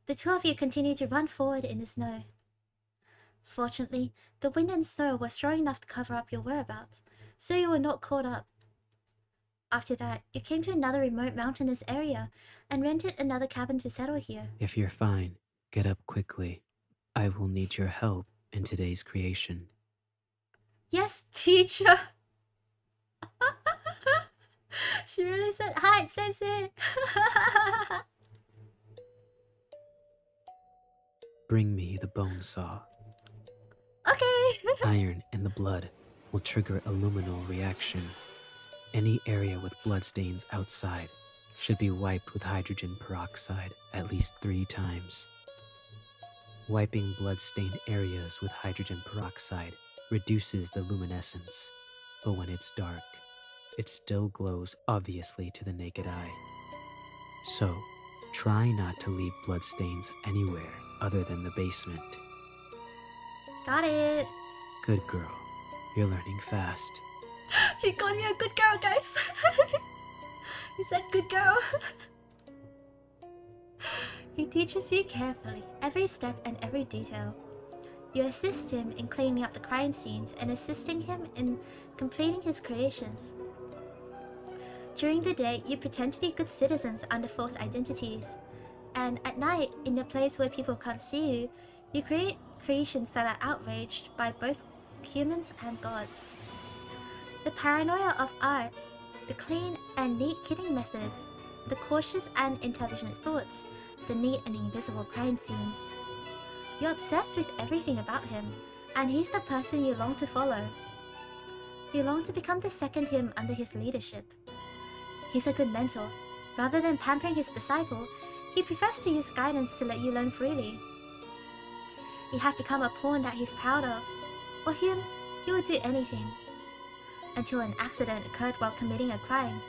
the two of you continued to run forward in the snow. Fortunately, the wind and snow were strong enough to cover up your whereabouts, so you were not caught up. After that, you came to another remote mountainous area and rented another cabin to settle here. If you're fine, get up quickly. I will need your help in today's creation. Yes, teacher! She really said, "Hi, sensei!" Bring me the bone saw. Okay! Iron in the blood will trigger a luminol reaction. Any area with bloodstains outside should be wiped with hydrogen peroxide at least 3 times. Wiping blood-stained areas with hydrogen peroxide reduces the luminescence, but when it's dark, it still glows obviously to the naked eye. So, try not to leave bloodstains anywhere other than the basement. Got it! Good girl. You're learning fast. He called me a good girl, guys! He said good girl! He teaches you carefully, every step and every detail. You assist him in cleaning up the crime scenes and assisting him in completing his creations. During the day, you pretend to be good citizens under false identities. And at night, in the place where people can't see you, you create creations that are outraged by both humans and gods. The paranoia of art, the clean and neat killing methods, the cautious and intelligent thoughts, the neat and invisible crime scenes. You're obsessed with everything about him, and he's the person you long to follow. You long to become the second him under his leadership. He's a good mentor. Rather than pampering his disciple, he prefers to use guidance to let you learn freely. You have become a pawn that he's proud of. For him, he would do anything. Until an accident occurred while committing a crime.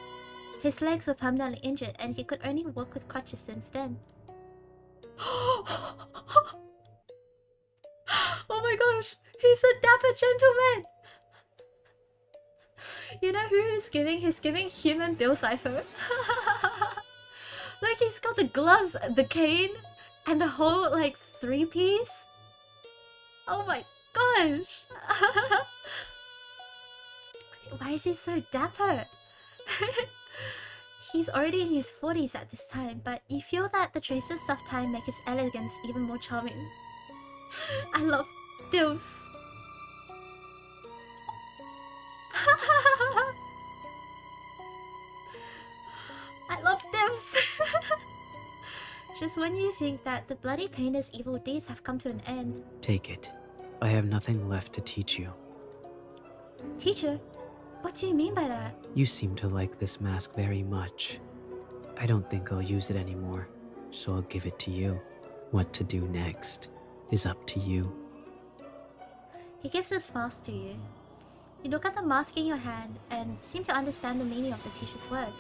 His legs were permanently injured and he could only walk with crutches since then. Oh my gosh, he's a dapper gentleman! You know who he's giving? He's giving human Bill Cipher. Like, he's got the gloves, the cane, and the whole, like, three-piece. Oh my gosh! Why is he so dapper? He's already in his 40s at this time, but you feel that the traces of time make his elegance even more charming. I love Dills. I love Dills. Just when you think that the bloody painter's evil deeds have come to an end. Take it. I have nothing left to teach you. Teacher? What do you mean by that? You seem to like this mask very much. I don't think I'll use it anymore, so I'll give it to you. What to do next is up to you. He gives this mask to you. You look at the mask in your hand and seem to understand the meaning of the teacher's words.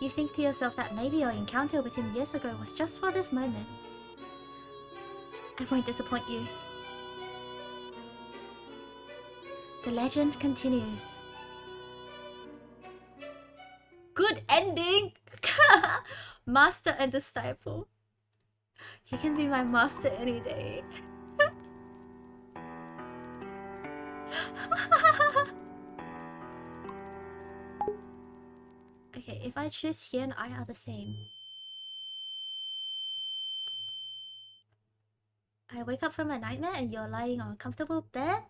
You think to yourself that maybe your encounter with him years ago was just for this moment. I won't disappoint you. The legend continues. Good ending! Master and disciple. He can be my master any day. Okay, if I choose he and I are the same. I wake up from a nightmare and you're lying on a comfortable bed?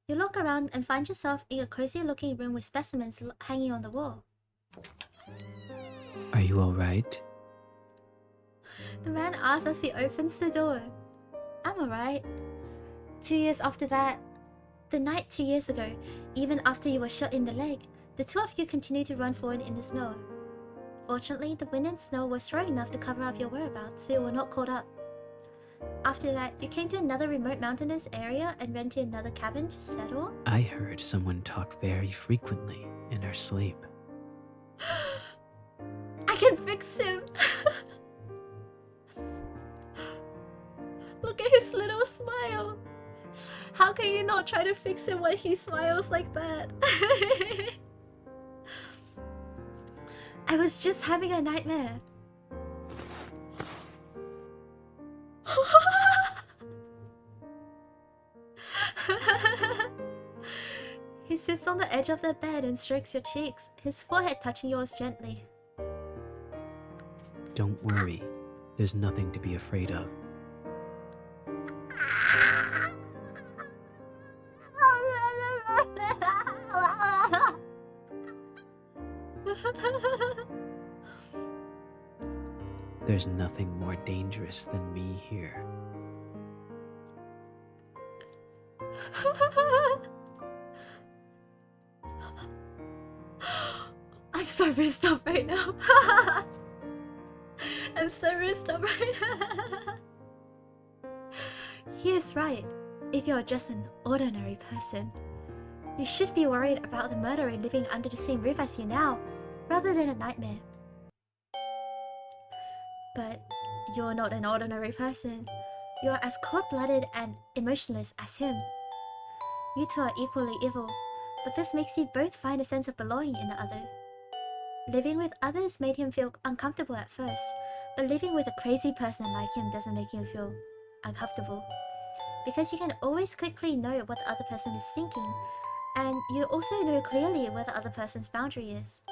You look around and find yourself in a cozy looking room with specimens hanging on the wall. Are you alright? The man asks as he opens the door. I'm alright. 2 years after that, the night 2 years ago, even after you were shot in the leg, the two of you continued to run forward in the snow. Fortunately, the wind and snow were strong enough to cover up your whereabouts, so you were not caught up. After that, you came to another remote mountainous area and rented another cabin to settle. I heard someone talk very frequently in her sleep. I can fix him! Look at his little smile! How can you not try to fix him when he smiles like that? I was just having a nightmare. He sits on the edge of the bed and strokes your cheeks, his forehead touching yours gently. Don't worry, there's nothing to be afraid of. There's nothing more dangerous than me here. I'm so messed up right now. I'm so messed up right now. He is right. If you're just an ordinary person, you should be worried about the murderer living under the same roof as you now, rather than a nightmare. But you're not an ordinary person. You're as cold-blooded and emotionless as him. You two are equally evil, but this makes you both find a sense of belonging in the other. Living with others made him feel uncomfortable at first, but living with a crazy person like him doesn't make him feel uncomfortable. Because you can always quickly know what the other person is thinking, and you also know clearly where the other person's boundary is.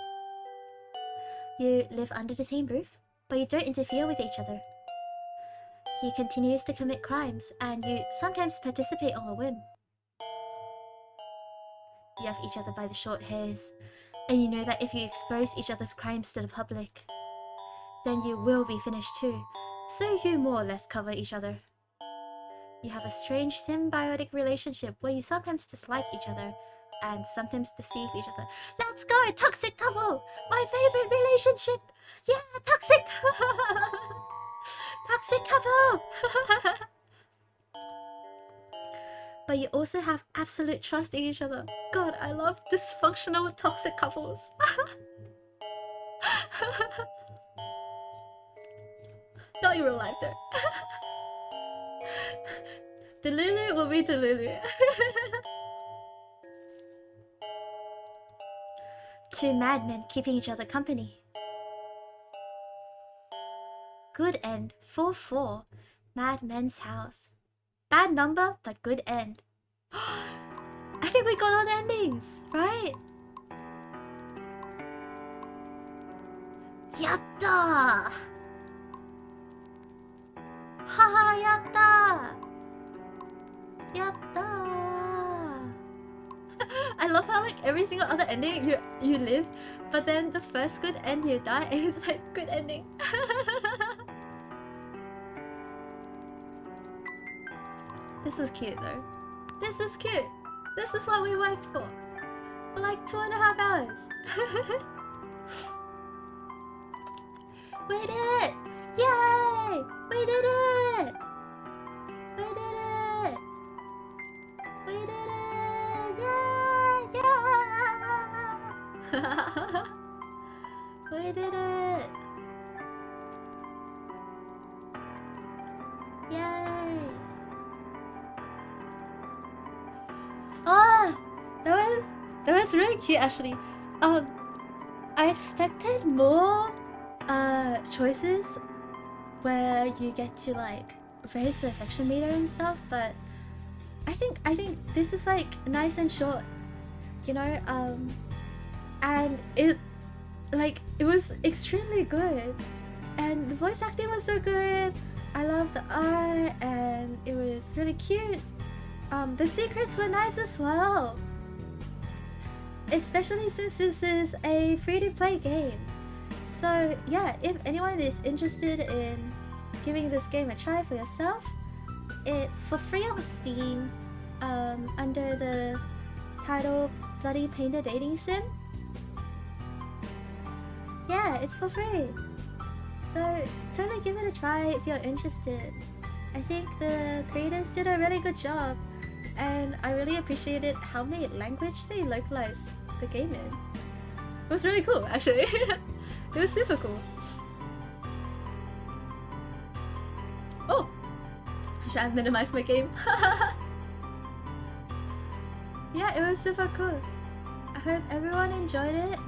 You live under the same roof, but you don't interfere with each other. He continues to commit crimes, and you sometimes participate on a whim. You have each other by the short hairs, and you know that if you expose each other's crimes to the public, then you will be finished too, so you more or less cover each other. You have a strange symbiotic relationship where you sometimes dislike each other and sometimes deceive each other. Let's go! Toxic couple! My favorite relationship! Yeah, toxic! Toxic couple! But you also have absolute trust in each other. God, I love dysfunctional toxic couples. Not in real life though. Delulu will be Delulu. Two madmen keeping each other company. Good end 4-4. Madmen's house. Bad number, but good end. I think we got all the endings, right? Yatta! Haha, yatta! Yatta! I love how like every single other ending you live, but then the first good end you die and it's like good ending. This is cute though. This is cute. This is what we worked for like 2.5 hours. We did it! Yay! We did it! We did it! We did it! Yay! Yeah! We did it! Yay! Oh! That was really cute actually. I expected more choices where you get to like raise the affection meter and stuff, but I think this is like nice and short, you know, and it was extremely good, and the voice acting was so good. I love the art and it was really cute. The secrets were nice as well, especially since this is a free-to-play game. So yeah, if anyone is interested in giving this game a try for yourself, it's for free on Steam, under the title Bloody Painted Dating Sim. Yeah, it's for free. So totally give it a try if you're interested. I think the creators did a really good job, and I really appreciated how many languages they localized the game in. It was really cool, actually. It was super cool. Oh! I should have minimized my game. Yeah, it was super cool. I hope everyone enjoyed it.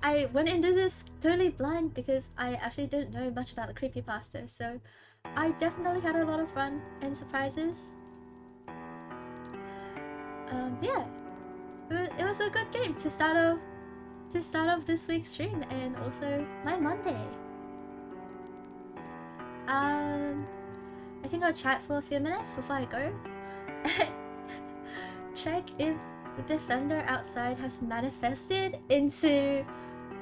I went into this totally blind because I actually didn't know much about the CreepyPastas, so I definitely had a lot of fun and surprises. Yeah, it was a good game to start off this week's stream and also my Monday. I think I'll chat for a few minutes before I go. Check if the thunder outside has manifested into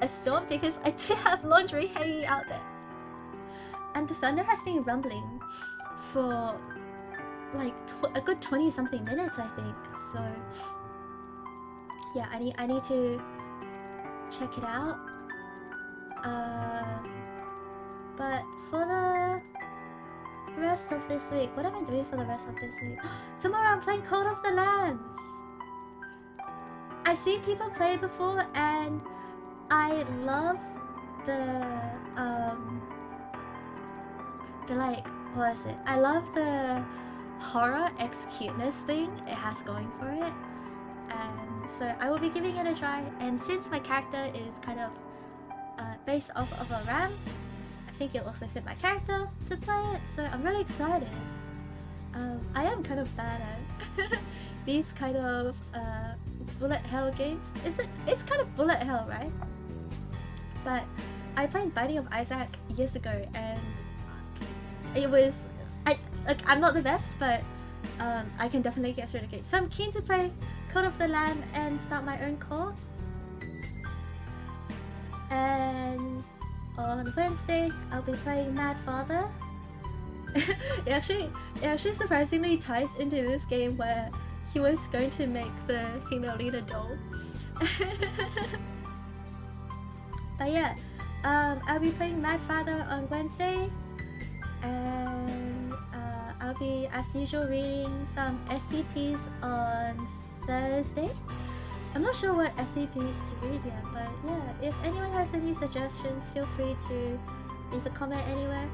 a storm, because I do have laundry hanging out there. And the thunder has been rumbling for like a good 20 something minutes, I think. So yeah, I need to check it out. But for the rest of this week, what am I doing for the rest of this week? Tomorrow I'm playing Cult of the Lambs. I've seen people play before and I love the like, what is it? I love the horror x cuteness thing it has going for it, and so I will be giving it a try. And since my character is kind of based off of a ram, I think it'll also fit my character to play it, so I'm really excited. I am kind of bad at these kind of bullet hell games. It's kind of bullet hell, right? But I played Binding of Isaac years ago, and it was I'm not the best, but I can definitely get through the game. So I'm keen to play Cult of the Lamb and start my own cult. And on Wednesday, I'll be playing Mad Father it actually surprisingly ties into this game where he was going to make the female leader doll. But yeah, I'll be playing Mad Father on Wednesday, and I'll be, as usual, reading some SCPs on Thursday. I'm not sure what SCPs to read yet, but yeah, if anyone has any suggestions, feel free to leave a comment anywhere,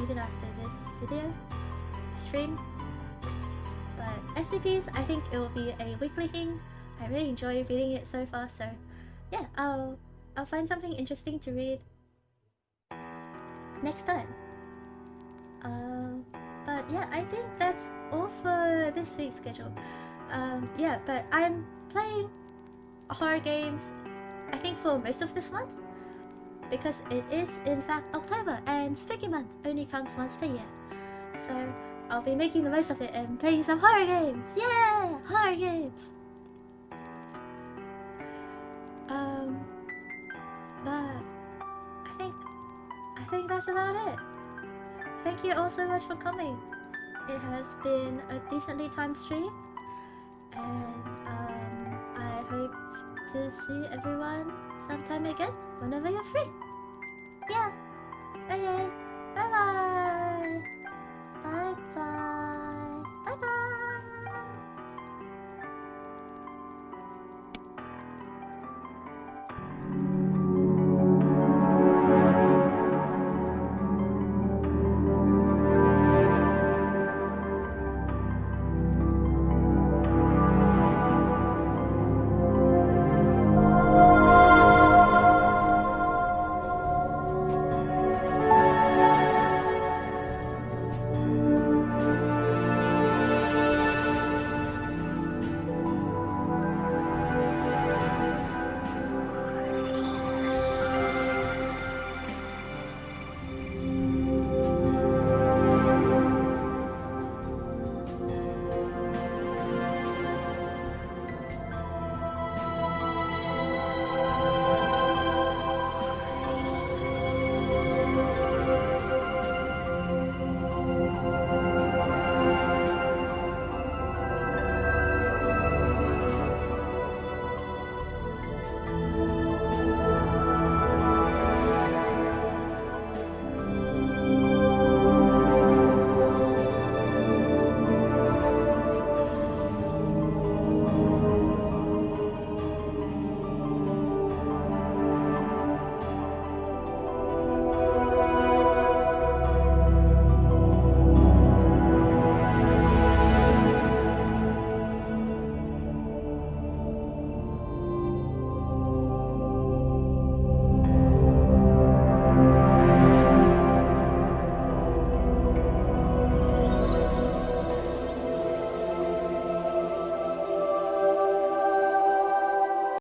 even after this video stream. But SCPs, I think it will be a weekly thing. I really enjoy reading it so far, so yeah, I'll find something interesting to read next time. But yeah, I think that's all for this week's schedule. Yeah, but I'm playing horror games, I think, for most of this month, because it is in fact October, and Spooky Month only comes once per year. So I'll be making the most of it and playing some horror games. Yeah, horror games. But I think that's about it. Thank you all so much for coming. It has been a decently timed stream, and I hope to see everyone sometime again whenever you're free. Yeah. Okay.